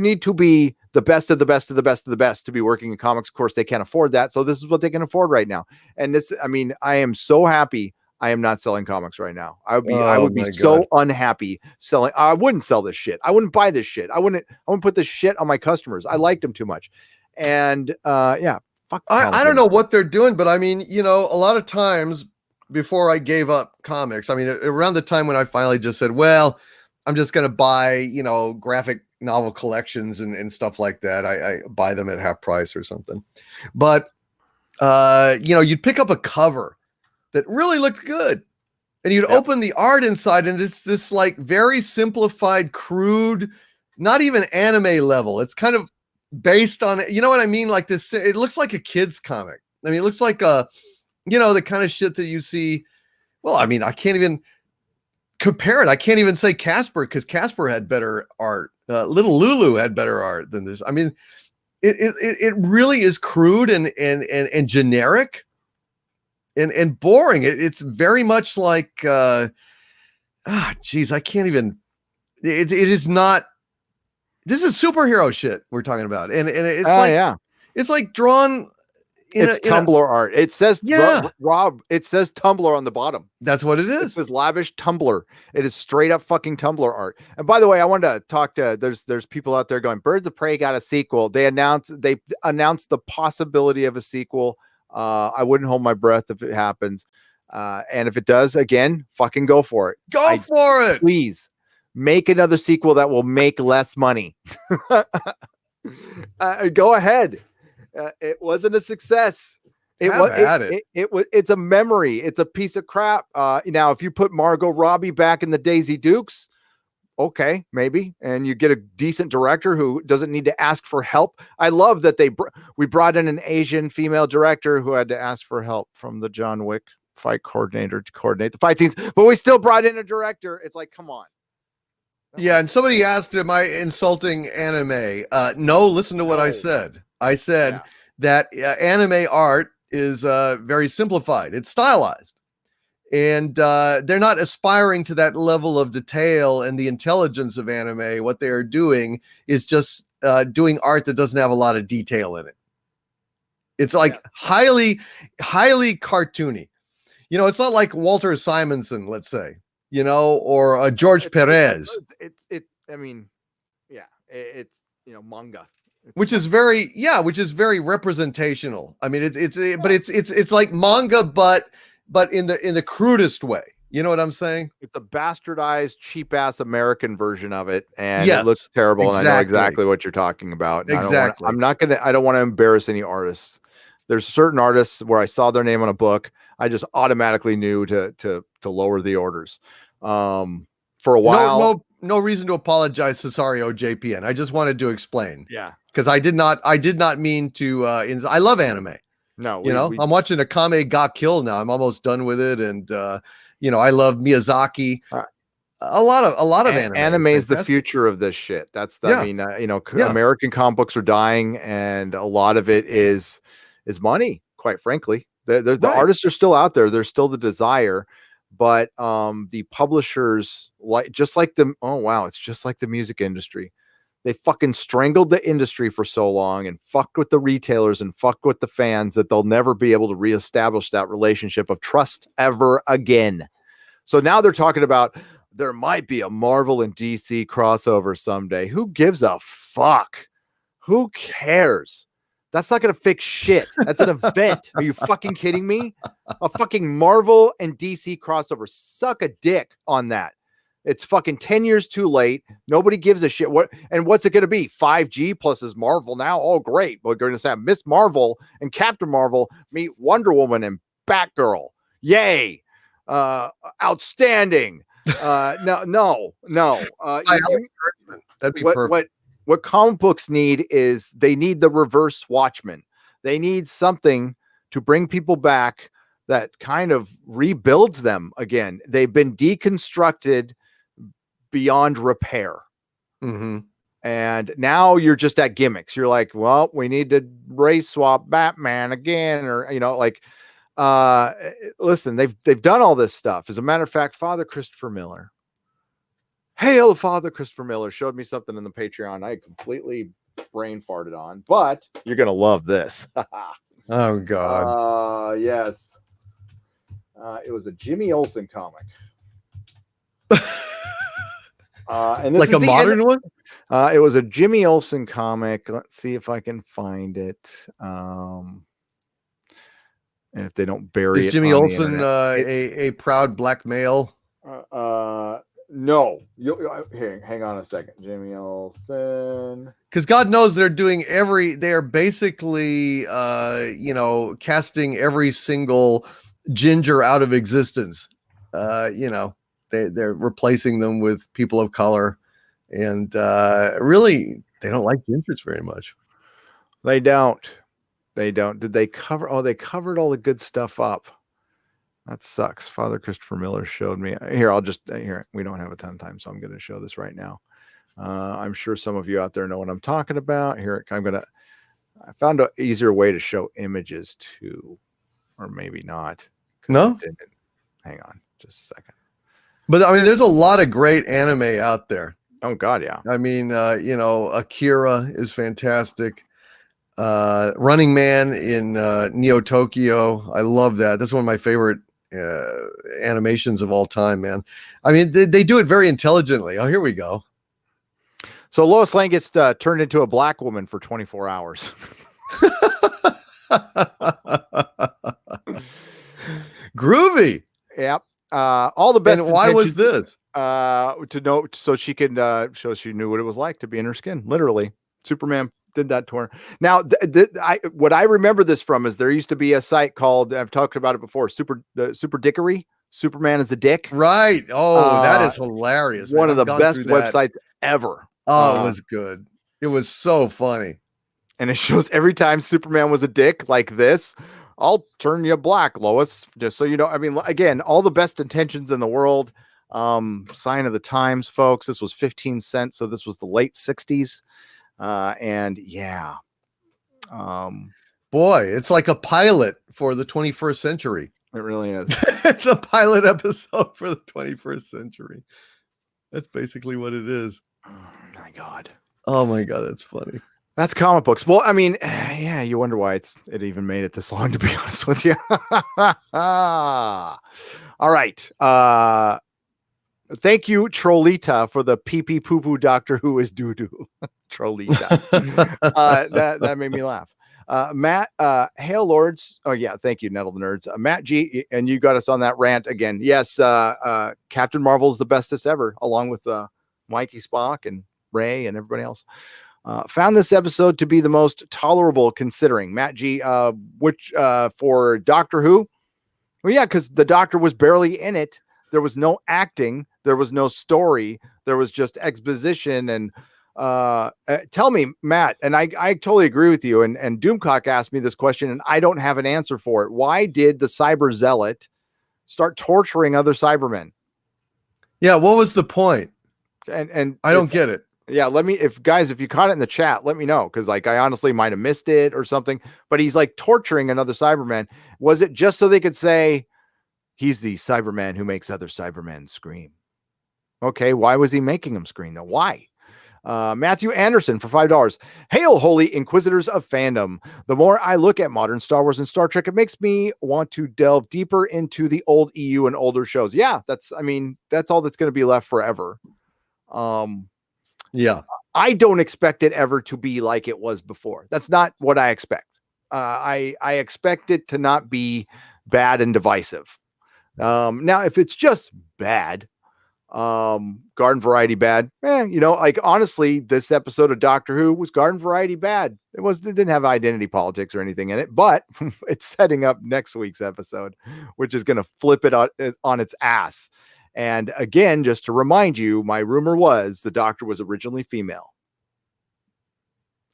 B: need to be the best of the best of the best of the best to be working in comics. Of course, they can't afford that. So this is what they can afford right now. And I am so happy I am not selling comics right now. I would be so unhappy selling. I wouldn't sell this shit. I wouldn't buy this shit. I wouldn't put this shit on my customers. I liked them too much. And fuck.
A: I don't know what they're doing, but I mean, a lot of times before I gave up comics, I mean, around the time when I finally just said, well, I'm just going to buy, graphic novel collections and stuff like that. I buy them at half price or something. But, you'd pick up a cover that really looked good. And you'd open the art inside, and it's this like very simplified, crude, not even anime level. It's kind of based on, you know what I mean? Like this, it looks like a kid's comic. I mean, it looks like the kind of shit that you see. Well, I mean, I can't even compare it. I can't even say Casper, because Casper had better art. Little Lulu had better art than this. I mean, it really is crude and generic and boring. It's very much like I can't even. It is not. This is superhero shit we're talking about, and it's it's like drawn.
B: It's Tumblr art. It says Rob. It says Tumblr on the bottom.
A: That's what it is.
B: It says lavish Tumblr. It is straight up fucking Tumblr art. And by the way, I wanted to talk to. There's people out there going, Birds of Prey got a sequel. They announced the possibility of a sequel. I wouldn't hold my breath if it happens. And if it does, again, fucking go for it.
A: Go for it,
B: please. Make another sequel that will make less money. Go ahead. It wasn't a success. It's a memory. It's a piece of crap. Now, if you put Margot Robbie back in the Daisy Dukes, okay, maybe, and you get a decent director who doesn't need to ask for help. I love that we brought in an Asian female director who had to ask for help from the John Wick fight coordinator to coordinate the fight scenes, but we still brought in a director. It's like, come on.
A: Yeah, and somebody asked, am I insulting anime? No, listen to what I said. I said that anime art is very simplified. It's stylized. And they're not aspiring to that level of detail and the intelligence of anime. What they are doing is just doing art that doesn't have a lot of detail in it. It's like highly, highly cartoony. You know, it's not like Walter Simonson, let's say, you know, or George Perez.
B: It's manga.
A: Which is very representational. I mean, it's like manga, but in the crudest way. You know what I'm saying?
B: It's a bastardized, cheap ass American version of it, and it looks terrible. And I know exactly what you're talking about.
A: Exactly.
B: I don't want to embarrass any artists. There's certain artists where I saw their name on a book, I just automatically knew to lower the orders. For a while,
A: no reason to apologize, Cesario JPN. I just wanted to explain.
B: Yeah,
A: because I did not mean to. I love anime.
B: No,
A: I'm watching Akame ga Kill now. I'm almost done with it, and I love Miyazaki. A lot of anime.
B: Anime is the future of this shit. American comic books are dying, and a lot of it is money. Quite frankly, the artists are still out there. There's still the desire, but the publishers it's just like the music industry. They fucking strangled the industry for so long and fucked with the retailers and fucked with the fans that they'll never be able to reestablish that relationship of trust ever again. So now they're talking about there might be a Marvel and DC crossover someday. Who gives a fuck? Who cares? That's not going to fix shit. That's an event. Are you fucking kidding me? A fucking Marvel and DC crossover. Suck a dick on that. It's fucking 10 years too late. Nobody gives a shit. What's it going to be? 5G plus is Marvel now? Oh, great. We're going to have Miss Marvel and Captain Marvel meet Wonder Woman and Batgirl. Yay. Outstanding. No.
A: That'd be perfect.
B: What comic books need is they need the reverse Watchmen. They need something to bring people back that kind of rebuilds them again. They've been deconstructed beyond repair.
A: Mm-hmm.
B: And now you're just at gimmicks. You're like, well, we need to race swap Batman again, or listen, they've done all this stuff. As a matter of fact, Father Christopher Miller. Hail Father Christopher Miller showed me something in the Patreon I completely brain farted on, but you're gonna love this.
A: Oh God.
B: Yes. It was a Jimmy Olsen comic. And this
A: like a modern one?
B: It was a Jimmy Olsen comic. Let's see if I can find it. And if they don't bury it.
A: Is Jimmy Olsen a proud black male?
B: No. Hang on a second. Jimmy Olsen.
A: Because God knows they're basically casting every single ginger out of existence. They're replacing them with people of color, and really they don't like gingers very much.
B: They don't. Did they cover? Oh, they covered all the good stuff up. That sucks. Father Christopher Miller showed me here. We don't have a ton of time, so I'm going to show this right now. I'm sure some of you out there know what I'm talking about. Here, I found an easier way to show images too, or maybe not.
A: No,
B: hang on just a second.
A: But I mean, there's a lot of great anime out there.
B: Oh God, yeah.
A: I mean, Akira is fantastic. Running Man in Neo Tokyo. I love that. That's one of my favorite animations of all time, man. I mean, they do it very intelligently. Oh, here we go.
B: So Lois Lane gets turned into a black woman for 24 hours.
A: Groovy.
B: Yep. All the best.
A: And why was this?
B: To know, so she could so she knew what it was like to be in her skin. Literally, Superman did that to her. Now, what I remember this from is there used to be a site called, I've talked about it before, Super Dickery. Superman is a dick.
A: Right. Oh, that is hilarious.
B: One
A: man.
B: of the
A: I've gone
B: best
A: through that.
B: websites ever.
A: Oh, it was good. It was so funny.
B: And it shows every time Superman was a dick like this, I'll turn you black, Lois, just so you know. I mean, again, all the best intentions in the world. Sign of the times, folks. This was 15 cents, so this was the late 60s. And yeah.
A: Boy, it's like a pilot for the 21st century.
B: It really is.
A: It's a pilot episode for the 21st century. That's basically what it is.
B: Oh my God.
A: Oh my God, that's funny.
B: That's comic books. Well, I mean, yeah, you wonder why it even made it this long, to be honest with you. All right. Thank you, Trollita, for the pee-pee poo-poo Doctor Who is doo-doo. Trollita. That made me laugh. Matt, Hail Lords. Oh, yeah. Thank you, Nettle the Nerds. Matt G, and you got us on that rant again. Yes, Captain Marvel is the bestest ever, along with Mikey Spock and Ray and everybody else. Found this episode to be the most tolerable considering. Matt G, which for Doctor Who? Well, yeah, because the Doctor was barely in it. There was no acting. There was no story. There was just exposition. And tell me, Matt, and I totally agree with you. And Doomcock asked me this question, and I don't have an answer for it. Why did the Cyber Zealot start torturing other Cybermen?
A: Yeah, what was the point?
B: And
A: I don't get it.
B: Yeah, if you caught it in the chat, let me know, because like I honestly might have missed it or something. But he's like torturing another Cyberman. Was it just so they could say he's the Cyberman who makes other Cybermen scream? Okay, why was he making them scream though? Why? Matthew Anderson for $5. Hail, holy inquisitors of fandom. The more I look at modern Star Wars and Star Trek, it makes me want to delve deeper into the old EU and older shows. Yeah, that's all that's going to be left forever.
A: Yeah,
B: I don't expect it ever to be like it was before. That's not what I expect. I expect it to not be bad and divisive. Now, if it's just bad, garden variety bad, like honestly, this episode of Doctor Who was garden variety bad. It didn't have identity politics or anything in it, but it's setting up next week's episode, which is going to flip it on its ass. And again, just to remind you, my rumor was the Doctor was originally female.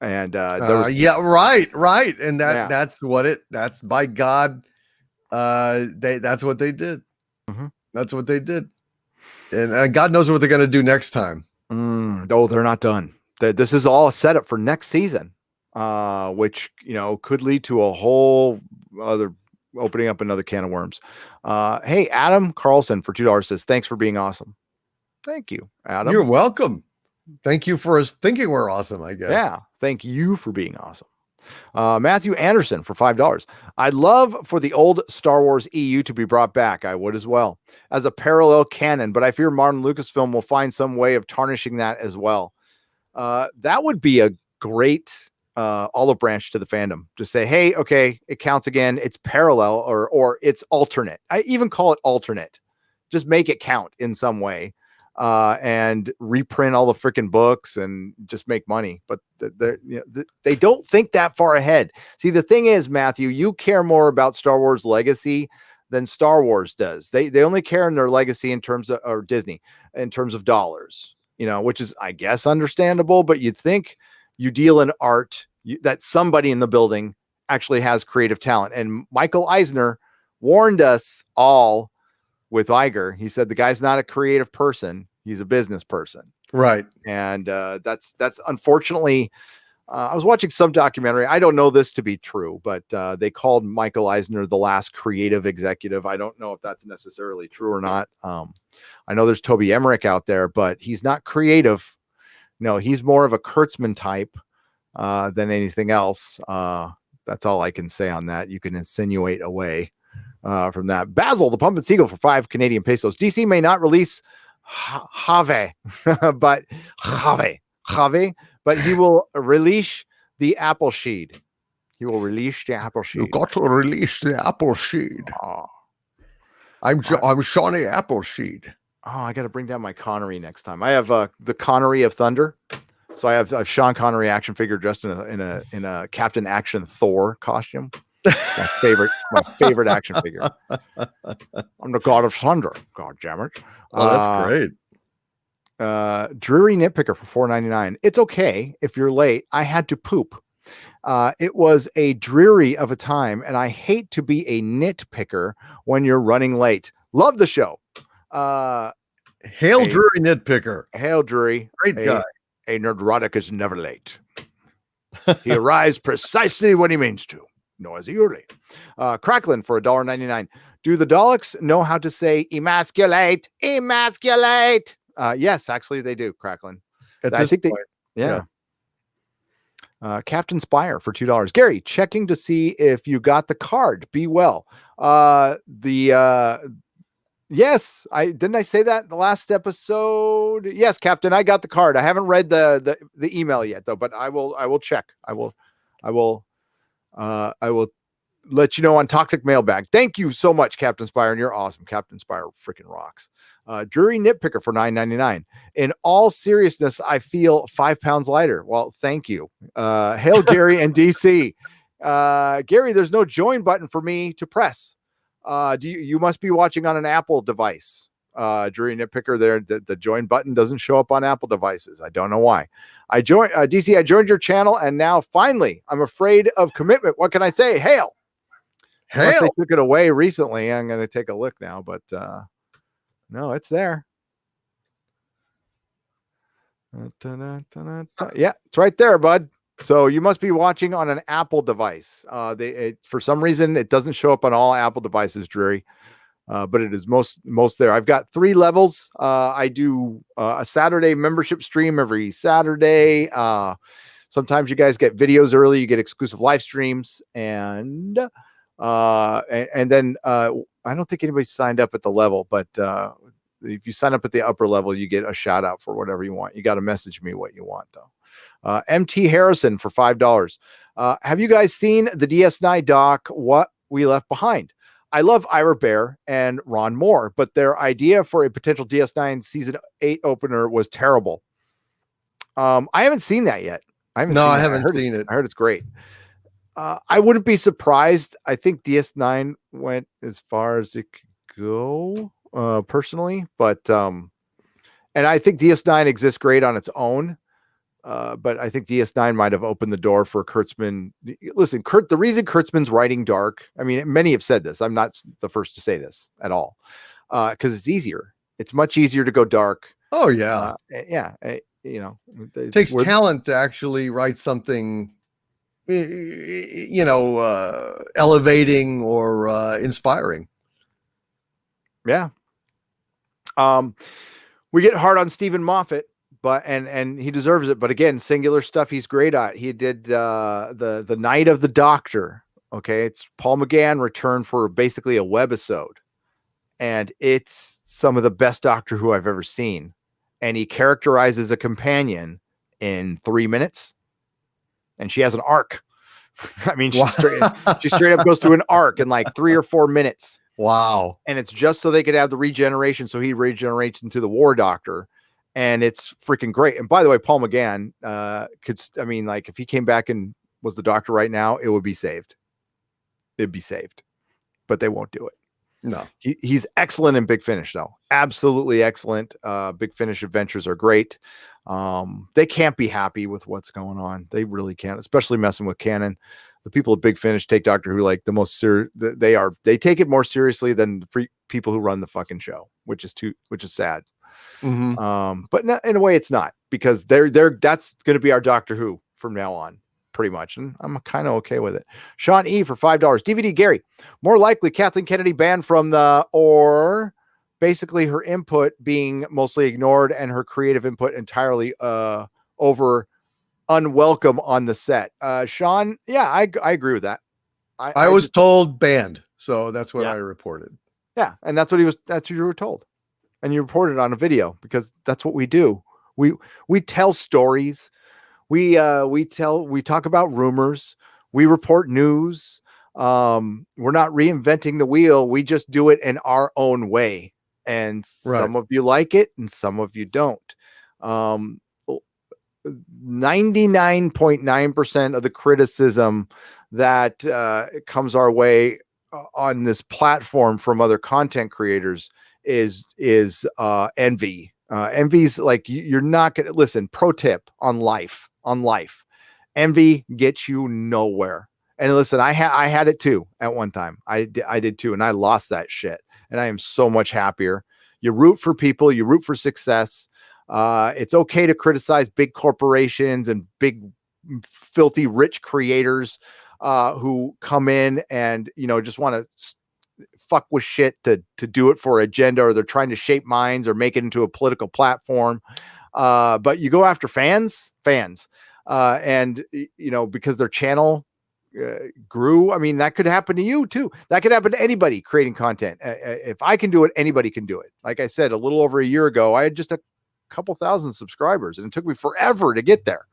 B: And
A: yeah, right. And that's by God. That's what they did.
B: Mm-hmm.
A: That's what they did. And God knows what they're going to do next time.
B: Oh, they're not done. This is all a setup for next season, which, could lead to a whole other opening up another can of worms. Hey, Adam Carlson for $2 says, thanks for being awesome. Thank you, Adam.
A: You're welcome. Thank you for thinking we're awesome, I guess.
B: Yeah. Thank you for being awesome. Matthew Anderson for $5. I'd love for the old Star Wars EU to be brought back. I would as well, as a parallel canon, but I fear modern Lucasfilm will find some way of tarnishing that as well. That would be a great olive branch to the fandom. Just say, hey, okay, it counts again. It's parallel or it's alternate. I even call it alternate. Just make it count in some way. And reprint all the freaking books and just make money. But they don't think that far ahead. See, the thing is, Matthew, you care more about Star Wars legacy than Star Wars does. They only care in their legacy in terms of, or Disney, in terms of dollars, which is, I guess, understandable. But you'd think you deal in art, that somebody in the building actually has creative talent. And Michael Eisner warned us all with Iger. He said the guy's not a creative person, he's a business person,
A: right?
B: And that's unfortunately, I was watching some documentary, I don't know this to be true, but they called Michael Eisner the last creative executive. I don't know if that's necessarily true or not. I know there's Toby Emmerich out there, but he's not creative. No, he's more of a Kurtzman type than anything else. That's all I can say on that. You can insinuate away from that. Basil, the Pump and Seagull for 5 Canadian pesos. DC may not release Have, but he will release the apple seed. He will release the apple seed.
A: You got to release the apple seed. I'm Shawnee Appleseed.
B: Oh, I got to bring down my Connery next time. I have the Connery of Thunder. So I have a Sean Connery action figure dressed in a Captain Action Thor costume. My favorite action figure. I'm the God of Thunder. God damn it.
A: Oh, that's great.
B: Dreary Nitpicker for $4.99. It's okay if you're late. I had to poop. It was a dreary of a time, and I hate to be a nitpicker when you're running late. Love the show.
A: Hail Drury Nitpicker.
B: Hail Drury.
A: Great guy.
B: A neurotic is never late. He arrives precisely when he means to. No, is he early? Cracklin for $1.99. Do the Daleks know how to say emasculate? Emasculate. Yes, actually they do, Cracklin. I think point. Yeah. Captain Spire for $2. Gary, checking to see if you got the card. Be well. Yes, I say that in the last episode. Yes, Captain, I got the card. I haven't read the email yet though, but I will check. I will let you know on Toxic Mailbag. Thank you so much, Captain Spire, and you're awesome. Captain Spire freaking rocks. Drury Nitpicker for $9.99. In all seriousness, I feel 5 pounds lighter. Well, thank you. Hail Gary and DC. Gary, there's no join button for me to press. You must be watching on an Apple device. Drury Nitpicker there. The join button doesn't show up on Apple devices. I don't know why. DC, I joined your channel, and now finally I'm afraid of commitment. What can I say? Hail. Unless they took it away recently. I'm going to take a look now, but no, it's there. Yeah, it's right there, bud. So you must be watching on an Apple device. For some reason, it doesn't show up on all Apple devices, Drury, but it is most there. I've got 3 levels. I do a Saturday membership stream every Saturday. Sometimes you guys get videos early. You get exclusive live streams, and then I don't think anybody's signed up at the level, but if you sign up at the upper level, you get a shout out for whatever you want. You got to message me what you want though. MT Harrison for $5. Have you guys seen the DS9 doc, What We Left Behind? I love Ira Bear and Ron Moore, but their idea for a potential DS9 season 8 opener was terrible. I haven't seen that yet. I haven't seen it. I heard it's great. I wouldn't be surprised. I think DS9 went as far as it could go, personally, but and I think DS9 exists great on its own. But I think DS9 might have opened the door for Kurtzman. Listen, the reason Kurtzman's writing dark, I mean, many have said this. I'm not the first to say this at all, because it's easier. It's much easier to go dark.
A: Oh yeah,
B: it
A: takes talent to actually write something, elevating or inspiring.
B: Yeah. We get hard on Stephen Moffat, but and he deserves it. But again, singular stuff he's great at. He did the Night of the Doctor. Okay, it's Paul McGann returned for basically a webisode, and it's some of the best Doctor Who I've ever seen. And he characterizes a companion in 3 minutes, and she has an arc. I mean, she straight up goes through an arc in like 3 or 4 minutes.
A: Wow.
B: And it's just so they could have the regeneration. So he regenerates into the War Doctor, and it's freaking great. And by the way, Paul McGann if he came back and was the Doctor right now, it would be saved. It'd be saved, but they won't do it.
A: No,
B: he's excellent in Big Finish though. Absolutely excellent. Big Finish adventures are great. They can't be happy with what's going on. They really can't, especially messing with canon. The people at Big Finish take Doctor Who like the most serious. They take it more seriously than the people who run the fucking show, which is sad.
A: Mm-hmm.
B: But in a way, it's not, because that's going to be our Doctor Who from now on, pretty much, and I'm kind of okay with it. Sean E for $5. DVD Gary, more likely Kathleen Kennedy banned from or basically her input being mostly ignored and her creative input entirely over unwelcome on the set. Sean, yeah, I agree with that.
A: I was told banned, so that's what I reported.
B: Yeah, and that's what you were told, and you reported on a video, because that's what we do. We tell stories. We talk about rumors. We report news. We're not reinventing the wheel. We just do it in our own way. And some of you like it and some of you don't. 99.9% of the criticism that comes our way on this platform from other content creators is envy. Envy's like, you're not gonna listen. Pro tip on life. Envy gets you nowhere. And listen, I had it too at one time. I did too, and I lost that shit. And I am so much happier. You root for people. You root for success. It's okay to criticize big corporations and big, filthy, rich creators who come in and just want to fuck with shit to do it for agenda, or they're trying to shape minds or make it into a political platform. But you go after fans, and because their channel grew. I mean, that could happen to you too. That could happen to anybody creating content. If I can do it, anybody can do it. Like I said, a little over a year ago, I had just a couple thousand subscribers, and it took me forever to get there,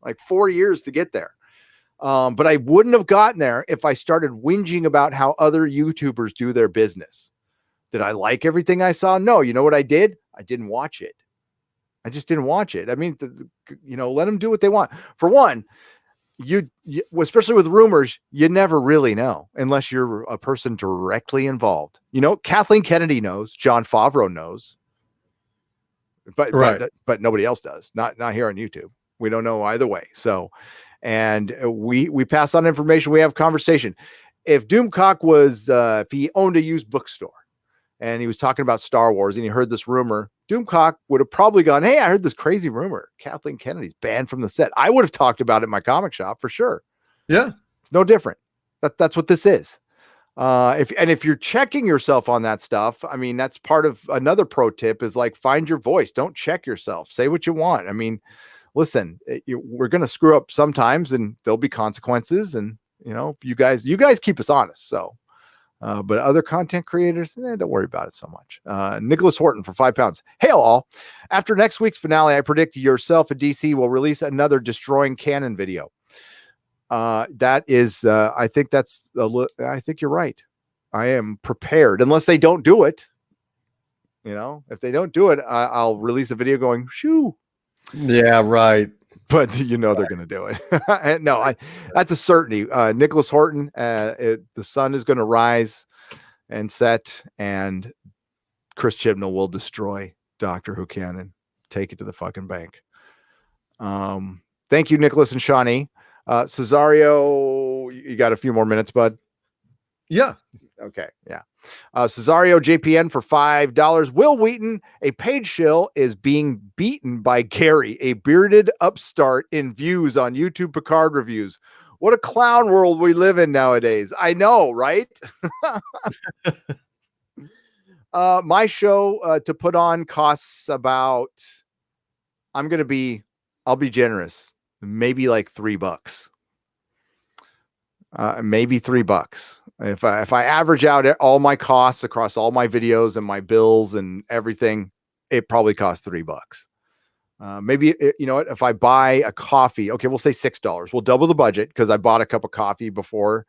B: like 4 years to get there. But I wouldn't have gotten there if I started whinging about how other YouTubers do their business. Did I like everything I saw? No. You know what I did? I didn't watch it. I just didn't watch it. I mean, let them do what they want. For one, you especially with rumors, you never really know unless you're a person directly involved. Kathleen Kennedy knows, Jon Favreau knows, but nobody else does. Not here on YouTube. We don't know either way. So, and we pass on information. We have conversation. If Doomcock was, if he owned a used bookstore and he was talking about Star Wars and he heard this rumor, Doomcock would have probably gone, "Hey, I heard this crazy rumor. Kathleen Kennedy's banned from the set." I would have talked about it in my comic shop for sure.
A: Yeah.
B: It's no different. That's what this is. If you're checking yourself on that stuff, I mean, that's part of another pro tip is like, find your voice. Don't check yourself. Say what you want. I mean, listen, we're going to screw up sometimes and there'll be consequences, and you guys keep us honest. So, but other content creators, don't worry about it so much. Nicholas Horton for £5. Hail all. After next week's finale, I predict yourself and DC will release another Destroying Canon video. That is, I think you're right. I am prepared unless they don't do it. If they don't do it, I'll release a video going, shoo.
A: Yeah, right.
B: But they're going to do it. No, that's a certainty. Nicholas Horton, the sun is going to rise and set, and Chris Chibnall will destroy Doctor Who canon. Take it to the fucking bank. Thank you, Nicholas and Shawnee. Cesario, you got a few more minutes, bud?
A: Yeah.
B: Okay. Yeah. Cesario JPN for $5. Will Wheaton, a paid shill, is being beaten by Gary, a bearded upstart in views on YouTube Picard reviews. What a clown world we live in nowadays. I know, right? My show to put on costs about, I'll be generous, maybe like $3. Maybe $3. If I average out all my costs across all my videos and my bills and everything, it probably costs $3. Maybe if I buy a coffee, okay, we'll say $6. We'll double the budget because I bought a cup of coffee before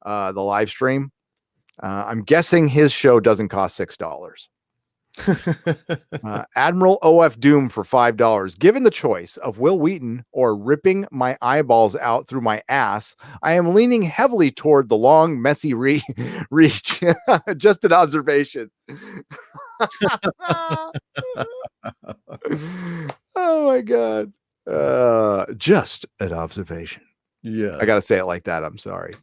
B: the live stream. I'm guessing his show doesn't cost $6. Admiral OF Doom for $5. Given the choice of Will Wheaton or ripping my eyeballs out through my ass, I am leaning heavily toward the long, messy reach. Just an observation. Oh my God. Just an observation.
A: Yeah.
B: I got to say it like that. I'm sorry.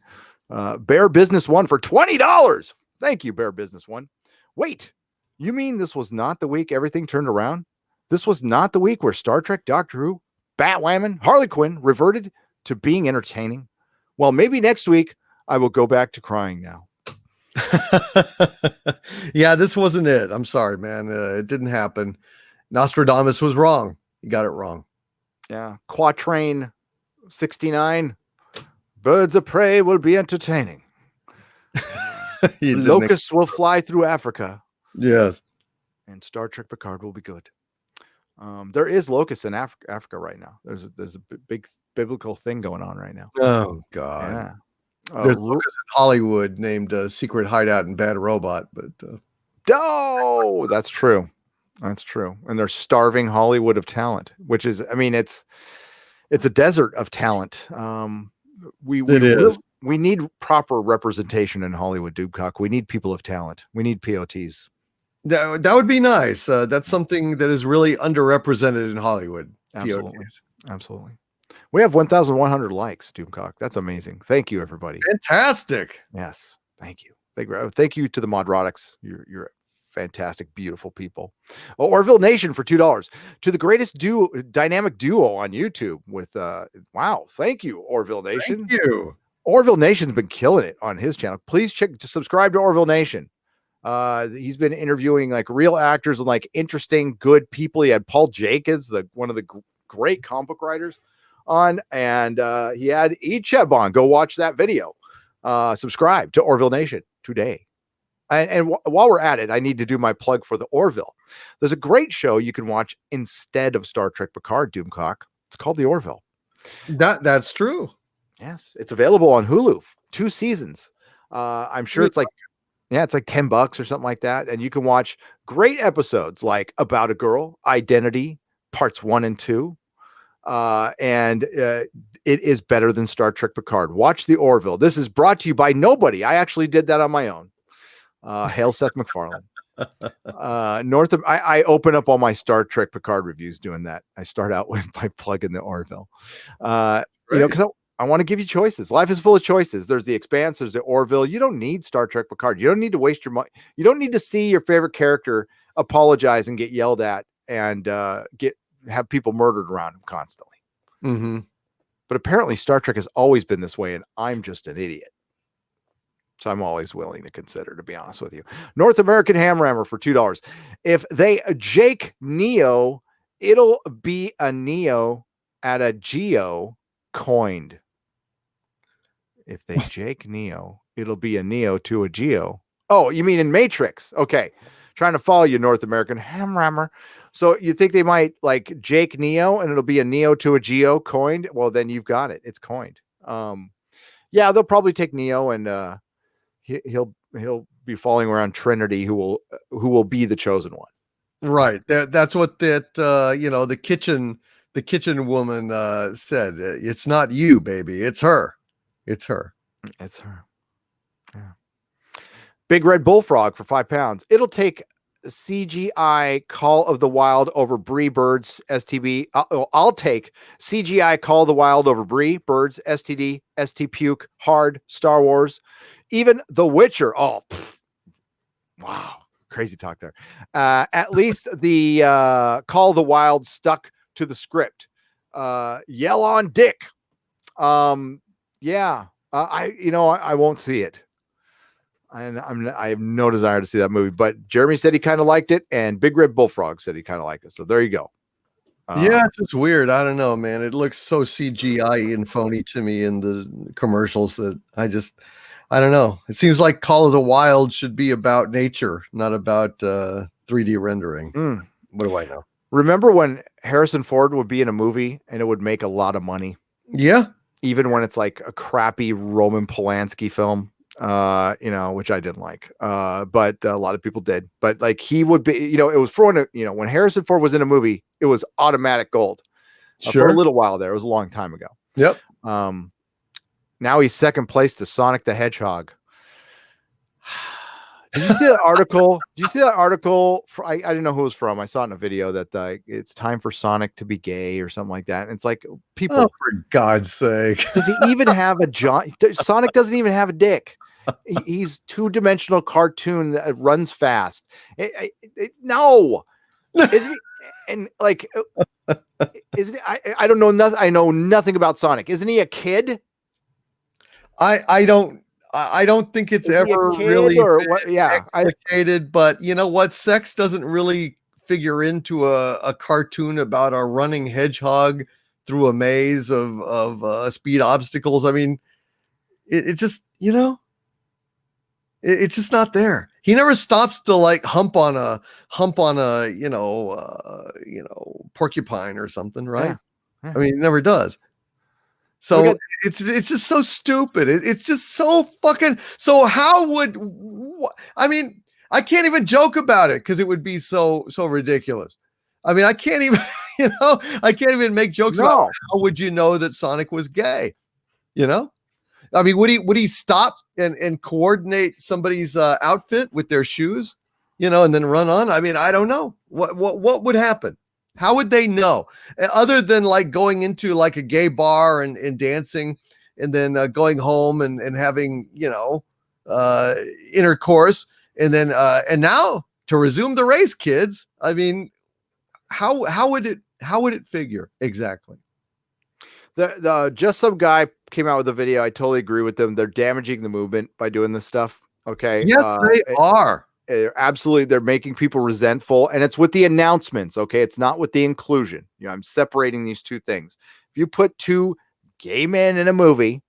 B: Bear Business One for $20. Thank you, Bear Business One. Wait. You mean this was not the week everything turned around? This was not the week where Star Trek, Doctor Who, Batwoman, Harley Quinn reverted to being entertaining? Well, maybe next week I will go back to crying now.
A: Yeah, this wasn't it. I'm sorry, man. It didn't happen. Nostradamus was wrong. You got it wrong.
B: Yeah. Quatrain 69. Birds of prey will be entertaining. Locusts will fly through Africa.
A: Yes.
B: And Star Trek Picard will be good. There is locusts in Africa right now. There's a big biblical thing going on right now.
A: Oh God. There's a in Hollywood named Secret Hideout and Bad Robot, but
B: oh, that's true. That's true. And they're starving Hollywood of talent, which is, I mean, it's a desert of talent. We need proper representation in Hollywood, Dubcock. We need people of talent. We need POTs.
A: That would be nice. That's something that is really underrepresented in Hollywood.
B: Absolutely. POTs. Absolutely. We have 1,100 likes, Doomcock. That's amazing. Thank you, everybody.
A: Fantastic.
B: Yes. Thank you. Thank you to the Modrotics. You're fantastic, beautiful people. Oh, Orville Nation for $2 to the greatest dynamic duo on YouTube with wow. Thank you, Orville Nation.
A: Thank you.
B: Orville Nation's been killing it on his channel. Please subscribe to Orville Nation. He's been interviewing like real actors and like interesting, good people. He had Paul Jacobs, one of the great comic book writers, on, and he had Echeb on. Go watch that video. Subscribe to Orville Nation today. And while we're at it, I need to do my plug for the Orville. There's a great show you can watch instead of Star Trek Picard, Doomcock. It's called the Orville.
A: That's true.
B: Yes, it's available on Hulu. 2 seasons. I'm sure it's like $10 or something like that. And you can watch great episodes like About a Girl, Identity, parts 1 and 2. And it is better than Star Trek Picard. Watch the Orville. This is brought to you by nobody. I actually did that on my own. Hail Seth MacFarlane. I open up all my Star Trek Picard reviews doing that. I start out with by plugging the Orville. Because I want to give you choices. Life is full of choices. There's the Expanse, there's the Orville. You don't need Star Trek Picard. You don't need to waste your money. You don't need to see your favorite character apologize and get yelled at and have people murdered around him constantly.
A: Mm-hmm.
B: But apparently Star Trek has always been this way, and I'm just an idiot. So I'm always willing to consider, to be honest with you. North American Hamrammer for $2. If they Jake Neo, it'll be a Neo at a Geo coined. If they Jake Neo, it'll be a Neo to a Geo. Oh, you mean in Matrix? Okay. Trying to follow you, North American Hamrammer. So you think they might like Jake Neo and it'll be a Neo to a Geo coined? Well, then you've got it. It's coined. Yeah, they'll probably take Neo and he'll be falling around Trinity, who will be the chosen one.
A: Right. That's what the kitchen woman said. It's not you, baby. It's her. It's her.
B: It's her. Yeah. Big Red Bullfrog for £5. It'll take CGI Call of the Wild over Bree Birds STB. I'll take CGI Call of the Wild over Bree Birds STD ST Puke Hard Star Wars. Even The Witcher. Oh, wow. Crazy talk there. At least the Call of the Wild stuck to the script. Yell on Dick. Yeah. I won't see it. I have no desire to see that movie, but Jeremy said he kind of liked it, and Big Red Bullfrog said he kind of liked it. So there you go.
A: Yeah, it's just weird. I don't know, man. It looks so CGI and phony to me in the commercials that I don't know. It seems like Call of the Wild should be about nature, not about 3D rendering. What do I know?
B: Remember when Harrison Ford would be in a movie and it would make a lot of money?
A: Yeah. Even
B: when it's like a crappy Roman Polanski film. Which I didn't like, but a lot of people did. But like he would be, it was for when Harrison Ford was in a movie, it was automatic gold. For a little while there. It was a long time ago.
A: Yep.
B: Now he's second place to Sonic the Hedgehog. Did you see that article? I didn't know who it was from. I saw it in a video that it's time for Sonic to be gay or something like that. And it's like, people,
A: oh, for God's sake,
B: does he even have a Sonic doesn't even have a dick. He's 2-dimensional cartoon that runs fast. No, isn't he? And like, isn't he, I don't know nothing. I know nothing about Sonic. Isn't he a kid?
A: I don't think it's ever really explicated, but you know what? Sex doesn't really figure into a cartoon about a running hedgehog through a maze of speed obstacles. I mean, it just, it's just not there. He never stops to like hump on a porcupine or something, right?
B: Yeah.
A: I mean, he never does. So it's just so stupid. It's just so fucking. So how would I mean? I can't even joke about it because it would be so ridiculous. I mean, I can't even. I can't even make jokes about how would you know that Sonic was gay? I mean, would he stop and coordinate somebody's outfit with their shoes? And then run on. I mean, I don't know what would happen. How would they know other than like going into like a gay bar and dancing and then going home and having, intercourse and then and now to resume the race, kids. I mean, how would it figure exactly?
B: The Just Some Guy came out with a video. I totally agree with them. They're damaging the movement by doing this stuff. Okay.
A: Yes, they are.
B: Absolutely. They're making people resentful, and it's with the announcements. Okay. It's not with the inclusion. I'm separating these two things. If you put two gay men in a movie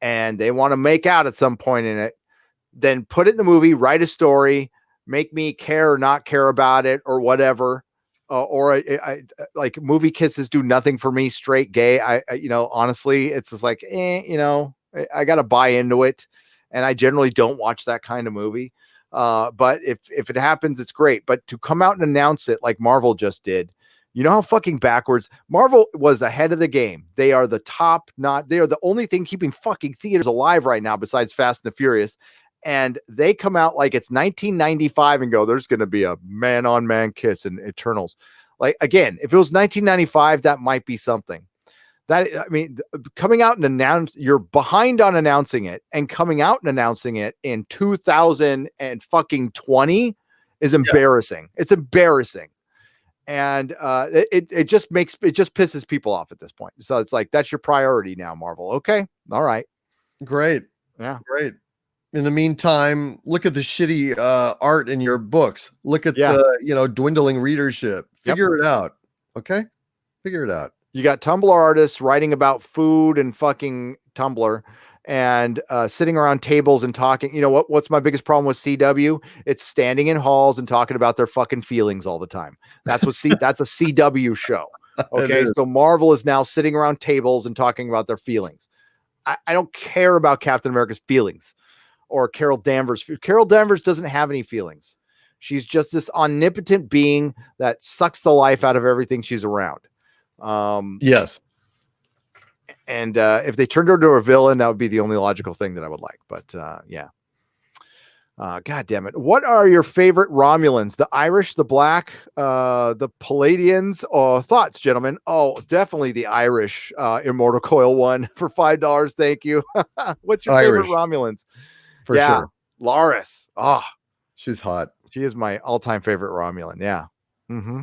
B: and they want to make out at some point in it, then put it in the movie, write a story, make me care or not care about it or whatever. I like movie kisses do nothing for me. Straight gay. Honestly, it's just like, I got to buy into it. And I generally don't watch that kind of movie. But if it happens, it's great. But to come out and announce it like Marvel just did, how fucking backwards Marvel was ahead of the game. They are the they are the only thing keeping fucking theaters alive right now besides Fast and the Furious. And they come out like it's 1995 and go, there's going to be a man-on-man kiss in Eternals. Like, again, if it was 1995, that might be something. Coming out and announce, you're behind on announcing it, and coming out and announcing it in 2020 is embarrassing. Yeah. It's embarrassing. And it just pisses people off at this point. So it's like, that's your priority now, Marvel. Okay. All right.
A: Great.
B: Yeah.
A: Great. In the meantime, look at the shitty art in your books. Look at the, dwindling readership. Figure it out. Okay. Figure it out.
B: You got Tumblr artists writing about food and fucking Tumblr and sitting around tables and talking. What's my biggest problem with CW? It's standing in halls and talking about their fucking feelings all the time. That's that's a CW show. Okay. So Marvel is now sitting around tables and talking about their feelings. I don't care about Captain America's feelings or Carol Danvers. Carol Danvers doesn't have any feelings. She's just this omnipotent being that sucks the life out of everything she's around.
A: Yes.
B: And if they turned her into a villain, that would be the only logical thing that I would like. But yeah. God damn it. What are your favorite Romulans? The Irish, the Black, the Palladians? Thoughts, gentlemen? Oh, definitely the Irish Immortal Coil one for $5. Thank you. What's your favorite Romulans?
A: For sure.
B: Laris. Oh,
A: she's hot.
B: She is my all-time favorite Romulan. Yeah. Mm-hmm.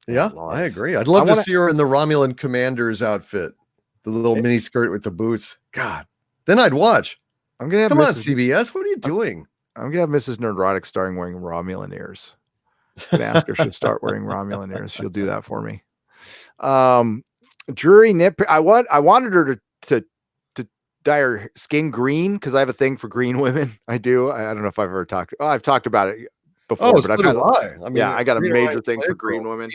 A: Yeah, I agree. I'd love to see her in the Romulan commander's outfit, the little mini skirt with the boots. God, then I'd watch.
B: I'm gonna have
A: Come on, CBS. What are you doing?
B: I'm gonna have Mrs. Nerdrotic starting wearing Romulan ears. I'm gonna ask her if she'll start wearing Romulan ears. She'll do that for me. Drury nitpick. I wanted her to dye her skin green because I have a thing for green women. I do. I don't know if I've ever talked. Oh, I've talked about it before, but
A: I mean,
B: I got a major thing for green women.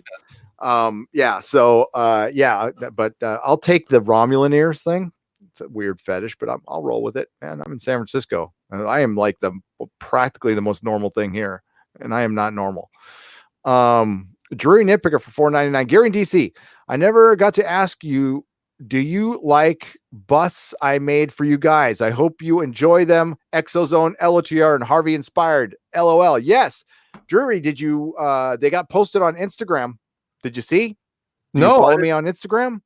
B: Yeah. So, but I'll take the Romulan ears thing. It's a weird fetish, but I'll roll with it. And I'm in San Francisco. I am like practically the most normal thing here, and I am not normal. Drury nitpicker for $4.99. Gary in DC. I never got to ask you, do you like busts I made for you guys? I hope you enjoy them. Exozone, LOTR, and Harvey inspired. LOL. Yes. Drury, did you they got posted on Instagram. Did you see? Did you follow me on Instagram?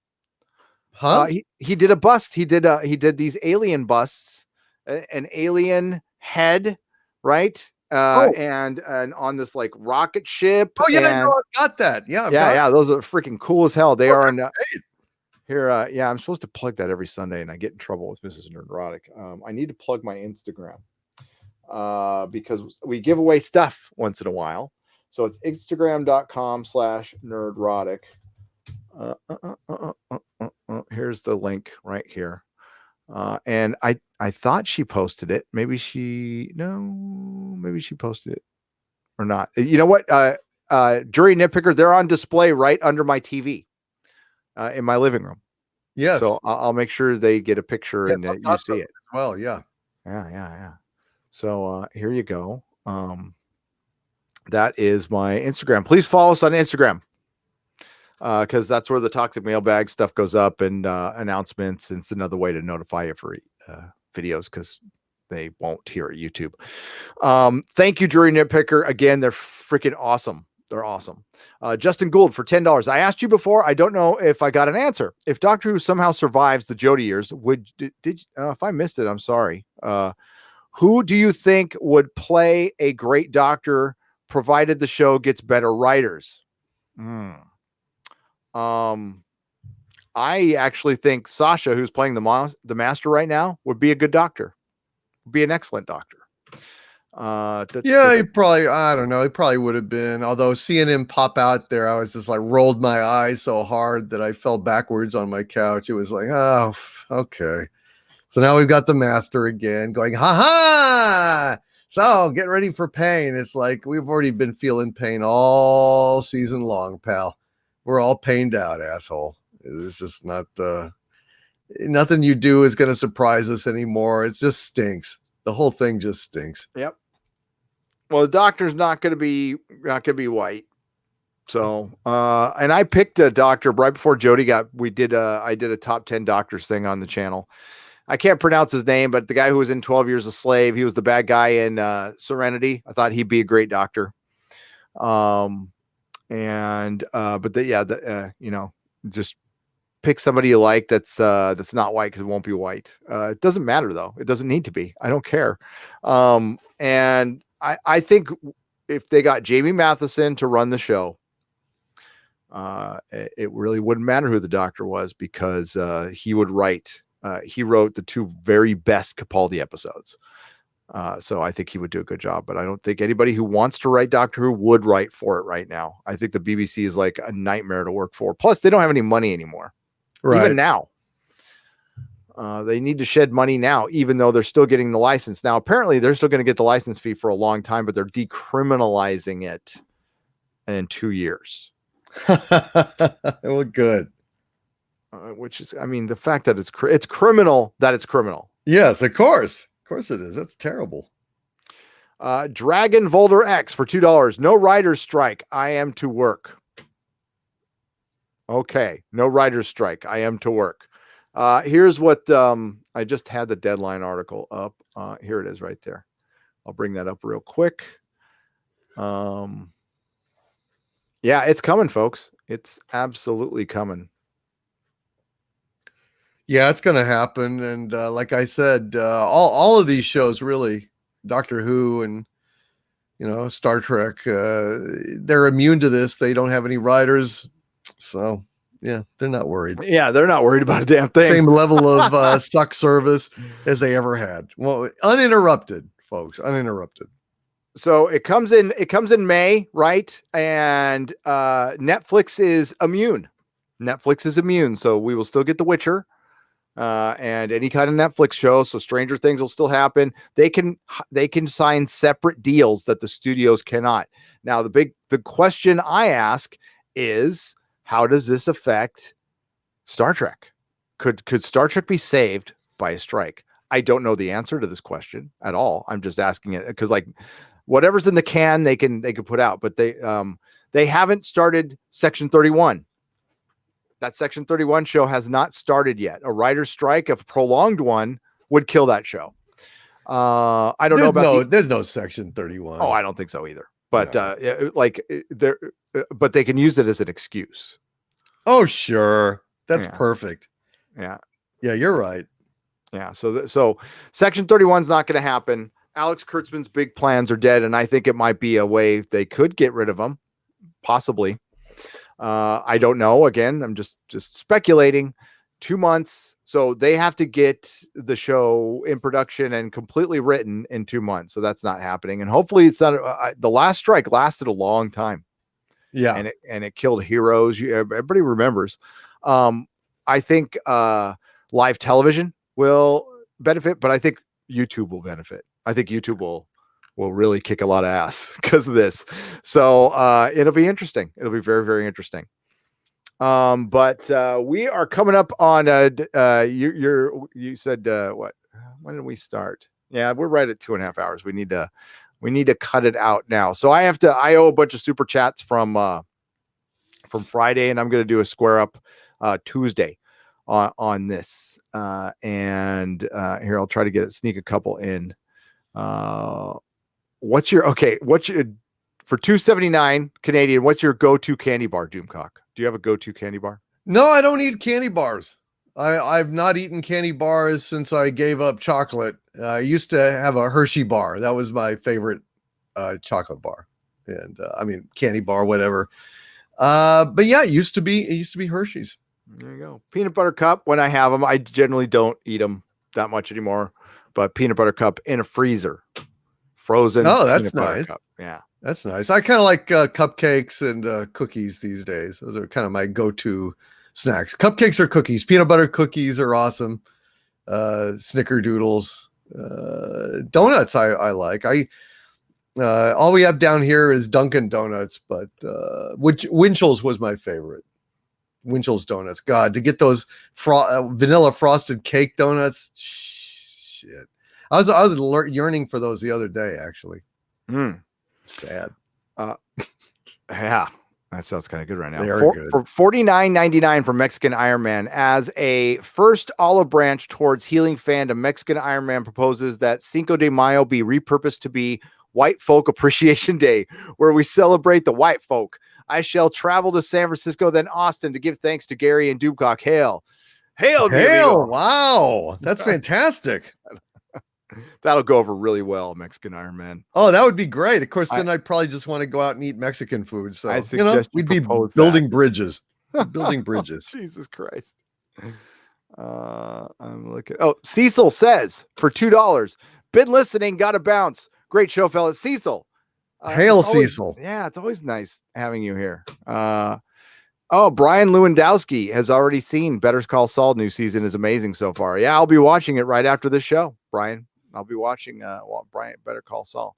A: Huh?
B: He did a bust. He did these alien busts, an alien head, right? And on this like rocket ship.
A: Oh yeah, I got that.
B: Yeah. Those are freaking cool as hell. They are in here. I'm supposed to plug that every Sunday, and I get in trouble with Mrs. Nerdrotic. I need to plug my Instagram because we give away stuff once in a while. So it's Instagram.com/nerdrotic. Here's the link right here. And I thought she posted it. Maybe she posted it or not. You know what? Drury nitpicker, they're on display right under my TV in my living room.
A: Yes.
B: So I'll make sure they get a picture
A: Yes,
B: and
A: I've
B: you
A: got
B: see
A: those
B: it.
A: as well. Yeah.
B: Yeah. So here you go. That is my Instagram. Please follow us on Instagram because that's where the toxic mailbag stuff goes up and announcements. And it's another way to notify you for videos because they won't here at YouTube. Thank you, Jury Nitpicker. Again, they're freaking awesome. They're awesome. Justin Gould for $10. I asked you before. I don't know if I got an answer. If Doctor Who somehow survives the Jodie years, if I missed it, I'm sorry. Who do you think would play a great Doctor provided the show gets better writers? I actually think Sasha, who's playing the Master right now, would be a good Doctor. Would be an excellent Doctor.
A: Yeah, he probably, I don't know, he probably would have been. Although seeing him pop out there, I was just like rolled my eyes so hard that I fell backwards on my couch. It was like, oh, okay. So now we've got the Master again going, ha ha. So get ready for pain. It's like we've already been feeling pain all season long, pal. We're all pained out, asshole. It's just not nothing you do is going to surprise us anymore. It just stinks. The whole thing just stinks.
B: Yep. Well, the Doctor's not going to be white. So, and I picked a Doctor right before Jodie I did a top 10 Doctors thing on the channel. I can't pronounce his name, but the guy who was in 12 Years a Slave, he was the bad guy in Serenity. I thought he'd be a great Doctor. Just pick somebody you like that's not white because it won't be white. It doesn't matter though. It doesn't need to be. I don't care. And I think if they got Jamie Matheson to run the show, it really wouldn't matter who the Doctor was because he would write. He wrote the two very best Capaldi episodes. So I think he would do a good job, but I don't think anybody who wants to write Doctor Who would write for it right now. I think the BBC is like a nightmare to work for. Plus, they don't have any money anymore. Right. Even now. They need to shed money now, even though they're still getting the license. Now, apparently, they're still going to get the license fee for a long time, but they're decriminalizing it in 2 years.
A: Well, good.
B: Which is, I mean, the fact that it's criminal that it's criminal.
A: Yes, of course. Of course it is. That's terrible.
B: Dragon Volder X for $2. No writer's strike. I am to work. Okay. No writer's strike. I am to work. Here's what I just had the Deadline article up. Here it is right there. I'll bring that up real quick. Yeah, it's coming, folks. It's absolutely coming.
A: Yeah, it's going to happen. And like I said, all of these shows, really, Doctor Who and, Star Trek, they're immune to this. They don't have any writers. So, yeah, they're not worried.
B: Yeah, they're not worried about a damn thing.
A: Same level of suck service as they ever had. Well, uninterrupted, folks, uninterrupted.
B: So it comes in May, right? And Netflix is immune. So we will still get The Witcher. And any kind of Netflix show. So Stranger Things will still happen. They can sign separate deals that the studios cannot. Now, the question I ask is, how does this affect Star Trek? Could Star Trek be saved by a strike? I don't know the answer to this question at all. I'm just asking it because like whatever's in the can, they can put out, but they haven't started Section 31. That Section 31 show has not started yet. A writer's strike, a prolonged one, would kill that show. I don't know about
A: there's no Section 31.
B: Oh, I don't think so either. But but they can use it as an excuse.
A: Oh, sure. That's perfect.
B: Yeah.
A: Yeah, you're right.
B: Yeah. So Section 31 is not going to happen. Alex Kurtzman's big plans are dead, and I think it might be a way they could get rid of them, possibly. I don't know. Again, I'm just speculating. 2 months. So they have to get the show in production and completely written in 2 months. So that's not happening. And hopefully it's not. The last strike lasted a long time.
A: Yeah.
B: And it killed heroes. Everybody remembers. I think live television will benefit, but I think YouTube will benefit. I think YouTube will really kick a lot of ass because of this. So it'll be interesting. It'll be very, very interesting. But we are coming up on you said what? When did we start? Yeah, we're right at 2.5 hours. We need to cut it out now. So I owe a bunch of super chats from Friday, and I'm going to do a square up Tuesday on this. And here, I'll try to sneak a couple in. What's your for $2.79 Canadian, what's your go-to candy bar, Doomcock? Do you have a go-to candy bar?
A: No, I don't eat candy bars. I've not eaten candy bars since I gave up chocolate. I used to have a Hershey bar. That was my favorite chocolate bar. And I mean, candy bar, whatever. But yeah, it used to be Hershey's.
B: There you go. Peanut butter cup. When I have them, I generally don't eat them that much anymore, but peanut butter cup in a freezer, frozen.
A: Oh, that's nice.
B: Cup. Yeah,
A: that's nice. I kind of like cupcakes and cookies these days. Those are kind of my go-to snacks. Cupcakes or cookies. Peanut butter cookies are awesome. Snickerdoodles, donuts. I like. All we have down here is Dunkin' Donuts, but which Winchell's was my favorite. Winchell's donuts. God, to get those vanilla frosted cake donuts. Shit. I was yearning for those the other day, actually. Sad.
B: Yeah, that sounds kind of good right now.
A: They are good.
B: For $49.99 for Mexican Iron Man, as a first olive branch towards healing fandom, Mexican Iron Man proposes that Cinco de Mayo be repurposed to be White Folk Appreciation Day, where we celebrate the white folk. I shall travel to San Francisco, then Austin, to give thanks to Gary and Doomcock. Hail. Hail.
A: Wow. That's fantastic.
B: That'll go over really well, Mexican Iron Man.
A: Oh, that would be great. Of course, then I'd probably just want to go out and eat Mexican food. So, we'd be building bridges. Building bridges.
B: Jesus Christ. I'm looking. Oh, Cecil says for $2, been listening, got to bounce. Great show, fellas. Cecil.
A: Hail, Cecil.
B: Yeah, it's always nice having you here. Brian Lewandowski has already seen Better Call Saul. New season is amazing so far. Yeah, I'll be watching it right after this show, Brian. I'll be watching Brian Better Call Saul.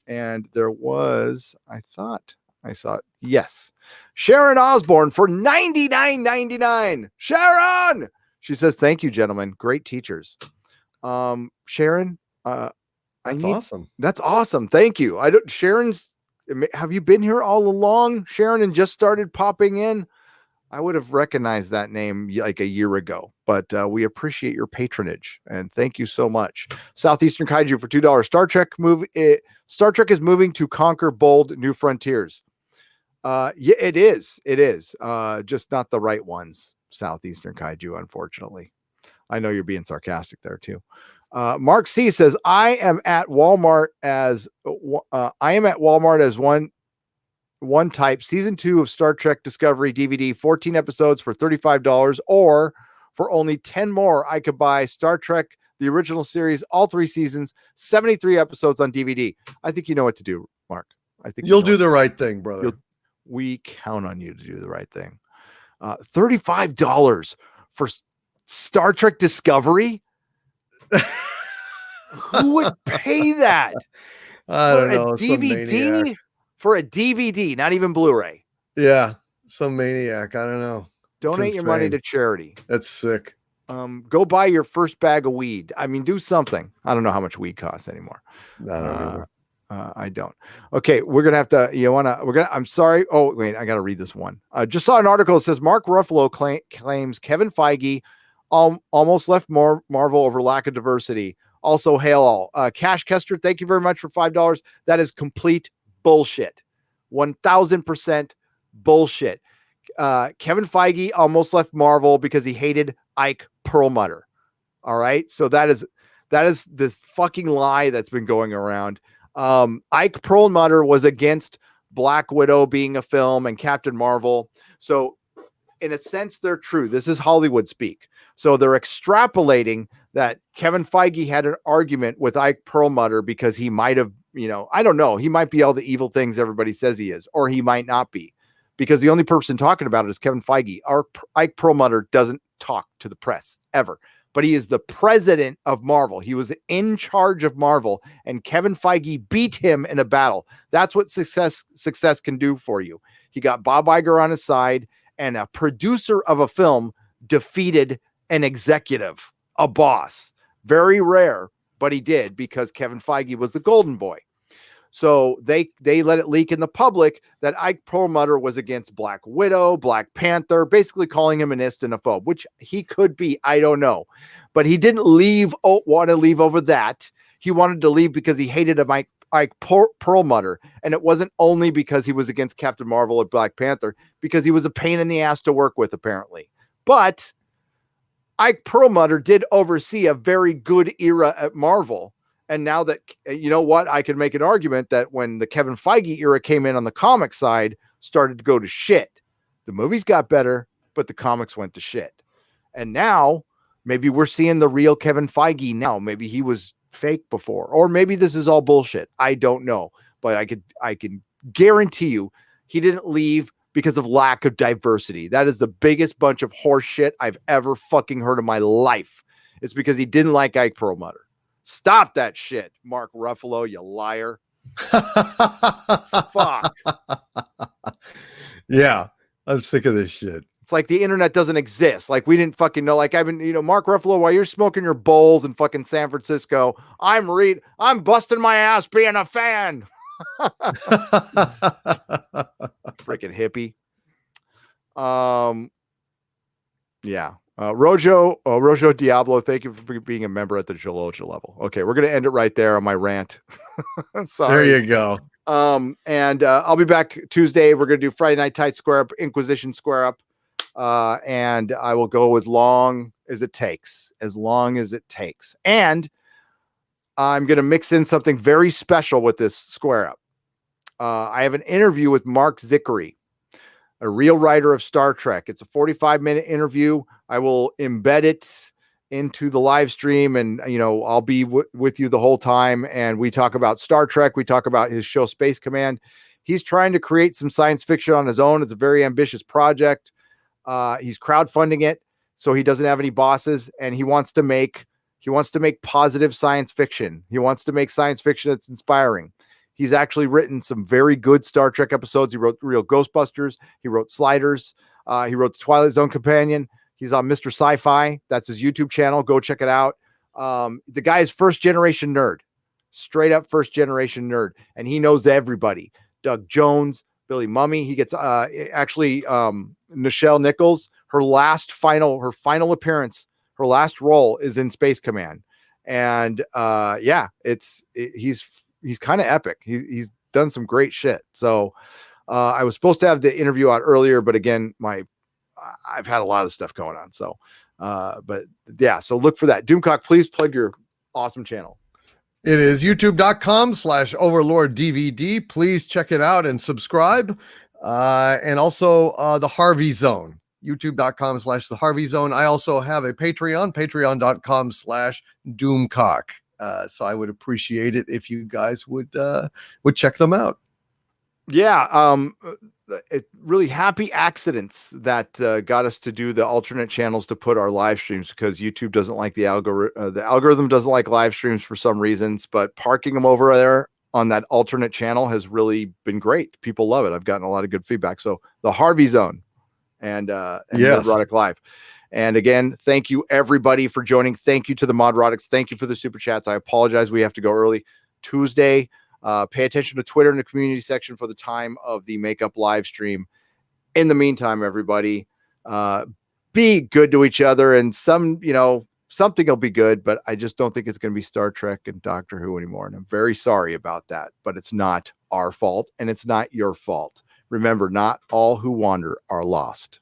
B: And there was, I thought I saw it. Yes. Sharon Osborne for $99.99. Sharon! She says, thank you, gentlemen. Great teachers. Sharon,
A: awesome.
B: That's awesome. Thank you. Have you been here all along, Sharon, and just started popping in? I would have recognized that name like a year ago, but we appreciate your patronage and thank you so much. Southeastern Kaiju for $2. Star Trek is moving to conquer bold new frontiers. Yeah, it is. It is. Just not the right ones. Southeastern Kaiju, unfortunately. I know you're being sarcastic there too. Mark C says, I am at Walmart as one type season 2 of Star Trek Discovery DVD, 14 episodes for $35, or for only 10 more, I could buy Star Trek, the original series, all 3 seasons, 73 episodes on DVD. I think you know what to do, Mark. I think
A: you'll do the right thing, brother.
B: We count on you to do the right thing. $35 for Star Trek Discovery? Who would pay that?
A: I don't know.
B: DVD? For a DVD, not even Blu-ray.
A: Yeah, some maniac. I don't know.
B: Donate your money to charity.
A: That's sick.
B: Go buy your first bag of weed. I mean, do something. I don't know how much weed costs anymore.
A: I don't either.
B: I don't. Okay, we're gonna have to. I'm sorry. Oh wait, I gotta read this one. Just saw an article that says Mark Ruffalo claims Kevin Feige almost left Marvel over lack of diversity. Also, hail all. Cash Kester, thank you very much for $5. That is complete bullshit. 1000% bullshit. Kevin Feige almost left Marvel because he hated Ike Perlmutter. All right. So that is this fucking lie that's been going around. Ike Perlmutter was against Black Widow being a film and Captain Marvel. So in a sense, they're true. This is Hollywood speak. So they're extrapolating that Kevin Feige had an argument with Ike Perlmutter because he might have, I don't know. He might be all the evil things everybody says he is, or he might not be, because the only person talking about it is Kevin Feige. Ike Perlmutter doesn't talk to the press ever, but he is the president of Marvel. He was in charge of Marvel, and Kevin Feige beat him in a battle. That's what success can do for you. He got Bob Iger on his side, and a producer of a film defeated an executive, a boss. Very rare, but he did, because Kevin Feige was the golden boy. So they let it leak in the public that Ike Perlmutter was against Black Widow, Black Panther, basically calling him an istinophobe, which he could be. I don't know. But he didn't want to leave over that. He wanted to leave because he hated Ike Perlmutter. And it wasn't only because he was against Captain Marvel or Black Panther, because he was a pain in the ass to work with, apparently. But Ike Perlmutter did oversee a very good era at Marvel. And now that, you know what, I can make an argument that when the Kevin Feige era came in on the comic side, started to go to shit. The movies got better, but the comics went to shit. And now maybe we're seeing the real Kevin Feige now. Maybe he was fake before, or maybe this is all bullshit. I don't know, but I can guarantee you he didn't leave because of lack of diversity. That is the biggest bunch of horse shit I've ever fucking heard in my life. It's because he didn't like Ike Perlmutter. Stop that shit, Mark Ruffalo, you liar. Fuck.
A: Yeah, I'm sick of this shit.
B: It's like the internet doesn't exist. Like, we didn't fucking know. Like, I've been, Mark Ruffalo, while you're smoking your bowls in fucking San Francisco, I'm busting my ass being a fan. Freaking hippie. Yeah. Rojo Diablo, thank you for being a member at the Joloja level. Okay, we're gonna end it right there on my rant. Sorry.
A: There you go.
B: And I'll be back Tuesday. We're gonna do Friday Night Tight Square Up, Inquisition Square Up, and I will go as long as it takes. And I'm gonna mix in something very special with this Square Up. I have an interview with Mark Zickery, a real writer of Star Trek. It's a 45-minute interview. I will embed it into the live stream, and I'll be with you the whole time. And we talk about Star Trek. We talk about his show Space Command. He's trying to create some science fiction on his own. It's a very ambitious project. He's crowdfunding it, so he doesn't have any bosses, and he wants to make positive science fiction. He wants to make science fiction that's inspiring. He's actually written some very good Star Trek episodes. He wrote Real Ghostbusters. He wrote Sliders. He wrote The Twilight Zone Companion. He's on Mr. Sci-Fi. That's his YouTube channel. Go check it out. The guy is first-generation nerd. Straight up first-generation nerd. And he knows everybody. Doug Jones, Billy Mummy. He gets Nichelle Nichols. Her final appearance, her last role is in Space Command. And he's kind of epic. He's done some great shit. So I was supposed to have the interview out earlier, but again, I've had a lot of stuff going on. So, so look for that. Doomcock, please plug your awesome channel.
A: It is youtube.com/overlorddvd. Please check it out and subscribe. And also the Harvey Zone, youtube.com/the Harvey Zone. I also have a Patreon, patreon.com/Doomcock. So I would appreciate it if you guys would check them out.
B: Yeah. Really happy accidents that got us to do the alternate channels to put our live streams, because YouTube doesn't like the algorithm doesn't like live streams for some reasons, but parking them over there on that alternate channel has really been great. People love it. I've gotten a lot of good feedback. So the Harvey Zone and
A: yes.
B: Erotic Live. And again, thank you everybody for joining. Thank you to the Modrotics. Thank you for the super chats. I apologize. We have to go early Tuesday. Pay attention to Twitter in the community section for the time of the makeup live stream. In the meantime, everybody, be good to each other, and something will be good, but I just don't think it's going to be Star Trek and Doctor Who anymore. And I'm very sorry about that, but it's not our fault and it's not your fault. Remember, not all who wander are lost.